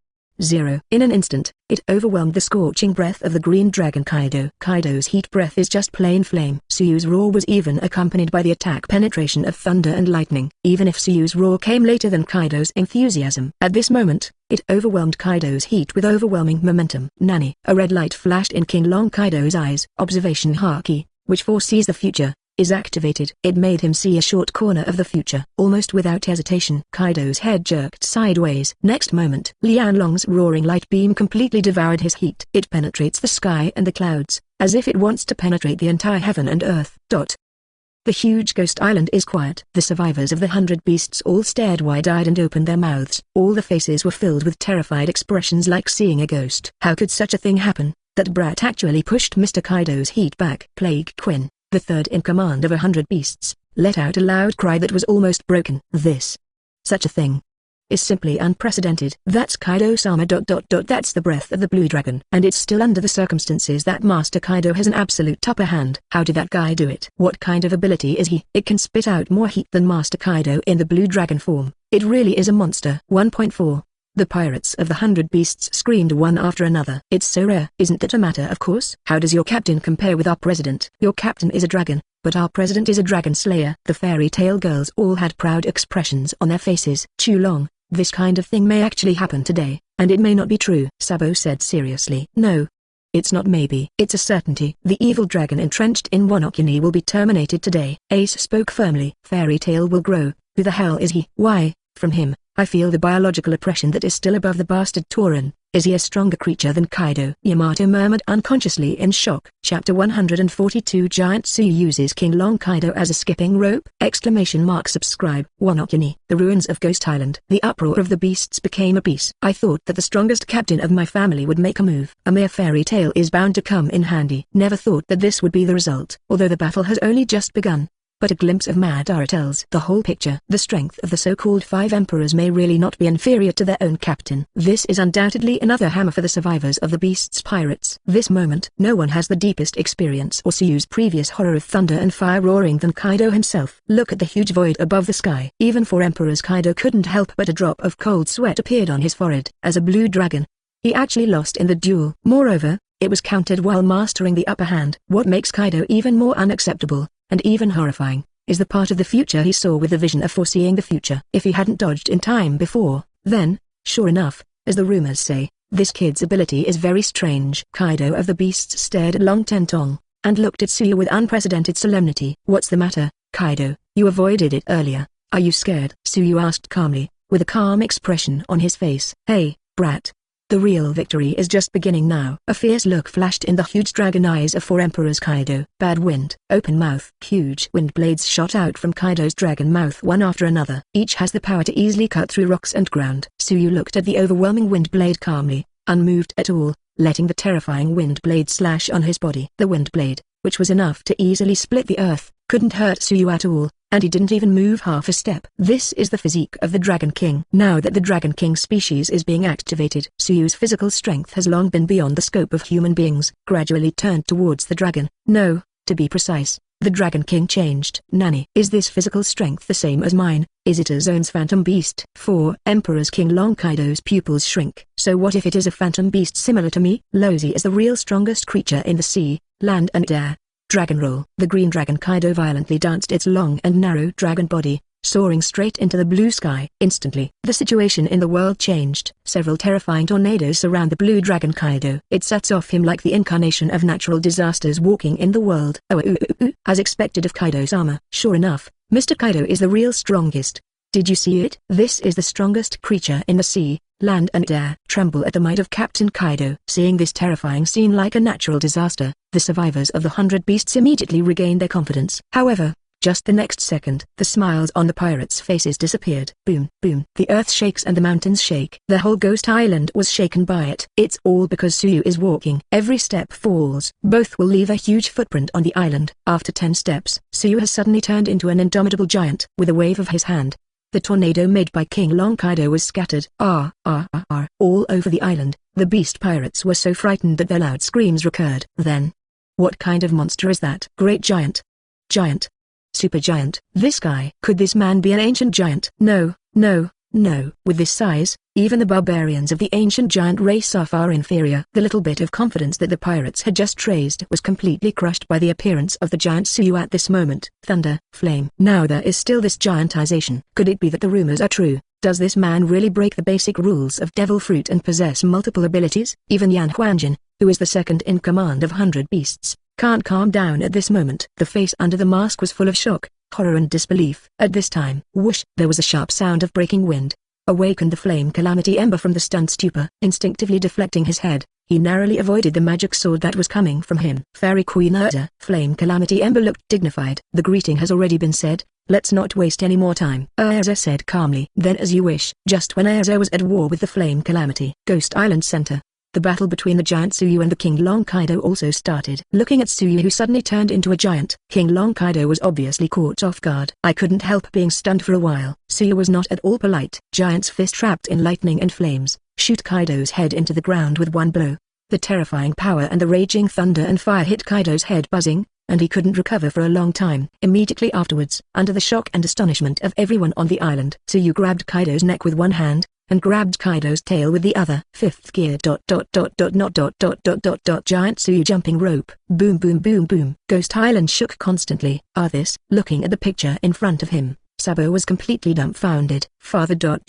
A: 0. In an instant, it overwhelmed the scorching breath of the green dragon Kaido. Kaido's heat breath is just plain flame. Suyu's roar was even accompanied by the attack penetration of thunder and lightning. Even if Suyu's roar came later than Kaido's enthusiasm, at this moment, it overwhelmed Kaido's heat with overwhelming momentum. Nani! A red light flashed in Qinglong Kaido's eyes. Observation Haki, which foresees the future, is activated. It made him see a short corner of the future. Almost without hesitation, Kaido's head jerked sideways. Next moment, Lianlong's roaring light beam completely devoured his heat. It penetrates the sky and the clouds, as if it wants to penetrate the entire heaven and earth. The huge ghost island is quiet. The survivors of the 100 beasts all stared wide-eyed and opened their mouths. All the faces were filled with terrified expressions like seeing a ghost. How could such a thing happen? That brat actually pushed Mr. Kaido's heat back. Plague Quinn, the third in command of 100 beasts, let out a loud cry that was almost broken. Such a thing is simply unprecedented. That's Kaido-sama. That's the breath of the blue dragon. And it's still under the circumstances that Master Kaido has an absolute upper hand. How did that guy do it? What kind of ability is he? It can spit out more heat than Master Kaido in the blue dragon form. It really is a monster. 1.4. The pirates of the 100 beasts screamed one after another. It's so rare. Isn't that a matter of course? How does your captain compare with our president? Your captain is a dragon, but our president is a dragon slayer. The fairy tale girls all had proud expressions on their faces. Qinglong, this kind of thing may actually happen today, and it may not be true, Sabo said seriously. No. It's not maybe. It's a certainty. The evil dragon entrenched in Wanokuni will be terminated today. Ace spoke firmly. Fairy tale will grow. Who the hell is he? Why, from him, I feel the biological oppression that is still above the bastard Tauren. Is he a stronger creature than Kaido? Yamato murmured unconsciously in shock. Chapter 142 Giant Suyu uses Qinglong Kaido as a skipping rope! Subscribe. Wanokuni. The ruins of Ghost Island. The uproar of the beasts became a peace. I thought that the strongest captain of my family would make a move. A mere fairy tale is bound to come in handy. Never thought that this would be the result. Although the battle has only just begun. But a glimpse of Madara tells the whole picture. The strength of the so-called 5 emperors may really not be inferior to their own captain. This is undoubtedly another hammer for the survivors of the beasts' pirates. This moment, no one has the deepest experience or Suyu's previous horror of thunder and fire roaring than Kaido himself. Look at the huge void above the sky. Even for emperors, Kaido couldn't help but a drop of cold sweat appeared on his forehead. As a blue dragon, he actually lost in the duel. Moreover, it was countered while mastering the upper hand. What makes Kaido even more unacceptable, and even horrifying, is the part of the future he saw with the vision of foreseeing the future. If he hadn't dodged in time before, then, sure enough, as the rumors say, this kid's ability is very strange. Kaido of the beasts stared at Long Tentong, and looked at Suyu with unprecedented solemnity. What's the matter, Kaido? You avoided it earlier. Are you scared? Suyu asked calmly, with a calm expression on his face. Hey, brat. The real victory is just beginning now. A fierce look flashed in the huge dragon eyes of 4 emperors. Kaido. Bad wind. Open mouth. Huge wind blades shot out from Kaido's dragon mouth one after another. Each has the power to easily cut through rocks and ground. Suyu looked at the overwhelming wind blade calmly, unmoved at all, letting the terrifying wind blade slash on his body. The wind blade, which was enough to easily split the earth, couldn't hurt Suyu at all, and he didn't even move half a step. This is the physique of the Dragon King. Now that the Dragon King species is being activated, Suyu's physical strength has long been beyond the scope of human beings. Gradually turned towards the dragon. No, to be precise, the Dragon King changed. Nani? Is this physical strength the same as mine? Is it a Zone's phantom beast? 4 Emperor's Qinglong Kaido's pupils shrink. So what if it is a phantom beast similar to me? Lozi is the real strongest creature in the sea, land and air. Dragon roll. The green dragon Kaido violently danced its long and narrow dragon body, soaring straight into the blue sky. Instantly, the situation in the world changed. Several terrifying tornadoes surround the blue dragon Kaido. It sets off him like the incarnation of natural disasters walking in the world. As expected of Kaido-sama. Sure enough, Mr. Kaido is the real strongest. Did you see it? This is the strongest creature in the sea, land and air. Tremble at the might of Captain Kaido. Seeing this terrifying scene like a natural disaster, the survivors of the 100 beasts immediately regained their confidence. However, just the next second, the smiles on the pirates' faces disappeared. Boom, boom. The earth shakes and the mountains shake. The whole ghost island was shaken by it. It's all because Suyu is walking. Every step falls. Both will leave a huge footprint on the island. After 10 steps, Suyu has suddenly turned into an indomitable giant. With a wave of his hand, the tornado made by Qinglong Kaido was scattered. All over the island. The beast pirates were so frightened that their loud screams recurred. Then, what kind of monster is that? Great giant. Giant. Super giant. This guy. Could this man be an ancient giant? No, No. With this size, even the barbarians of the ancient giant race are far inferior. The little bit of confidence that the pirates had just raised was completely crushed by the appearance of the giant Suyu at this moment. Thunder, flame. Now there is still this giantization. Could it be that the rumors are true? Does this man really break the basic rules of devil fruit and possess multiple abilities? Even Yan Huanjin, who is the second in command of 100 beasts, can't calm down at this moment. The face under the mask was full of shock, horror and disbelief. At this time, whoosh, there was a sharp sound of breaking wind. Awakened the flame calamity ember from the stunned stupor. Instinctively deflecting his head, he narrowly avoided the magic sword that was coming from him. Fairy Queen Urza. Flame calamity ember looked dignified. The greeting has already been said. Let's not waste any more time, Urza said calmly. Then as you wish. Just when Urza was at war with the flame calamity, Ghost Island Center, the battle between the giant Suyu and the Qinglong Kaido also started. Looking at Suyu, who suddenly turned into a giant, Qinglong Kaido was obviously caught off guard. I couldn't help being stunned for a while. Suyu was not at all polite. Giant's fist trapped in lightning and flames, shoot Kaido's head into the ground with one blow. The terrifying power and the raging thunder and fire hit Kaido's head buzzing, and he couldn't recover for a long time. Immediately afterwards, under the shock and astonishment of everyone on the island, Suyu grabbed Kaido's neck with one hand, and grabbed Kaido's tail with the other. Fifth gear. Giant Suyu jumping rope. Boom boom boom boom. Ghost Island shook constantly. Looking at the picture in front of him, Sabo was completely dumbfounded. Father. That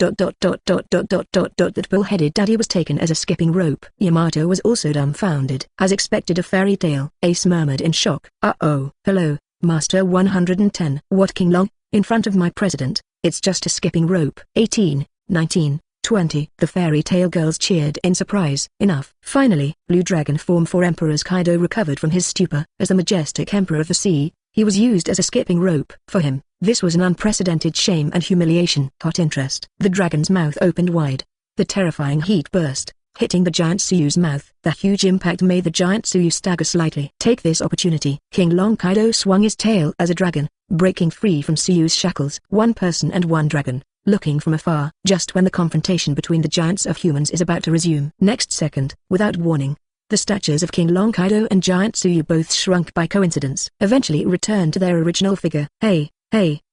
A: bull-headed daddy was taken as a skipping rope. Yamato was also dumbfounded. As expected, a fairy tale. Ace murmured in shock. Uh-oh. Hello, Master 110. What, Qinglong? In front of my president? It's just a skipping rope. 18, 19, 20. The fairy tale girls cheered in surprise. Enough. Finally, blue dragon form for Emperor's Kaido recovered from his stupor. As the majestic emperor of the sea, he was used as a skipping rope. For him, this was an unprecedented shame and humiliation. Hot interest. The dragon's mouth opened wide. The terrifying heat burst, hitting the giant Suyu's mouth. The huge impact made the giant Suyu stagger slightly. Take this opportunity. Qinglong Kaido swung his tail as a dragon, breaking free from Suyu's shackles. One person and one dragon, looking from afar. Just when the confrontation between the giants of humans is about to resume. Next second, without warning, the statures of Qinglong Kaido and giant Suyu both shrunk by coincidence. Eventually returned to their original figure. Hey,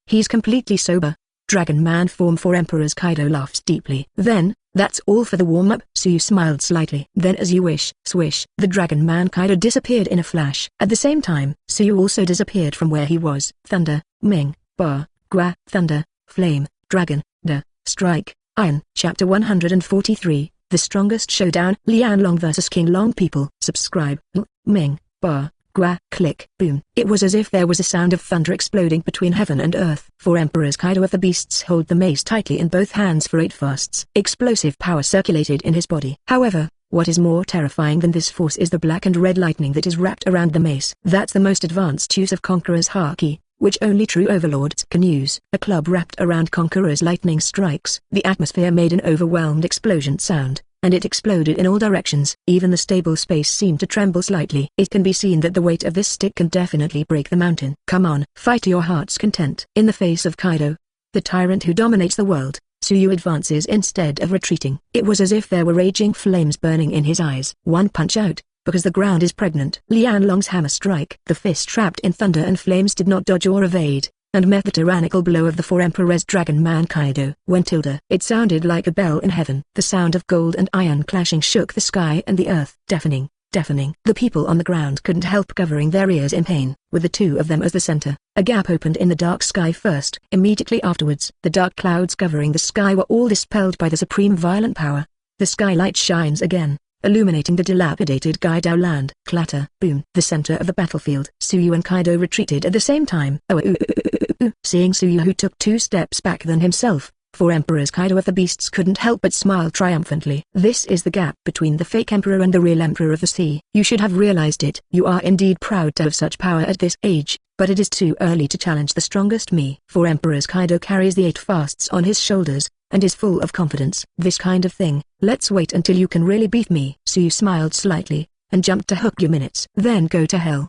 A: he's completely sober. Dragon man form for Emperor's Kaido laughed deeply. Then, that's all for the warm-up. Suyu smiled slightly. Then as you wish. Swish. The dragon man Kaido disappeared in a flash. At the same time, Suyu also disappeared from where he was. Thunder, Ming, Bar, Gua, Thunder, Flame, Dragon, Strike, Iron. Chapter 143, The Strongest Showdown. Lianlong vs Qinglong people. Subscribe. Ming, Bar, Gua, click, boom. It was as if there was a sound of thunder exploding between heaven and earth. For Emperor's Kaido of the Beasts hold the mace tightly in both hands for 8 fasts. Explosive power circulated in his body. However, what is more terrifying than this force is the black and red lightning that is wrapped around the mace. That's the most advanced use of Conqueror's Haki, which only true overlords can use. A club wrapped around Conqueror's lightning strikes. The atmosphere made an overwhelmed explosion sound, and it exploded in all directions. Even the stable space seemed to tremble slightly. It can be seen that the weight of this stick can definitely break the mountain. Come on, fight to your heart's content. In the face of Kaido, the tyrant who dominates the world, Suyu advances instead of retreating. It was as if there were raging flames burning in his eyes. One punch out, because the ground is pregnant. Lianlong's hammer strike. The fist trapped in thunder and flames did not dodge or evade, and met the tyrannical blow of the four Emperor's Dragon Man Kaido. When it sounded like a bell in heaven. The sound of gold and iron clashing shook the sky and the earth. Deafening. The people on the ground couldn't help covering their ears in pain. With the two of them as the center, a gap opened in the dark sky first. Immediately afterwards, the dark clouds covering the sky were all dispelled by the supreme violent power. The skylight shines again, illuminating the dilapidated Kaidov land. Clatter, boom. The center of the battlefield. Suyu and Kaido retreated at the same time. Seeing Suyu, who took 2 steps back than himself, for Emperor's Kaido of the Beasts couldn't help but smile triumphantly. This is the gap between the fake emperor and the real emperor of the sea. You should have realized it. You are indeed proud to have such power at this age, but it is too early to challenge the strongest me. For Emperor's Kaido carries the 8 fasts on his shoulders, and is full of confidence. This kind of thing, let's wait until you can really beat me. Suyu smiled slightly, and jumped to hook your minutes. Then go to hell.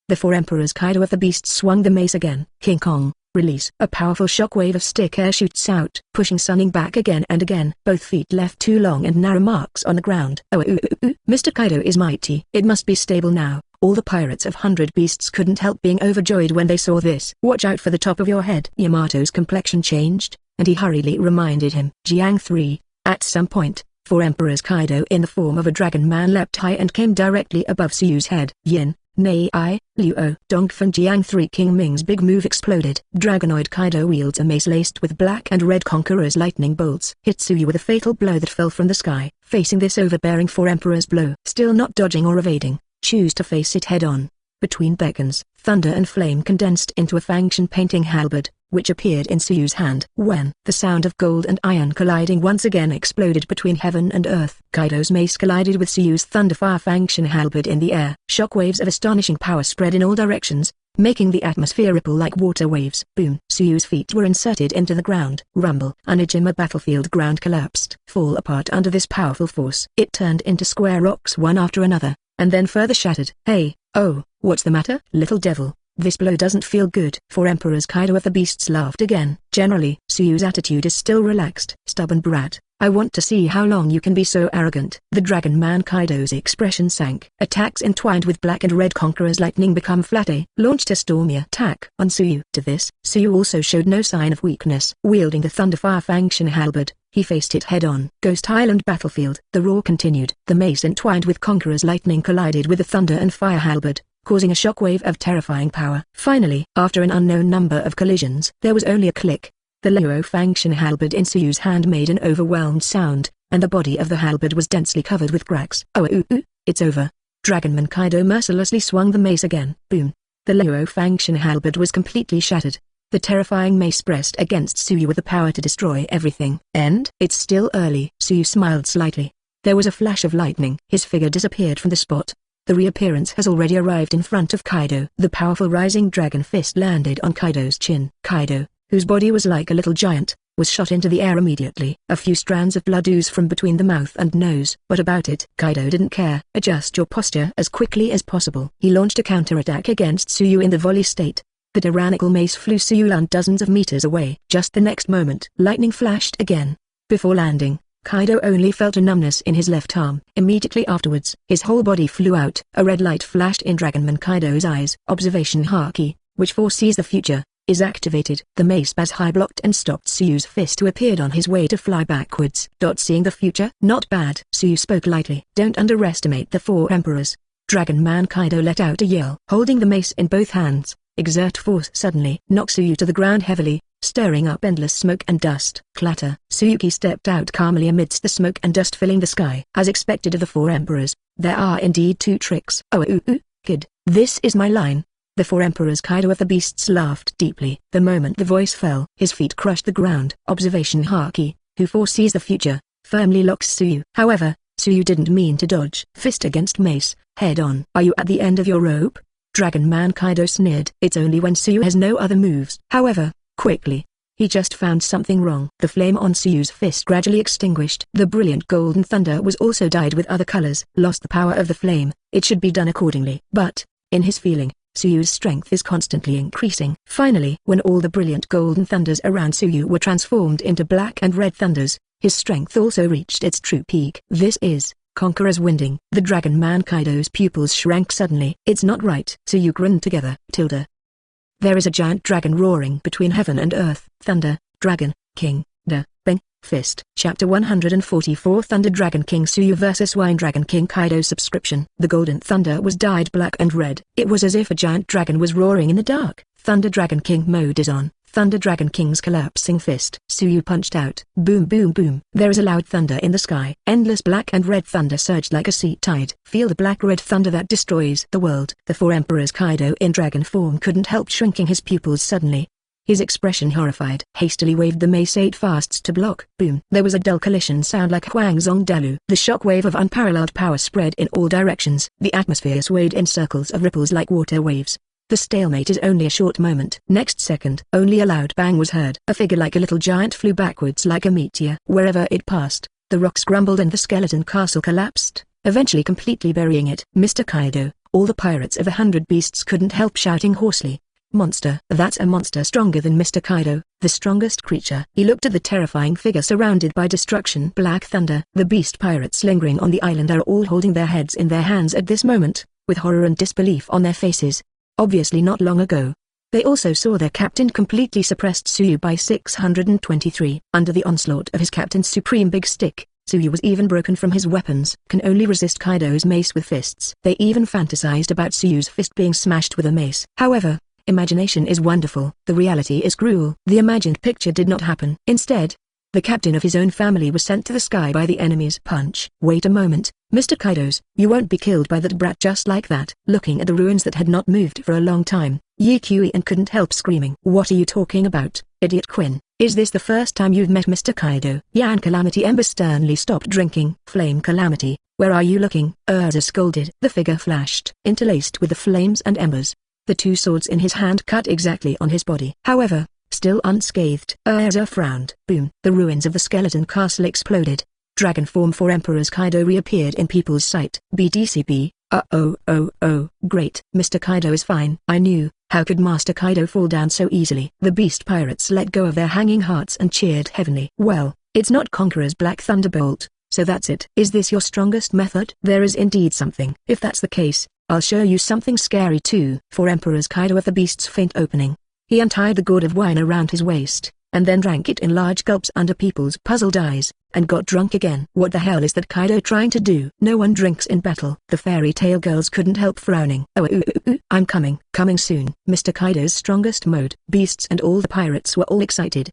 A: The 4 Emperor's Kaido of the Beasts swung the mace again. King Kong, release. A powerful shockwave of stick air shoots out, pushing Sunning back again and again. Both feet left 2 long and narrow marks on the ground. Mr. Kaido is mighty. It must be stable now. All the pirates of 100 Beasts couldn't help being overjoyed when they saw this. Watch out for the top of your head. Yamato's complexion changed. and he hurriedly reminded him. Jiang 3. At some point, 4 Emperors Kaido in the form of a dragon man leapt high and came directly above Suyu's head. Yin, Nei I, Luo, Dongfeng Jiang 3. King Ming's big move exploded. Dragonoid Kaido wields a mace laced with black and red conqueror's lightning bolts. Hit Suyu with a fatal blow that fell from the sky. Facing this overbearing 4 Emperors blow, still not dodging or evading, choose to face it head-on. Between beacons, thunder and flame condensed into a function painting halberd, which appeared in Suyu's hand. When the sound of gold and iron colliding once again exploded between heaven and earth, Kaido's mace collided with Suyu's thunderfire function halberd in the air. Shockwaves of astonishing power spread in all directions, making the atmosphere ripple like water waves. Boom! Suyu's feet were inserted into the ground. Rumble! Onijima battlefield ground collapsed. Fall apart under this powerful force. It turned into square rocks one after another, and then further shattered. Hey, oh, what's the matter? Little devil, this blow doesn't feel good. 4 Emperors Kaido of the Beasts laughed again. Generally, Suyu's attitude is still relaxed. Stubborn brat, I want to see how long you can be so arrogant. The Dragon Man Kaido's expression sank. Attacks entwined with black and red conqueror's lightning become flat. Launched a stormy attack on Suyu. To this, Suyu also showed no sign of weakness. Wielding the thunderfire function halberd, he faced it head-on. Ghost Island battlefield. The roar continued. The mace entwined with conqueror's lightning collided with the thunder and fire halberd, causing a shockwave of terrifying power. Finally, after an unknown number of collisions, there was only a click. The Luo function halberd in Suyu's hand made an overwhelmed sound, and the body of the halberd was densely covered with cracks. It's over. Dragonman Kaido mercilessly swung the mace again. Boom. The Luo function halberd was completely shattered. The terrifying mace pressed against Suyu with the power to destroy everything. End. It's still early. Suyu smiled slightly. There was a flash of lightning. His figure disappeared from the spot. The reappearance has already arrived in front of Kaido. The powerful rising dragon fist landed on Kaido's chin. Kaido, whose body was like a little giant, was shot into the air immediately. A few strands of blood oozed from between the mouth and nose. But about it, Kaido didn't care. Adjust your posture as quickly as possible. He launched a counterattack against Suyu in the volley state. The tyrannical mace flew Suyu dozens of meters away. Just the next moment, lightning flashed again. Before landing, Kaido only felt a numbness in his left arm. Immediately afterwards, his whole body flew out. A red light flashed in Dragonman Kaido's eyes. Observation Haki, which foresees the future, is activated. The mace bas high blocked and stopped Suyu's fist who appeared on his way to fly backwards. Seeing the future? Not bad. Suyu spoke lightly. Don't underestimate the 4 Emperors. Dragon Man Kaido let out a yell. Holding the mace in both hands, exert force suddenly knocked Suyu to the ground heavily, stirring up endless smoke and dust. Clatter. Suyuki stepped out calmly amidst the smoke and dust filling the sky. As expected of the 4 Emperors, there are indeed 2 tricks. Kid, this is my line. The 4 Emperors Kaido of the Beasts laughed deeply. The moment the voice fell, his feet crushed the ground. Observation Haki, who foresees the future, firmly locks Suyu. However, Suyu didn't mean to dodge. Fist against mace, head on. Are you at the end of your rope? Dragon Man Kaido sneered. It's only when Suyu has no other moves. However, quickly, he just found something wrong. The flame on Suyu's fist gradually extinguished. The brilliant golden thunder was also dyed with other colors. Lost the power of the flame. It should be done accordingly. But, in his feeling, Suyu's strength is constantly increasing. Finally, when all the brilliant golden thunders around Suyu were transformed into black and red thunders, his strength also reached its true peak. This is Conqueror's winding. The Dragon Man Kaido's pupils shrank suddenly. It's not right. Suyu grinned together. There is a giant dragon roaring between heaven and earth. Thunder, Dragon, King, Beng, Fist. Chapter 144 Thunder Dragon King Suyu vs Wine Dragon King Kaido subscription. The golden thunder was dyed black and red. It was as if a giant dragon was roaring in the dark. Thunder Dragon King mode is on. Thunder Dragon King's collapsing fist. Suyu punched out. Boom boom boom. There is a loud thunder in the sky. Endless black and red thunder surged like a sea tide. Feel the black-red thunder that destroys the world. The 4 Emperors Kaido in dragon form couldn't help shrinking his pupils suddenly. His expression horrified. Hastily waved the mace 8 fasts to block. Boom. There was a dull collision sound like Huangzong Dalu. The shockwave of unparalleled power spread in all directions. The atmosphere swayed in circles of ripples like water waves. The stalemate is only a short moment. Next second, only a loud bang was heard. A figure like a little giant flew backwards like a meteor. Wherever it passed, the rocks grumbled and the skeleton castle collapsed, eventually completely burying it. Mr. Kaido, all the pirates of 100 Beasts couldn't help shouting hoarsely. Monster. That's a monster stronger than Mr. Kaido, the strongest creature. He looked at the terrifying figure surrounded by destruction. Black thunder. The beast pirates lingering on the island are all holding their heads in their hands at this moment, with horror and disbelief on their faces. Obviously not long ago, They also saw their captain completely suppressed Tsuyu by 623. Under the onslaught of his captain's supreme big stick, Tsuyu was even broken from his weapons. Can only resist Kaido's mace with fists. They even fantasized about Tsuyu's fist being smashed with a mace. However, imagination is wonderful. The reality is cruel. The imagined picture did not happen. Instead, the captain of his own family was sent to the sky by the enemy's punch. Wait a moment, Mr. Kaidos, you won't be killed by that brat just like that. Looking at the ruins that had not moved for a long time, Yi Kui-in couldn't help screaming. What are you talking about, idiot Quinn? Is this the first time you've met Mr. Kaido? Yan Calamity Ember sternly stopped drinking. Flame Calamity, where are you looking? Urza scolded. The figure flashed, interlaced with the flames and embers. The two swords in his hand cut exactly on his body. However, still unscathed. Urza frowned. Boom. The ruins of the skeleton castle exploded. Dragon form for Emperor's Kaido reappeared in people's sight. BDCP. Great. Mr. Kaido is fine. I knew. How could Master Kaido fall down so easily? The beast pirates let go of their hanging hearts and cheered heavenly. Well, it's not Conqueror's Black Thunderbolt, so that's it. Is this your strongest method? There is indeed something. If that's the case, I'll show you something scary too. For Emperor's Kaido at the beast's faint opening, he untied the gourd of wine around his waist, and then drank it in large gulps under people's puzzled eyes, and got drunk again. What the hell is that Kaido trying to do? No one drinks in battle. The fairy tale girls couldn't help frowning. I'm coming soon. Mr. Kaido's strongest mode. Beasts and all the pirates were all excited.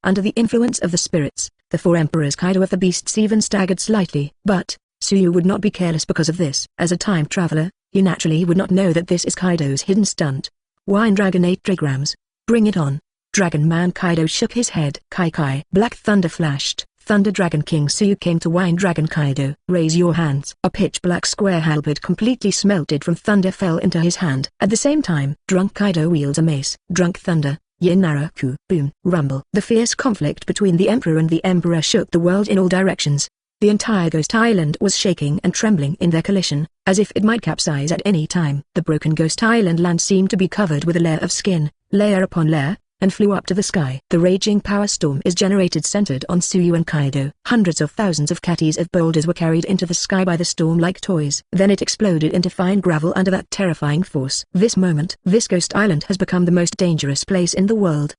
A: Under the influence of the spirits, the four emperors Kaido of the beasts even staggered slightly. But Tsuyu would not be careless because of this. As a time traveler, he naturally would not know that this is Kaido's hidden stunt. Wine Dragon 8 trigrams. Bring it on. Dragon Man Kaido shook his head. Kai. Black thunder flashed. Thunder Dragon King Tsuyu came to Wine Dragon Kaido. Raise your hands. A pitch-black square halberd completely smelted from thunder fell into his hand. At the same time, Drunk Kaido wields a mace. Drunk Thunder. Yin-Naraku. Boom. Rumble. The fierce conflict between the Emperor and the Emperor shook the world in all directions. The entire Ghost Island was shaking and trembling in their collision, as if it might capsize at any time. The broken Ghost Island land seemed to be covered with a layer of skin, layer upon layer, and flew up to the sky. The raging power storm is generated centered on Tsuyu and Kaido. Hundreds of thousands of catties of boulders were carried into the sky by the storm like toys. Then it exploded into fine gravel under that terrifying force. This moment, this Ghost Island has become the most dangerous place in the world.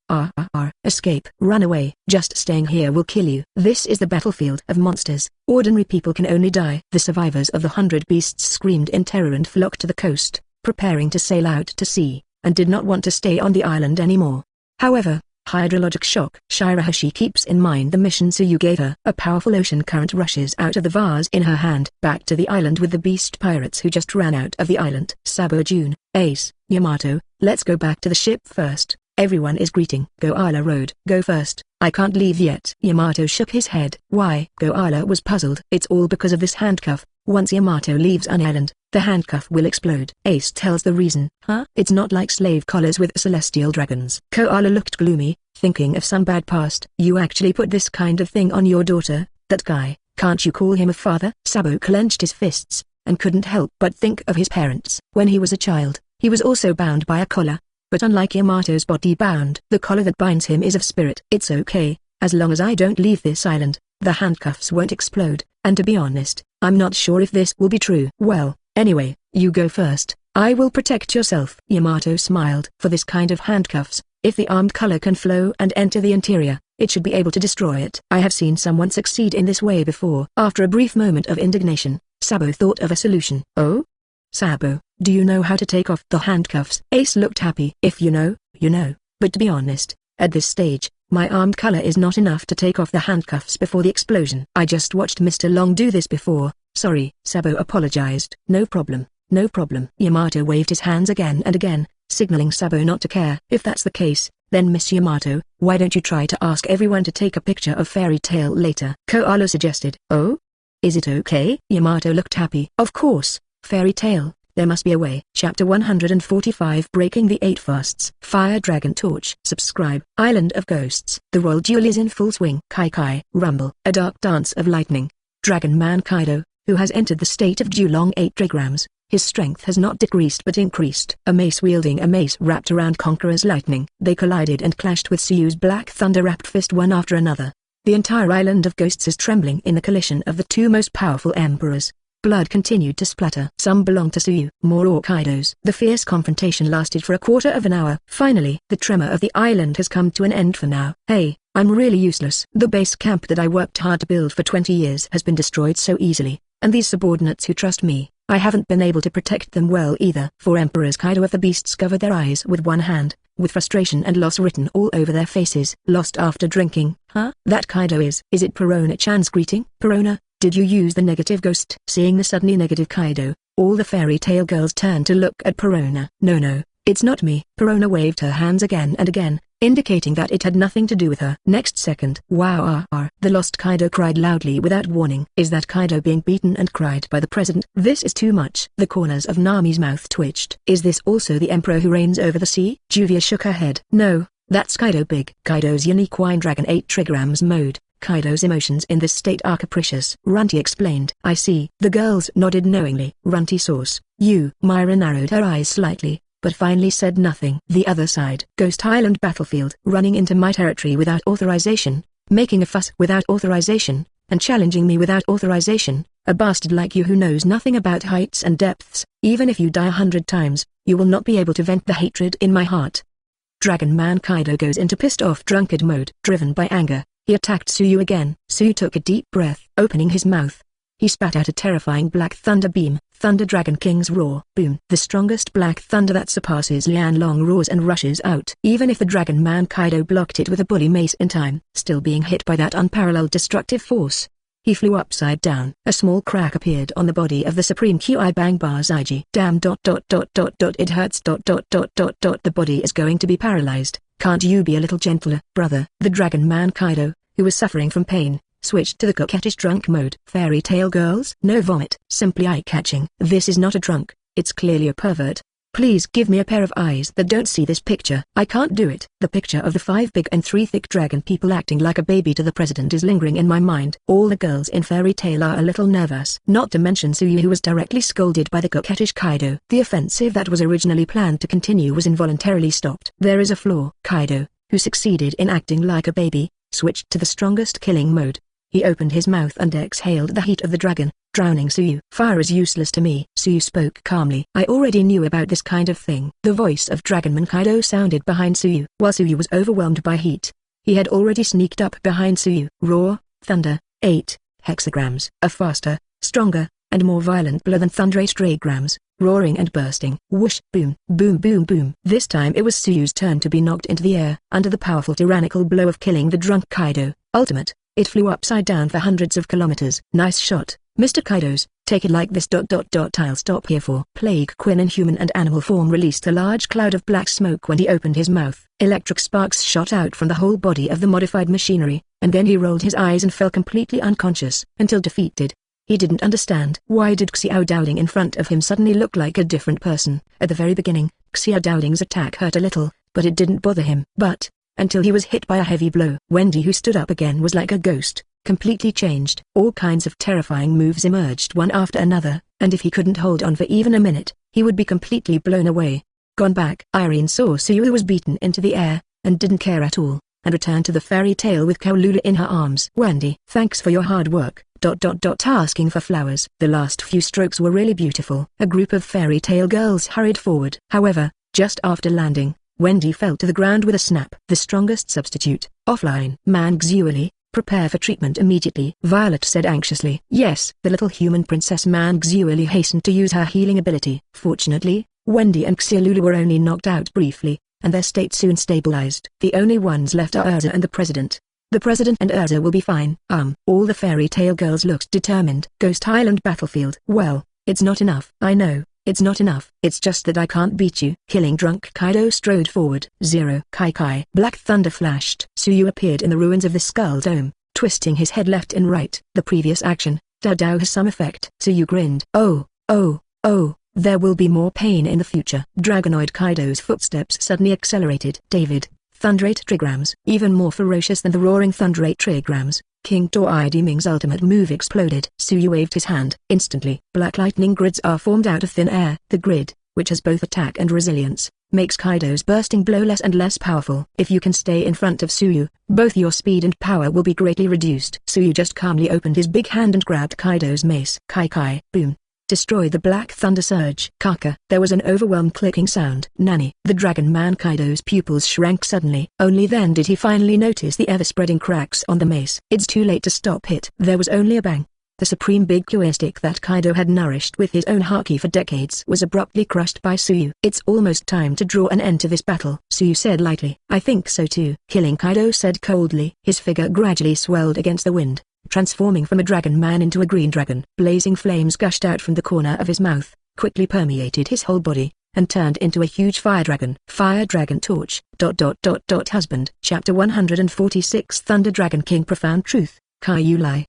A: Escape. Run away. Just staying here will kill you. This is the battlefield of monsters. Ordinary people can only die. The survivors of the 100 beasts screamed in terror and flocked to the coast, preparing to sail out to sea, and did not want to stay on the island anymore. However, hydrologic shock. Shirahoshi keeps in mind the mission Tsuyu gave her. A powerful ocean current rushes out of the vase in her hand. Back to the island with the beast pirates who just ran out of the island. Sabo June, Ace, Yamato, let's go back to the ship first. Everyone is greeting. Goala rode. Go first. I can't leave yet. Yamato shook his head. Why? Goala was puzzled. It's all because of this handcuff. Once Yamato leaves an island, the handcuff will explode. Ace tells the reason. It's not like slave collars with celestial dragons. Koala looked gloomy, thinking of some bad past. You actually put this kind of thing on your daughter, that guy, can't you call him a father? Sabo clenched his fists, and couldn't help but think of his parents. When he was a child, he was also bound by a collar. But unlike Yamato's body bound, the collar that binds him is of spirit. It's okay, as long as I don't leave this island, the handcuffs won't explode, and to be honest, I'm not sure if this will be true. Well, anyway, you go first, I will protect yourself. Yamato smiled. For this kind of handcuffs, if the armed collar can flow and enter the interior, it should be able to destroy it. I have seen someone succeed in this way before. After a brief moment of indignation, Sabo thought of a solution. Oh? Sabo, do you know how to take off the handcuffs? Ace looked happy. If you know, you know, but to be honest, at this stage, my armed collar is not enough to take off the handcuffs before the explosion. I just watched Mr. Long do this before. Sorry. Sabo apologized. No problem, no problem. Yamato waved his hands again and again, signaling Sabo not to care. If that's the case, then Miss Yamato, why don't you try to ask everyone to take a picture of Fairy Tail later? Koala suggested. Oh? Is it okay? Yamato looked happy. Of course. Fairy Tail, there must be a way. Chapter 145 Breaking the 8 Fasts. Fire Dragon Torch. Subscribe. Island of Ghosts. The royal duel is in full swing. Kai. Rumble. A dark dance of lightning. Dragon Man Kaido, who has entered the state of Qinglong 8 trigrams. His strength has not decreased but increased. A mace wielding a mace wrapped around Conqueror's lightning. They collided and clashed with Suyu's black thunder-wrapped fist one after another. The entire island of ghosts is trembling in the collision of the two most powerful emperors. Blood continued to splatter. Some belonged to Suyu, more or Kaidos. The fierce confrontation lasted for a quarter of an hour. Finally, the tremor of the island has come to an end for now. Hey, I'm really useless. The base camp that I worked hard to build for 20 years has been destroyed so easily, and these subordinates who trust me, I haven't been able to protect them well either. Four emperors Kaido of the beasts covered their eyes with one hand, with frustration and loss written all over their faces. Lost after drinking, huh? That Kaido is it Perona-chan's greeting? Perona, did you use the negative ghost? Seeing the suddenly negative Kaido, all the fairy tale girls turned to look at Perona. No, it's not me. Perona waved her hands again and again, indicating that it had nothing to do with her. Next second, wow, the lost Kaido cried loudly without warning. Is that Kaido being beaten and cried by the president? This is too much. The corners of Nami's mouth twitched. Is this also the emperor who reigns over the sea? Juvia shook her head. No, that's Kaido big. Kaido's unique Wine Dragon 8 trigrams mode. Kaido's emotions in this state are capricious. Runty explained. I see. The girls nodded knowingly. Runty source. You. Myra narrowed her eyes slightly, but finally said nothing. The other side. Ghost Island battlefield. Running into my territory without authorization, making a fuss without authorization, and challenging me without authorization. A bastard like you who knows nothing about heights and depths. Even if you die 100 times, you will not be able to vent the hatred in my heart. Dragon Man Kaido goes into pissed off drunkard mode. Driven by anger, he attacked Suyu again. Suyu took a deep breath. Opening his mouth, he spat out a terrifying black thunder beam. Thunder Dragon King's roar. Boom. The strongest black thunder that surpasses Lianlong roars and rushes out. Even if the Dragon Man Kaido blocked it with a bully mace in time, still being hit by that unparalleled destructive force, he flew upside down. A small crack appeared on the body of the Supreme Qi Bang Bazaiji. Damn. It hurts. The body is going to be paralyzed. Can't you be a little gentler, brother? The Dragon Man Kaido, who was suffering from pain, switched to the coquettish drunk mode. Fairy tale girls? No vomit. Simply eye-catching. This is not a drunk, it's clearly a pervert. Please give me a pair of eyes that don't see this picture. I can't do it. The picture of the 5 big and 3 thick dragon people acting like a baby to the president is lingering in my mind. All the girls in Fairy Tail are a little nervous. Not to mention Suyu, who was directly scolded by the coquettish Kaido. The offensive that was originally planned to continue was involuntarily stopped. There is a flaw. Kaido, who succeeded in acting like a baby, switched to the strongest killing mode. He opened his mouth and exhaled the heat of the dragon, drowning Suyu. Fire is useless to me. Suyu spoke calmly. I already knew about this kind of thing. The voice of Dragonman Kaido sounded behind Suyu. While Suyu was overwhelmed by heat, he had already sneaked up behind Suyu. Roar, thunder, 8 hexagrams. A faster, stronger, and more violent blow than thunder 8 trigrams, roaring and bursting. Whoosh, boom, boom, boom, boom. This time it was Suyu's turn to be knocked into the air. Under the powerful tyrannical blow of killing the drunk Kaido, ultimate, it flew upside down for hundreds of kilometers. Nice shot, Mr. Kaidos. Take it like this. I'll stop here for. Plague Quinn in human and animal form released a large cloud of black smoke when he opened his mouth. Electric sparks shot out from the whole body of the modified machinery, and then he rolled his eyes and fell completely unconscious. Until defeated, he didn't understand. Why did Xiao Dowling in front of him suddenly look like a different person? At the very beginning, Xiao Dowling's attack hurt a little, but it didn't bother him. But until he was hit by a heavy blow. Wendy, who stood up again, was like a ghost, completely changed. All kinds of terrifying moves emerged one after another, and if he couldn't hold on for even a minute, he would be completely blown away. Gone back. Irene saw Suyu was beaten into the air, and didn't care at all, and returned to the fairy tale with Kaolula in her arms. Wendy, thanks for your hard work. Asking for flowers. The last few strokes were really beautiful. A group of fairy tale girls hurried forward. However, just after landing, Wendy fell to the ground with a snap. The strongest substitute, offline. Man Yulei, prepare for treatment immediately. Violet said anxiously. Yes. The little human princess Man Yulei hastened to use her healing ability. Fortunately, Wendy and Xiaolulu were only knocked out briefly, and their state soon stabilized. The only ones left are Urza and the president. The president and Urza will be fine. All the fairy tale girls looked determined. Ghost Island battlefield. Well, it's not enough. I know. It's not enough. It's just that I can't beat you. Killing drunk Kaido strode forward. 0. Kai. Black thunder flashed. Suyu appeared in the ruins of the skull dome, twisting his head left and right. The previous action, Dao has some effect. Suyu grinned. Oh, there will be more pain in the future. Dragonoid Kaido's footsteps suddenly accelerated. David, thunder 8 trigrams. Even more ferocious than the roaring thunder 8 trigrams, King Toide Ming's ultimate move exploded. Suyu waved his hand. Instantly, black lightning grids are formed out of thin air. The grid, which has both attack and resilience, makes Kaido's bursting blow less and less powerful. If you can stay in front of Suyu, both your speed and power will be greatly reduced. Suyu just calmly opened his big hand and grabbed Kaido's mace. Kai, boom. Destroy the black thunder surge. Kaka. There was an overwhelmed clicking sound. Nani. The dragon man Kaido's pupils shrank suddenly. Only then did he finally notice the ever-spreading cracks on the mace. It's too late to stop it. There was only a bang. The supreme big cure stick that Kaido had nourished with his own haki for decades was abruptly crushed by Suyu. It's almost time to draw an end to this battle, Suyu said lightly. I think so too. Killing Kaido said coldly. His figure gradually swelled against the wind, transforming from a dragon man into a green dragon. Blazing flames gushed out from the corner of his mouth, quickly permeated his whole body, and turned into a huge fire dragon. Fire dragon torch. Husband. Chapter 146 Thunder Dragon King Profound Truth. Yulei!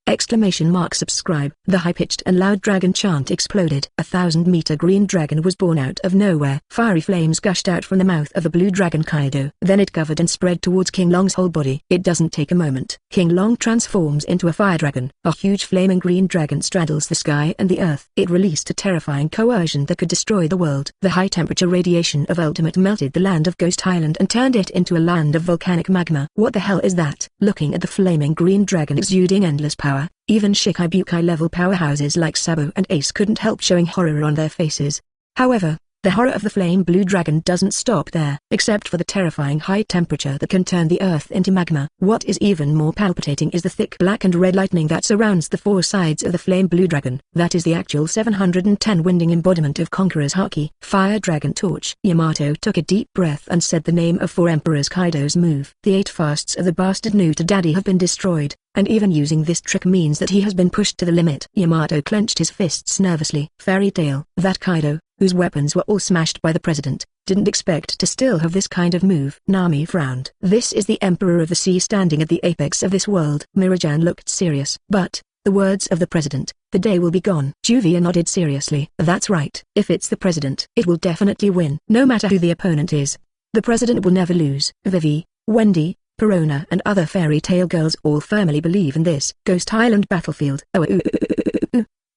A: Subscribe. The high-pitched and loud dragon chant exploded. A 1,000-meter green dragon was born out of nowhere. Fiery flames gushed out from the mouth of the blue dragon Kaido. Then it covered and spread towards Qinglong's whole body. It doesn't take a moment. Qinglong transforms into a fire dragon. A huge flaming green dragon straddles the sky and the earth. It released a terrifying coercion that could destroy the world. The high-temperature radiation of Ultimate melted the land of Ghost Island and turned it into a land of volcanic magma. What the hell is that? Looking at the flaming green dragon exuding endless power, even Shikibukai level powerhouses like Sabo and Ace couldn't help showing horror on their faces. However, the horror of the flame blue dragon doesn't stop there. Except for the terrifying high temperature that can turn the earth into magma. What is even more palpitating is the thick black and red lightning that surrounds the four sides of the flame blue dragon. That is the actual 710 winding embodiment of Conqueror's haki. Fire Dragon Torch. Yamato took a deep breath and said the name of Four Emperors Kaido's move. The 8 fasts of the bastard new to daddy have been destroyed, and even using this trick means that he has been pushed to the limit. Yamato clenched his fists nervously. Fairy tale. That Kaido, whose weapons were all smashed by the president, didn't expect to still have this kind of move. Nami frowned. This is the Emperor of the Sea standing at the apex of this world. Mirajan looked serious. But, the words of the president, the day will be gone. Juvia nodded seriously. That's right. If it's the president, it will definitely win. No matter who the opponent is, the president will never lose. Vivi, Wendy, Perona and other fairy tale girls all firmly believe in this. Ghost Island battlefield.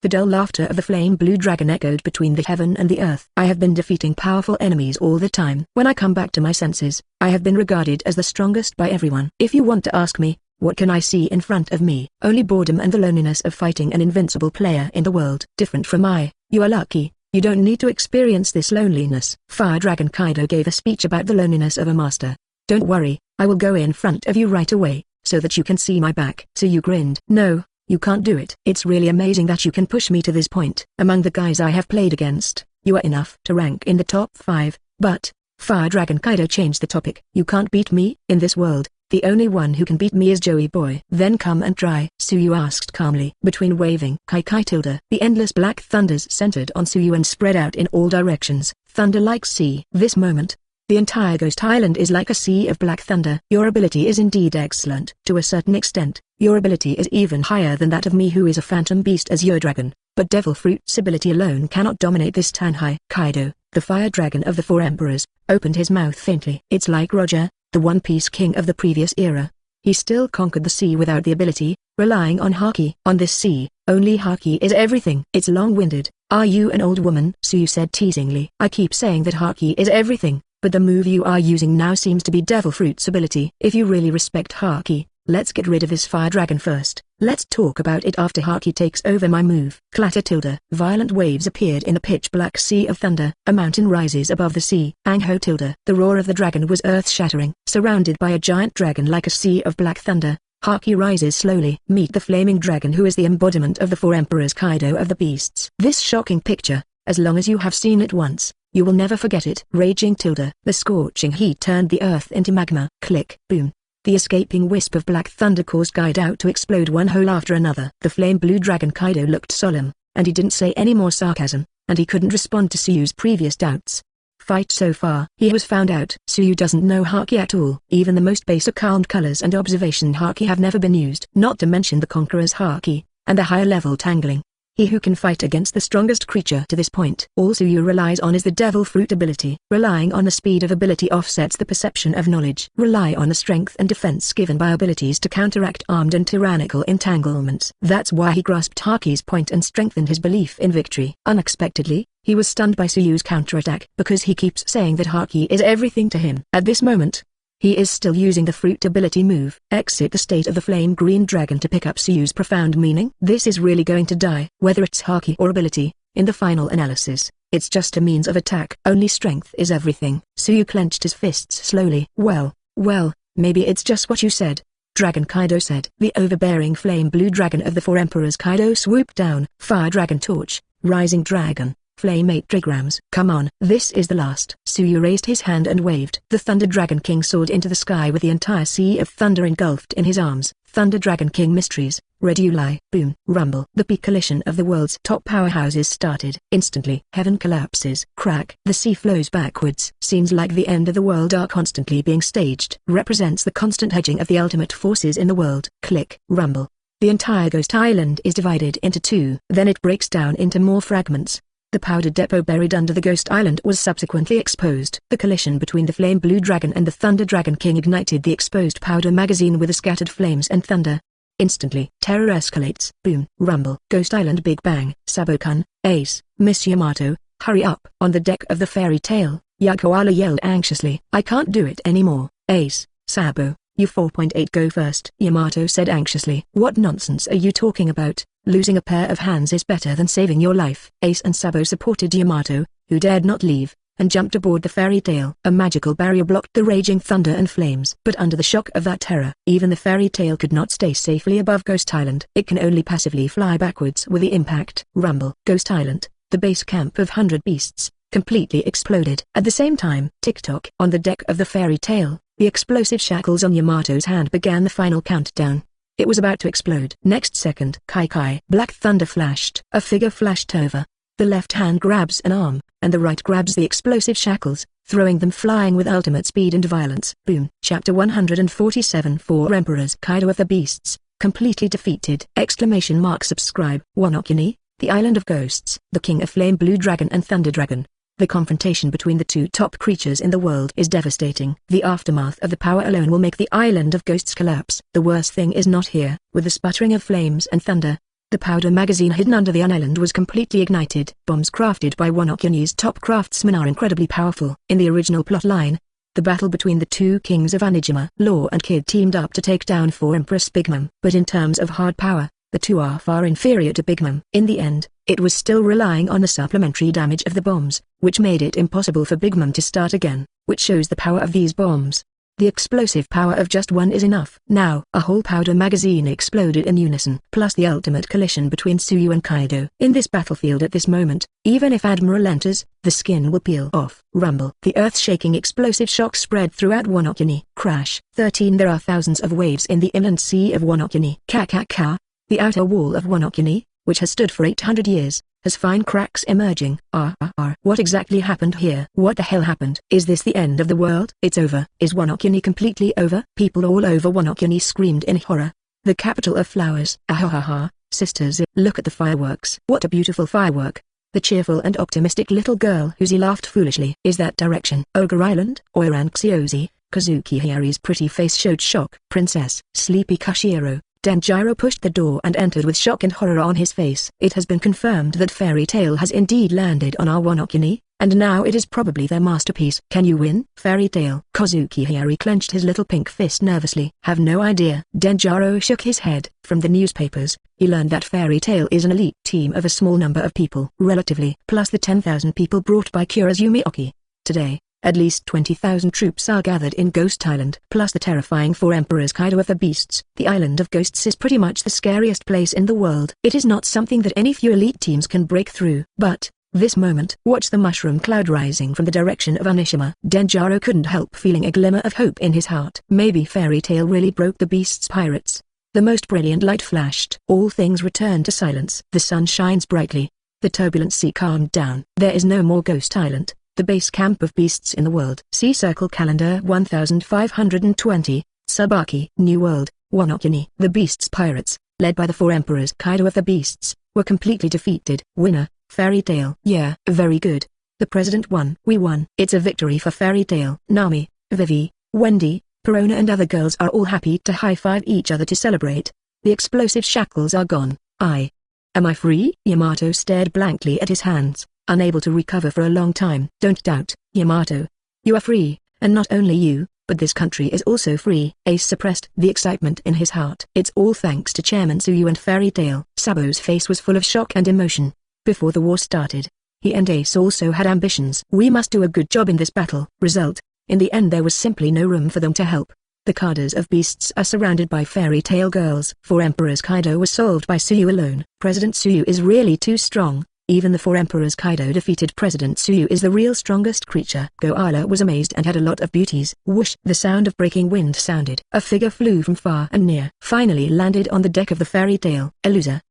A: The dull laughter of the flame blue dragon echoed between the heaven and the earth. I have been defeating powerful enemies all the time. When I come back to my senses, I have been regarded as the strongest by everyone. If you want to ask me, what can I see in front of me? Only boredom and the loneliness of fighting an invincible player in the world. Different from you are lucky. You don't need to experience this loneliness. Fire Dragon Kaido gave a speech about the loneliness of a master. Don't worry, I will go in front of you right away, so that you can see my back. So you grinned. No, you can't do it. It's really amazing that you can push me to this point. Among the guys I have played against, you are enough to rank in the top 5, but, Fire Dragon Kaido changed the topic. You can't beat me? In this world, the only one who can beat me is Joey Boy. Then come and try. Suyu asked calmly. Between waving the endless black thunders centered on Suyu and spread out in all directions, thunder like sea. This moment, the entire Ghost Island is like a sea of black thunder. Your ability is indeed excellent. To a certain extent, your ability is even higher than that of me who is a phantom beast as your dragon, but Devil Fruit's ability alone cannot dominate this Tanhai. Kaido, the fire dragon of the Four Emperors, opened his mouth faintly. It's like Roger, the One Piece king of the previous era. He still conquered the sea without the ability, relying on haki. On this sea, only haki is everything. It's long-winded. Are you an old woman? Suyu said teasingly. I keep saying that haki is everything, but the move you are using now seems to be Devil Fruit's ability. If you really respect haki, let's get rid of this fire dragon first. Let's talk about it after haki takes over my move. Clatter tilde. Violent waves appeared in the pitch-black sea of thunder. A mountain rises above the sea. Angho tilde. The roar of the dragon was earth-shattering. Surrounded by a giant dragon like a sea of black thunder, haki rises slowly. Meet the flaming dragon who is the embodiment of the Four Emperors Kaido of the beasts. This shocking picture, as long as you have seen it once, you will never forget it. Raging tilde. The scorching heat turned the earth into magma. Click. Boom. The escaping wisp of black thunder caused Kaido to explode one hole after another. The flame blue dragon Kaido looked solemn, and he didn't say any more sarcasm, and he couldn't respond to Suyu's previous doubts. Fight so far. He was found out. Suyu doesn't know haki at all. Even the most basic calmed colors and observation haki have never been used. Not to mention the Conqueror's haki, and the higher level tangling. He who can fight against the strongest creature to this point. All Suyu relies on is the devil fruit ability. Relying on the speed of ability offsets the perception of knowledge. Rely on the strength and defense given by abilities to counteract armed and tyrannical entanglements. That's why he grasped Haki's point and strengthened his belief in victory. Unexpectedly, he was stunned by Suyu's counterattack because he keeps saying that Haki is everything to him. At this moment, he is still using the fruit ability move. Exit the state of the flame green dragon to pick up Suyu's profound meaning. This is really going to die. Whether it's Haki or ability, in the final analysis, it's just a means of attack. Only strength is everything. Suyu clenched his fists slowly. Well, maybe it's just what you said, Dragon Kaido said. The overbearing flame blue dragon of the four emperors Kaido swooped down. Fire dragon torch, rising dragon. Flame 8 trigrams. Come on, this is the last. Suyu raised his hand and waved. The Thunder Dragon King soared into the sky with the entire sea of thunder engulfed in his arms. Thunder Dragon King Mysteries, Red Yulei, Boom, Rumble. The peak collision of the world's top powerhouses started. Instantly, heaven collapses. Crack. The sea flows backwards. Scenes like the end of the world are constantly being staged. Represents the constant hedging of the ultimate forces in the world. Click. Rumble. The entire Ghost Island is divided into two. Then it breaks down into more fragments. The powder depot buried under the Ghost Island was subsequently exposed. The collision between the Flame Blue Dragon and the Thunder Dragon King ignited the exposed powder magazine with the scattered flames and thunder. Instantly, terror escalates. Boom, rumble. Ghost Island Big Bang. Sabo-kun, Ace, Miss Yamato, hurry up. On the deck of the fairy tale, Yakoala yelled anxiously. I can't do it anymore. Ace, Sabo, you 4.8 go first. Yamato said anxiously. What nonsense are you talking about? Losing a pair of hands is better than saving your life. Ace and Sabo supported Yamato, who dared not leave, and jumped aboard the fairy tale. A magical barrier blocked the raging thunder and flames. But under the shock of that terror, even the fairy tale could not stay safely above Ghost Island. It can only passively fly backwards with the impact. Rumble. Ghost Island, the base camp of 100 beasts, completely exploded. At the same time, tick-tock. On the deck of the fairy tale, the explosive shackles on Yamato's hand began the final countdown. It was about to explode. Next second, Kai. Black thunder flashed. A figure flashed over. The left hand grabs an arm, and the right grabs the explosive shackles, throwing them flying with ultimate speed and violence. Boom. Chapter 147. Four Emperors. Kaido of the Beasts, completely defeated! Subscribe. Wanokuni, the Island of Ghosts. The King of Flame Blue Dragon and Thunder Dragon. The confrontation between the two top creatures in the world is devastating. The aftermath of the power alone will make the Island of Ghosts collapse. The worst thing is not here. With the sputtering of flames and thunder, the powder magazine hidden under the island was completely ignited. Bombs crafted by Wanokuni's top craftsmen are incredibly powerful. In the original plotline, the battle between the two kings of Onigashima, Law and Kid teamed up to take down 4 Empress Big Mom. But in terms of hard power, the two are far inferior to Big Mom. In the end, it was still relying on the supplementary damage of the bombs, which made it impossible for Big Mom to start again, which shows the power of these bombs. The explosive power of just one is enough. Now, a whole powder magazine exploded in unison, plus the ultimate collision between Suyu and Kaido. In this battlefield at this moment, even if Admiral enters, the skin will peel off. Rumble. The earth-shaking explosive shock spread throughout Wanokuni. Crash. 13. There are thousands of waves in the inland sea of Wanokuni. Ka. The outer wall of Wanokuni, which has stood for 800 years, has fine cracks emerging. What exactly happened here? What the hell happened? Is this the end of the world? It's over. Is Wanokuni completely over? People all over Wanokuni screamed in horror. The capital of flowers. Sisters, look at the fireworks. What a beautiful firework. The cheerful and optimistic little girl Uzi laughed foolishly. Is that direction Ogre Island? Oiranxiozi? Kozuki Hiyori's pretty face showed shock. Princess, Sleepy Kushiro. Denjiro pushed the door and entered with shock and horror on his face. It has been confirmed that Fairy Tail has indeed landed on our Wanokuni, and now it is probably their masterpiece. Can you win, Fairy Tail? Kozuki Hiyori clenched his little pink fist nervously. Have no idea. Denjiro shook his head. From the newspapers, he learned that Fairy Tail is an elite team of a small number of people, relatively, plus the 10,000 people brought by Kurazumi Oki. Today, at least 20,000 troops are gathered in Ghost Island. Plus the terrifying 4 Emperors Kaido of the Beasts. The Island of Ghosts is pretty much the scariest place in the world. It is not something that any few elite teams can break through. But, this moment, watch the mushroom cloud rising from the direction of Onigashima. Denjiro couldn't help feeling a glimmer of hope in his heart. Maybe Fairy Tail really broke the Beast's pirates. The most brilliant light flashed. All things returned to silence. The sun shines brightly. The turbulent sea calmed down. There is no more Ghost Island, the base camp of beasts in the world. See Circle Calendar 1520, Tsubaki. New World, Wanokuni. The Beasts Pirates, led by the 4 Emperors Kaido of the Beasts, were completely defeated. Winner, Fairy Tail. Yeah, very good. The president won. We won. It's a victory for Fairy Tail. Nami, Vivi, Wendy, Perona and other girls are all happy to high-five each other to celebrate. The explosive shackles are gone. Am I free? Yamato stared blankly at his hands, unable to recover for a long time. Don't doubt, Yamato. You are free, and not only you, but this country is also free. Ace suppressed the excitement in his heart. It's all thanks to Chairman Tsuyu and Fairy Tail. Sabo's face was full of shock and emotion. Before the war started, he and Ace also had ambitions. We must do a good job in this battle. Result, in the end there was simply no room for them to help. The cadres of beasts are surrounded by Fairy Tail girls. For Emperor's Kaido was solved by Tsuyu alone. President Tsuyu is really too strong. Even the four Emperors Kaido defeated. President Tsuyu is the real strongest creature. Goala was amazed and had a lot of beauties. Whoosh! The sound of breaking wind sounded. A figure flew from far and near. Finally landed on the deck of the Fairy Tail. Elusa,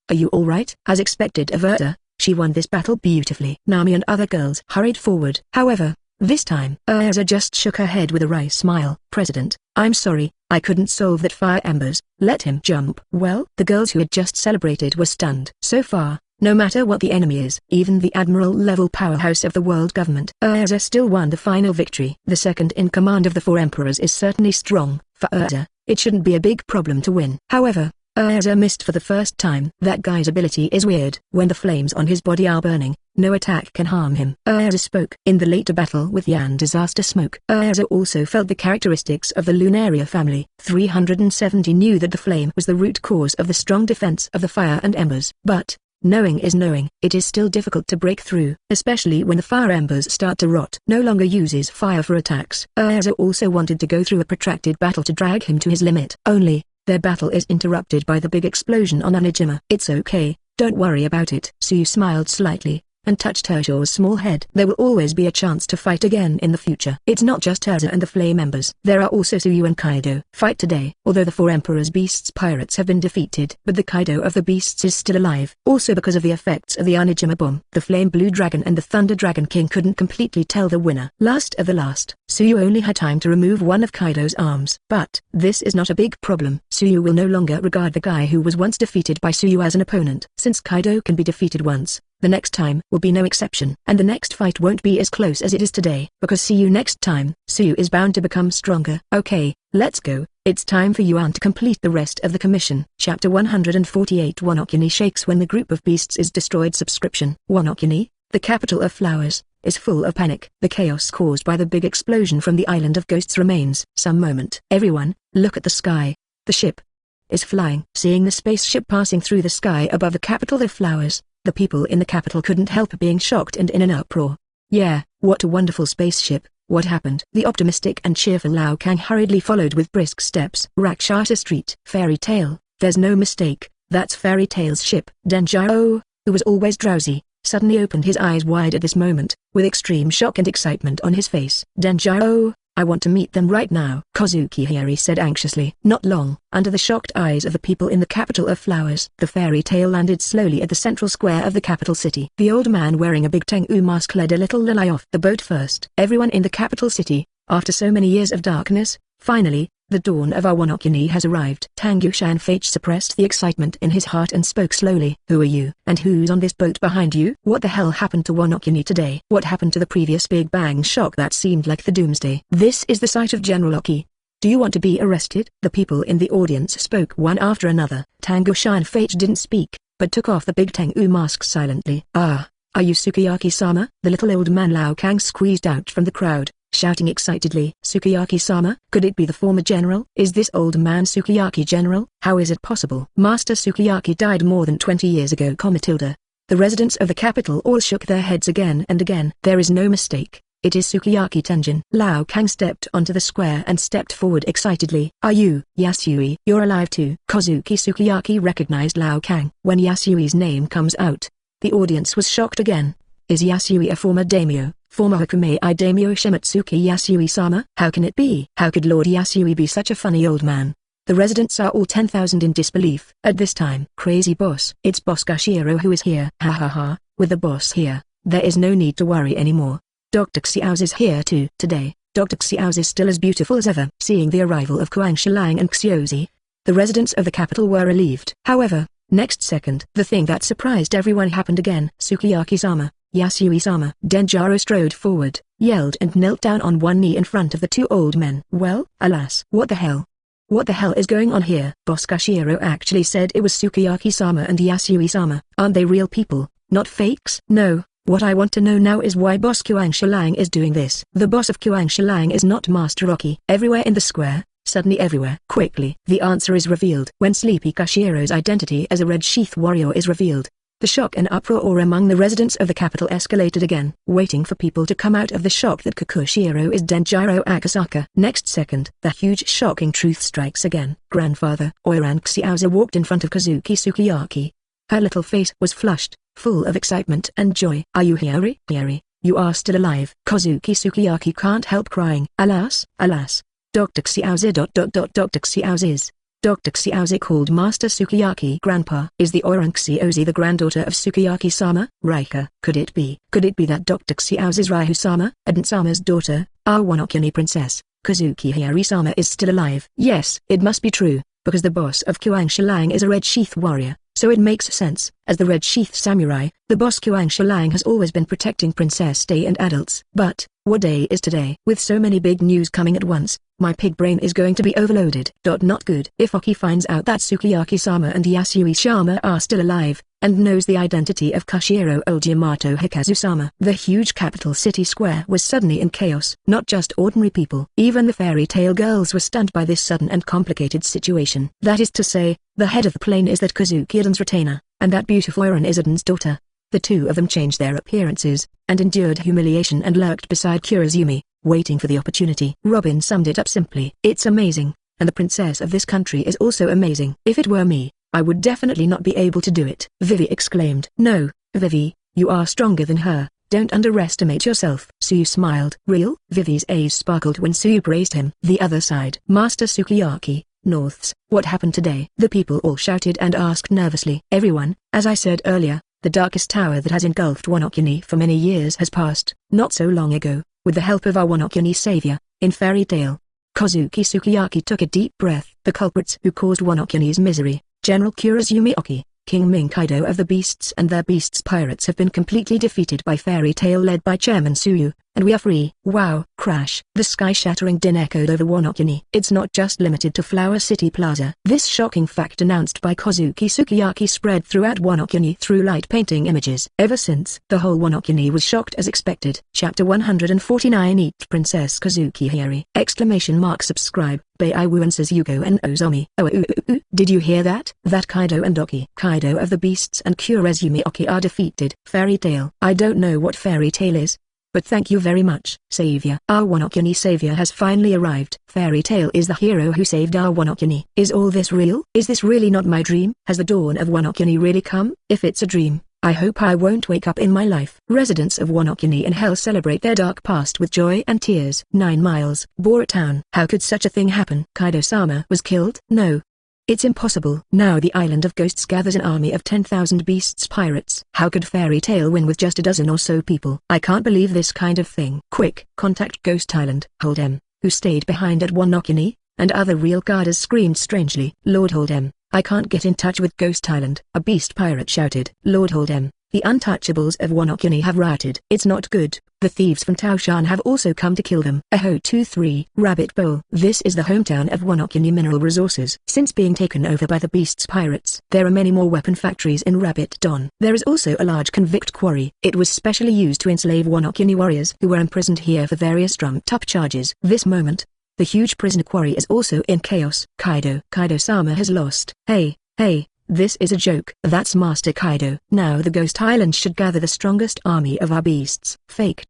A: are you alright? As expected of Urta, she won this battle beautifully. Nami and other girls hurried forward. However, this time, Urta just shook her head with a wry smile. President, I'm sorry, I couldn't solve that fire embers. Let him jump. Well, the girls who had just celebrated were stunned. So far, no matter what the enemy is, even the admiral-level powerhouse of the world government, Urta still won the final victory. The second-in-command of the four emperors is certainly strong. For Urta, it shouldn't be a big problem to win. However, Urta missed for the first time. That guy's ability is weird. When the flames on his body are burning, no attack can harm him. Urta spoke. In the later battle with Yan Disaster Smoke, Urta also felt the characteristics of the Lunaria family. 370 knew that the flame was the root cause of the strong defense of the fire and embers. But, knowing is knowing. It is still difficult to break through, especially when the fire embers start to rot. No longer uses fire for attacks. Urta also wanted to go through a protracted battle to drag him to his limit. Only, their battle is interrupted by the big explosion on Onijima. It's okay, don't worry about it. Tsuyu smiled slightly, and touched Ursula's small head. There will always be a chance to fight again in the future. It's not just Urta and the flame embers. There are also Tsuyu and Kaido. Fight today. Although the four Emperor's Beasts pirates have been defeated, but the Kaido of the Beasts is still alive. Also because of the effects of the Onijima bomb, the Flame Blue Dragon and the Thunder Dragon King couldn't completely tell the winner. Last of the last, Tsuyu only had time to remove one of Kaido's arms. But, this is not a big problem. Tsuyu will no longer regard the guy who was once defeated by Tsuyu as an opponent. Since Kaido can be defeated once, the next time will be no exception. And the next fight won't be as close as it is today. Because see you next time, Tsuyu is bound to become stronger. Okay, let's go. It's time for Yuan to complete the rest of the commission. Chapter 148 Wanokuni shakes when the group of beasts is destroyed. Subscription. Wanokuni, the capital of flowers, is full of panic. The chaos caused by the big explosion from the island of ghosts remains. Some moment. Everyone, look at the sky. The ship is flying. Seeing the spaceship passing through the sky above the capital of flowers, the people in the capital couldn't help being shocked and in an uproar. Yeah, what a wonderful spaceship. What happened? The optimistic and cheerful Lao Kang hurriedly followed with brisk steps. Rakshasa Street. Fairy Tail, there's no mistake, that's Fairy Tail's ship. Denjiro, who was always drowsy, suddenly opened his eyes wide at this moment, with extreme shock and excitement on his face. Denjiro, I want to meet them right now. Kozuki Hiyori said anxiously. Not long, under the shocked eyes of the people in the capital of flowers, the Fairy Tail landed slowly at the central square of the capital city. The old man wearing a big Tengu mask led a little Lilai off the boat first. Everyone in the capital city, after so many years of darkness, finally, the dawn of our Wanokuni has arrived. Tengu Shanfage suppressed the excitement in his heart and spoke slowly. Who are you? And who's on this boat behind you? What the hell happened to Wanokuni today? What happened to the previous Big Bang shock that seemed like the doomsday? This is the site of General Oki. Do you want to be arrested? The people in the audience spoke one after another. Tengu Shanfage didn't speak, but took off the big Tengu mask silently. Ah, are you Sukiyaki-sama? The little old man Lao Kang squeezed out from the crowd, shouting excitedly. Sukiyaki-sama? Could it be the former general? Is this old man Sukiyaki general? How is it possible? Master Sukiyaki died more than 20 years ago. Matilda. The residents of the capital all shook their heads again and again. There is no mistake. It is Sukiyaki Tenjin. Lao Kang stepped onto the square and stepped forward excitedly. Are you, Yasui? You're alive too. Kozuki Sukiyaki recognized Lao Kang. When Yasui's name comes out, the audience was shocked again. Is Yasui a former daimyo? Former Hokumei daimyo Shimatsuki Yasui-sama? How can it be? How could Lord Yasui be such a funny old man? The residents are all 10,000 in disbelief. At this time, crazy boss. It's Boss Gashiro who is here. Ha ha ha, with the boss here, there is no need to worry anymore. Dr. Xiao's is here too. Today, Dr. Xiao's is still as beautiful as ever. Seeing the arrival of Kuang Shilang and Xiozi, the residents of the capital were relieved. However, Next second, the thing that surprised everyone happened again. Sukiyaki-sama, Yasui-sama. Denjiro strode forward, yelled and knelt down on one knee in front of the two old men. Well, alas, what the hell? What the hell is going on here? Boss Kashiro actually said it was Sukiyaki-sama and Yasui-sama. Aren't they real people, not fakes? No. What I want to know now is why Boss Qinglong is doing this. The boss of Qinglong is not Master Rocky. Everywhere in the square, suddenly everywhere. Quickly, the answer is revealed. When Sleepy Kashiro's identity as a Red Sheath warrior is revealed, the shock and uproar among the residents of the capital escalated again. Waiting for people to come out of the shock that Kakushiro is Denjiro Akasaka. Next second, the huge shocking truth strikes again. Grandfather Oiran Xiaoza walked in front of Kozuki Sukiyaki. Her little face was flushed, full of excitement and joy. Are you Hiyori? Hiyori, you are still alive. Kozuki Sukiyaki can't help crying. Alas, alas. Dr. Xiaoza. Dr. Xiaoza's. Dr. Xiaoza called Master Sukiyaki Grandpa. Is the Oiran Xiaoza the granddaughter of Sukiyaki-sama? Rika. Could it be that Dr. Xiaoza's Raihu-sama, Aden-sama's daughter, our Wanokuni princess, Kozuki Hiyori-sama is still alive? Yes, it must be true, because the boss of Qinglong is a Red Sheath warrior. So it makes sense. As the Red Sheath samurai, the boss Qinglong has always been protecting Princess Day and adults. But, what day is today? With so many big news coming at once, my pig brain is going to be overloaded. Not good. If Oki finds out that Sukiyaki-sama and Yasui-sama are still alive, and knows the identity of Kashiro old Yamato Hikazu-sama. The huge capital city square was suddenly in chaos. Not just ordinary people. Even the fairy tale girls were stunned by this sudden and complicated situation. That is to say, the head of the plane is that Kozuki Eden's retainer, and that beautiful Oiran is Eden's daughter. The two of them changed their appearances, and endured humiliation and lurked beside Kurazumi, waiting for the opportunity. Robin summed it up simply. It's amazing, and the princess of this country is also amazing. If it were me, I would definitely not be able to do it. Vivi exclaimed. No, Vivi, you are stronger than her. Don't underestimate yourself. Suyu smiled. Real? Vivi's eyes sparkled when Suyu praised him. The other side. Master Sukiyaki, Norths, what happened today? The people all shouted and asked nervously. Everyone, as I said earlier, the darkest tower that has engulfed Wanokuni for many years has passed. Not so long ago, with the help of our Wanokuni savior, in fairy tale. Kozuki Sukiyaki took a deep breath. The culprits who caused Wanokuni's misery, General Kurazumi Oki, King Ming Kaido of the Beasts and their Beasts pirates have been completely defeated by Fairy Tail led by Chairman Suyu, and we are free. Wow! Crash! The sky-shattering din echoed over Wanokuni. It's not just limited to Flower City Plaza. This shocking fact announced by Kozuki Sukiyaki spread throughout Wanokuni through light painting images. Ever since, the whole Wanokuni was shocked as expected. Chapter 149 Eat Princess Kozuki Hiyori! Subscribe. Beiwu and says Yugo and Ozomi. Oh, did you hear that? That Kaido and Oki. Kaido of the Beasts and Kurazumi Oki are defeated. Fairy Tail. I don't know what Fairy Tail is, but thank you very much. Savior. Our Wanokuni savior has finally arrived. Fairy Tail is the hero who saved our Wanokuni. Is all this real? Is this really not my dream? Has the dawn of Wanokuni really come? If it's a dream, I hope I won't wake up in my life. Residents of Wanokuni and Hell celebrate their dark past with joy and tears. 9 miles. Bora Town. How could such a thing happen? Kaido-sama was killed? No. It's impossible. Now the Island of Ghosts gathers an army of 10,000 Beasts pirates. How could Fairy Tail win with just a dozen or so people? I can't believe this kind of thing. Quick, contact Ghost Island. Hold'em, who stayed behind at Wanokuni, and other real guards screamed strangely. Lord Hold'em, I can't get in touch with Ghost Island. A beast pirate shouted. Lord Hold'em, the untouchables of Wanokuni have rioted. It's not good. The thieves from Taoshan have also come to kill them. Aho 23. Rabbit Bowl. This is the hometown of Wanokuni Mineral Resources. Since being taken over by the Beasts pirates, there are many more weapon factories in Rabbit Don. There is also a large convict quarry. It was specially used to enslave Wanokuni warriors who were imprisoned here for various trumped-up charges. This moment, the huge prisoner quarry is also in chaos. Kaido-sama has lost. Hey, this is a joke. That's Master Kaido. Now the Ghost Island should gather the strongest army of our beasts. Fake.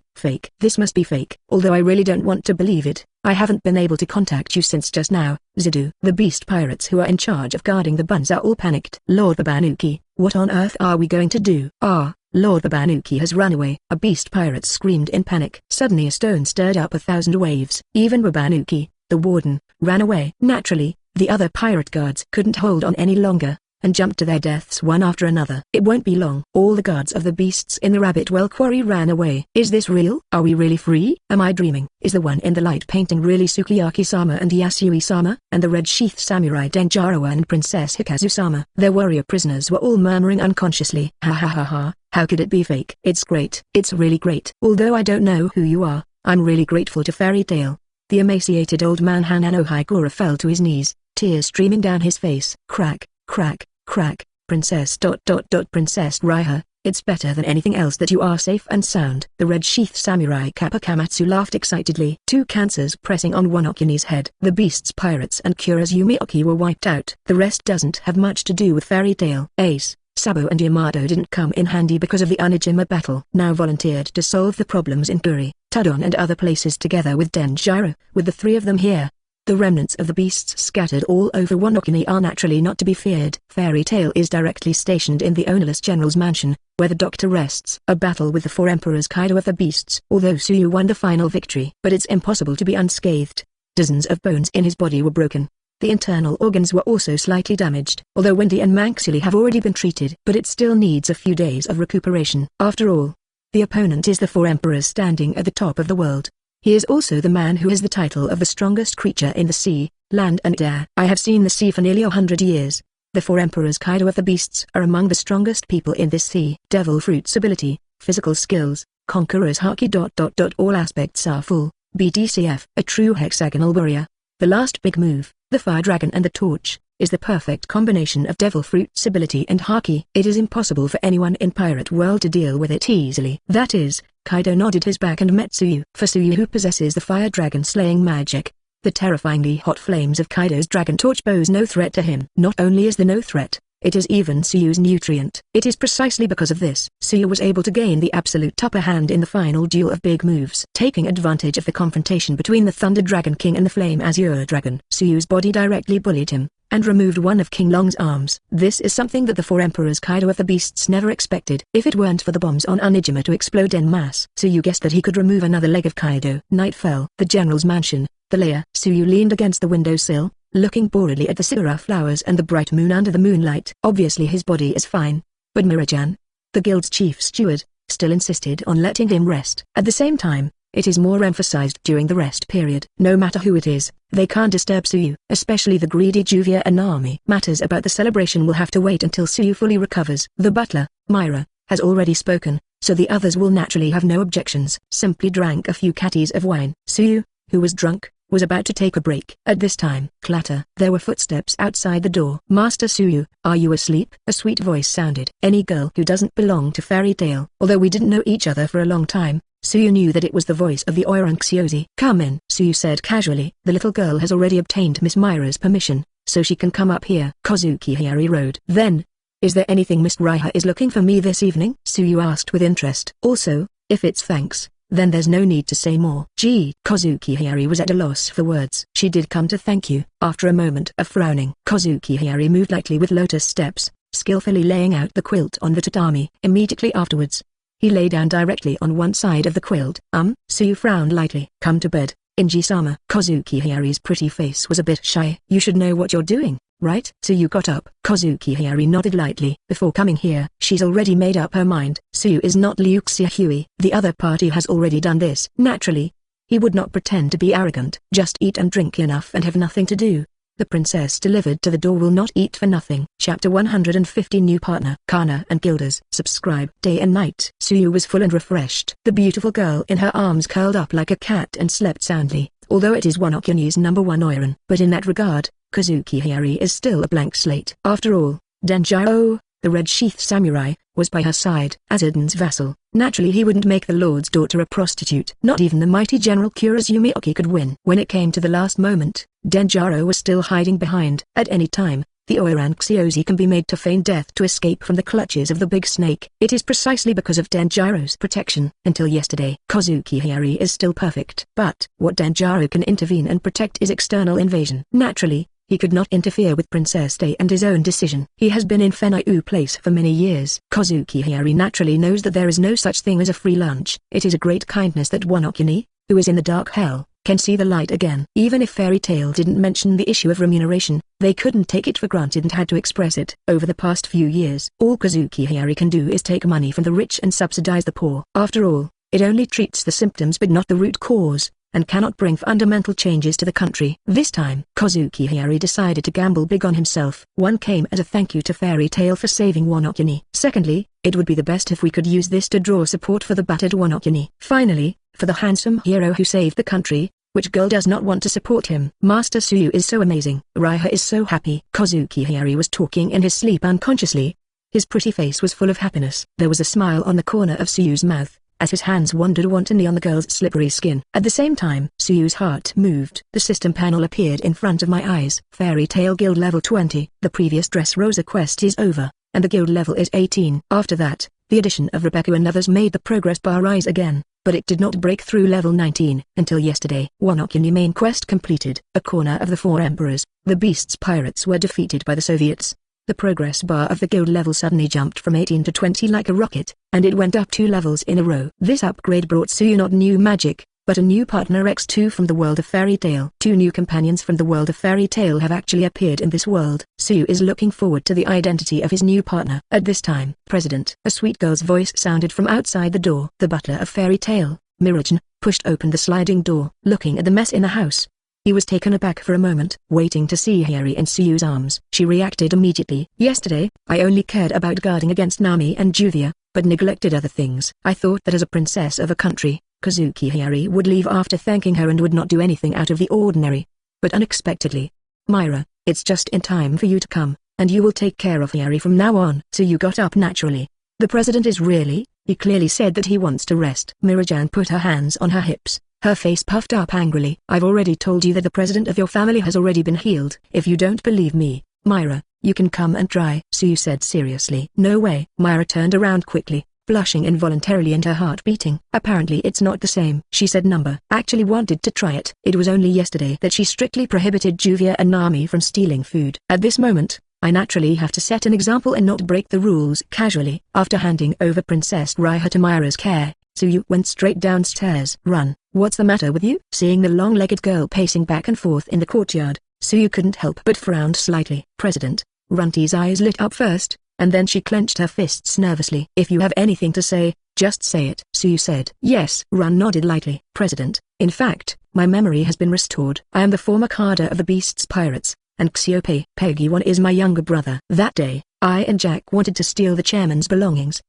A: This must be fake. Although I really don't want to believe it, I haven't been able to contact you since just now, Zidu. The beast pirates who are in charge of guarding the buns are all panicked. Lord Babanuki, what on earth are we going to do? Lord Babanuki has run away. A beast pirate screamed in panic. Suddenly a stone stirred up 1,000 waves. Even Babanuki, the warden, ran away. Naturally, the other pirate guards couldn't hold on any longer, and jumped to their deaths one after another. It won't be long. All the guards of the beasts in the rabbit well quarry ran away. Is this real? Are we really free? Am I dreaming? Is the one in the light painting really Sukiyaki-sama and Yasui-sama? And the red sheath samurai Denjiro and Princess Hikazu-sama? Their warrior prisoners were all murmuring unconsciously. Ha ha ha ha, how could it be fake? It's great. It's really great. Although I don't know who you are, I'm really grateful to Fairy Tail. The emaciated old man Hanano Higura fell to his knees, tears streaming down his face. Crack, crack, crack, Princess ... Princess Raiha, it's better than anything else that you are safe and sound. The red sheath samurai Kappa Kamatsu laughed excitedly. Two cancers pressing on Wanokuni's head. The beasts pirates and Kurozumi were wiped out. The rest doesn't have much to do with Fairy Tail. Ace, Sabo and Yamato didn't come in handy because of the Onijima battle. Now volunteered to solve the problems in Kuri, Tudon and other places together with Denjiro. With the three of them here, the remnants of the beasts scattered all over Wanokuni are naturally not to be feared. Fairy Tail is directly stationed in the ownerless general's mansion, where the doctor rests. A battle with the four emperors Kaido of the beasts. Although Tsuyu won the final victory, but it's impossible to be unscathed. Dozens of bones in his body were broken. The internal organs were also slightly damaged. Although Wendy and Manxuli have already been treated, but it still needs a few days of recuperation. After all, the opponent is the four emperors standing at the top of the world. He is also the man who has the title of the strongest creature in the sea, land and air. I have seen the sea for nearly 100 years. The four emperors Kaido of the beasts are among the strongest people in this sea. Devil Fruit's ability, physical skills, conqueror's haki ... All aspects are full. BDCF, a true hexagonal warrior. The last big move, the fire dragon and the torch, is the perfect combination of Devil Fruit's ability and haki. It is impossible for anyone in Pirate World to deal with it easily. That is, Kaido nodded his back and met Tsuyu. For Tsuyu, who possesses the fire dragon slaying magic, the terrifyingly hot flames of Kaido's dragon torch pose no threat to him. Not only is there no threat, it is even Tsuyu's nutrient. It is precisely because of this, Tsuyu was able to gain the absolute upper hand in the final duel of big moves. Taking advantage of the confrontation between the Thunder Dragon King and the Flame Azure Dragon, Tsuyu's body directly bullied him, and removed one of Qinglong's arms. This is something that the four emperors Kaido of the beasts never expected. If it weren't for the bombs on Onijima to explode en masse, Tsuyu guessed that he could remove another leg of Kaido. Night fell. The general's mansion, the lair. Tsuyu leaned against the windowsill, looking boredly at the sakura flowers and the bright moon under the moonlight. Obviously his body is fine, but Mirajan, the guild's chief steward, still insisted on letting him rest. At the same time, it is more emphasized during the rest period. No matter who it is, they can't disturb Tsuyu, especially the greedy Juvia and army. Matters about the celebration will have to wait until Tsuyu fully recovers. The butler, Myra, has already spoken, so the others will naturally have no objections. Simply drank a few catties of wine. Tsuyu, who was drunk, was about to take a break. At this time, clatter. There were footsteps outside the door. Master Tsuyu, are you asleep? A sweet voice sounded. Any girl who doesn't belong to Fairy Tail. Although we didn't know each other for a long time, Tsuyu knew that it was the voice of the Oiranxiozi. Come in, Tsuyu said casually. The little girl has already obtained Miss Myra's permission, so she can come up here. Kozuki Hiyori rode. Then, is there anything Miss Raiha is looking for me this evening? Tsuyu asked with interest. Also, if it's thanks, then there's no need to say more. Gee, Kozuki Hiyori was at a loss for words. She did come to thank you. After a moment of frowning, Kozuki Hiyori moved lightly with lotus steps, skillfully laying out the quilt on the tatami. Immediately afterwards, he lay down directly on one side of the quilt. Tsuyu frowned lightly. Come to bed, Inji-sama. Kozuki Hiyori's pretty face was a bit shy. You should know what you're doing, right? Tsuyu got up. Kozuki Hiyori nodded lightly. Before coming here, she's already made up her mind. Tsuyu is not Liu Xiaohui. The other party has already done this. Naturally, he would not pretend to be arrogant. Just eat and drink enough and have nothing to do. The princess delivered to the door will not eat for nothing. Chapter 150. New partner. Kana and Gildas. Subscribe. Day and night. Tsuyu was full and refreshed. The beautiful girl in her arms curled up like a cat and slept soundly, although it is Wanokuni's #1 oiran. But in that regard, Kozuki Hiyori is still a blank slate. After all, Denjiro, the red sheath samurai, was by her side. As Eden's vassal, naturally he wouldn't make the lord's daughter a prostitute. Not even the mighty General Kurozumi could win. When it came to the last moment, Denjiro was still hiding behind. At any time, the Oiranxiozi can be made to feign death to escape from the clutches of the big snake. It is precisely because of Denjiro's protection. Until yesterday, Kozuki Hiyori is still perfect. But what Denjiro can intervene and protect is external invasion. Naturally, he could not interfere with Princess Day and his own decision. He has been in Fenryu Place for many years. Kozuki Hiyori naturally knows that there is no such thing as a free lunch. It is a great kindness that Wanokuni, who is in the dark hell, can see the light again. Even if Fairy Tail didn't mention the issue of remuneration, they couldn't take it for granted and had to express it. Over the past few years, all Kozuki Hiyori can do is take money from the rich and subsidize the poor. After all, it only treats the symptoms but not the root cause, and cannot bring fundamental changes to the country. This time, Kozuki Hiyori decided to gamble big on himself. One came as a thank you to Fairy Tail for saving Wanokuni. Secondly, it would be the best if we could use this to draw support for the battered Wanokuni. Finally, for the handsome hero who saved the country, which girl does not want to support him? Master Suyu is so amazing. Raiha is so happy. Kozuki Hiyori was talking in his sleep unconsciously. His pretty face was full of happiness. There was a smile on the corner of Suyu's mouth, as his hands wandered wantonly on the girl's slippery skin. At the same time, Suyu's heart moved. The system panel appeared in front of my eyes. Fairy Tail Guild level 20. The previous Dressrosa quest is over, and the guild level is 18. After that, the addition of Rebecca and others made the progress bar rise again, but it did not break through level 19 until yesterday. Wanokuni main quest completed. A corner of the Four Emperors, the Beast's pirates were defeated by the Soviets. The progress bar of the guild level suddenly jumped from 18 to 20 like a rocket, and it went up 2 levels in a row. This upgrade brought Suyu not new magic, but a new partner X2 from the world of Fairy Tail. 2 new companions from the world of Fairy Tail have actually appeared in this world. Suyu is looking forward to the identity of his new partner. At this time, President, a sweet girl's voice sounded from outside the door. The butler of Fairy Tail, Mirajin, pushed open the sliding door. Looking at the mess in the house, he was taken aback for a moment, waiting to see Hiyori in Suyu's arms. She reacted immediately. Yesterday, I only cared about guarding against Nami and Juvia, but neglected other things. I thought that as a princess of a country, Kozuki Hiyori would leave after thanking her and would not do anything out of the ordinary. But unexpectedly, Myra, it's just in time for you to come, and you will take care of Hiyori from now on. Suyu got up naturally. The president is really, he clearly said that he wants to rest. Mirajan put her hands on her hips. Her face puffed up angrily. I've already told you that the president of your family has already been healed. If you don't believe me, Myra, you can come and try, Suyu said seriously. No way. Myra turned around quickly, blushing involuntarily and her heart beating. Apparently it's not the same. She said Number actually wanted to try it. It was only yesterday that she strictly prohibited Juvia and Nami from stealing food. At this moment, I naturally have to set an example and not break the rules casually. After handing over Princess Raiha to Myra's care, Suyu went straight downstairs. Run. What's the matter with you? Seeing the long-legged girl pacing back and forth in the courtyard, Suyu couldn't help but frowned slightly. President, Runty's eyes lit up first, and then she clenched her fists nervously. If you have anything to say, just say it, Suyu said. Yes. Run nodded lightly. President, in fact, my memory has been restored. I am the former Kaidovs of the Beast's pirates, and Xiope Peggy-1 is my younger brother. That day, I and Jack wanted to steal the chairman's belongings.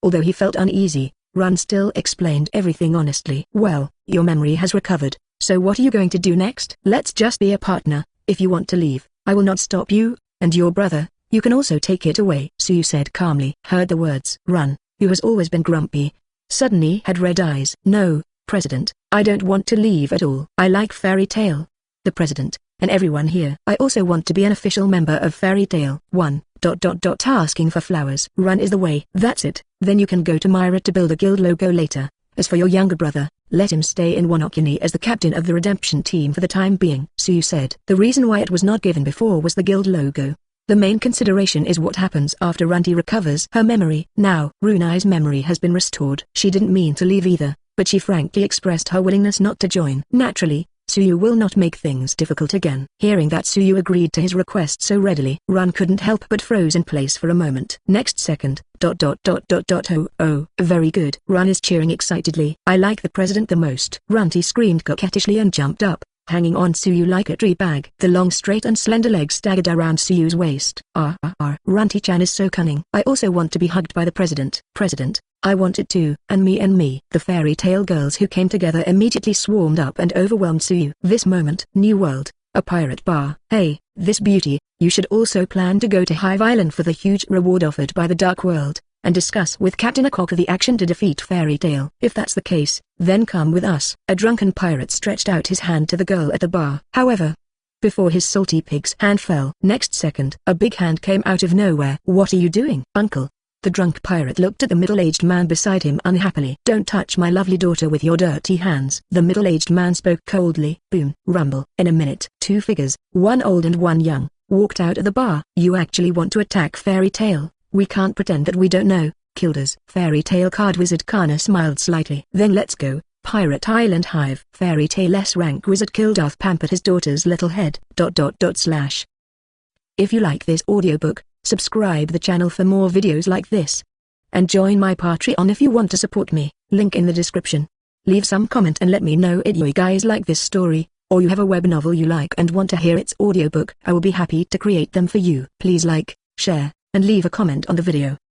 A: Although he felt uneasy, Run still explained everything honestly. Well, your memory has recovered, so what are you going to do next? Let's just be a partner. If you want to leave, I will not stop you, and your brother, you can also take it away, Suyu said calmly. Heard the words. Run, who has always been grumpy, suddenly had red eyes. No, President, I don't want to leave at all. I like Fairy Tail, the President, and everyone here. I also want to be an official member of Fairy Tail. Asking for flowers. Run is the way. That's it. Then you can go to Myra to build a guild logo later. As for your younger brother, let him stay in Wanokuni as the captain of the redemption team for the time being, Suyu said. The reason why it was not given before was the guild logo. The main consideration is what happens after Runty recovers her memory. Now, Runai's memory has been restored. She didn't mean to leave either, but she frankly expressed her willingness not to join. Naturally, Suyu will not make things difficult again. Hearing that Suyu agreed to his request so readily, Run couldn't help but froze in place for a moment. Next second, Oh, very good. Run is cheering excitedly. I like the president the most. Runty screamed coquettishly and jumped up, hanging on Suyu like a tree bag. The long straight and slender legs staggered around Suyu's waist. Runty-chan is so cunning. I also want to be hugged by the president. President, I want it too. And me. The Fairy Tail girls who came together immediately swarmed up and overwhelmed Suyu. This moment. New world. A pirate bar. Hey, this beauty, you should also plan to go to Hive Island for the huge reward offered by the Dark World, and discuss with Captain Akoko the action to defeat Fairy Tail. If that's the case, then come with us. A drunken pirate stretched out his hand to the girl at the bar. However, before his salty pig's hand fell. Next second, a big hand came out of nowhere. What are you doing, uncle? The drunk pirate looked at the middle-aged man beside him unhappily. Don't touch my lovely daughter with your dirty hands. The middle-aged man spoke coldly. Boom, rumble. In a minute, 2 figures, one old and one young, walked out of the bar. You actually want to attack Fairy Tail? We can't pretend that we don't know, Kilders. Fairy Tail card wizard Kana smiled slightly. Then let's go. Pirate Island Hive. Fairy Tale S-rank wizard Kaidovs pampered his daughter's little head. If you like this audiobook, subscribe the channel for more videos like this. And join my Patreon if you want to support me, link in the description. Leave some comment and let me know if you guys like this story, or you have a web novel you like and want to hear its audiobook. I will be happy to create them for you. Please like, share, and leave a comment on the video.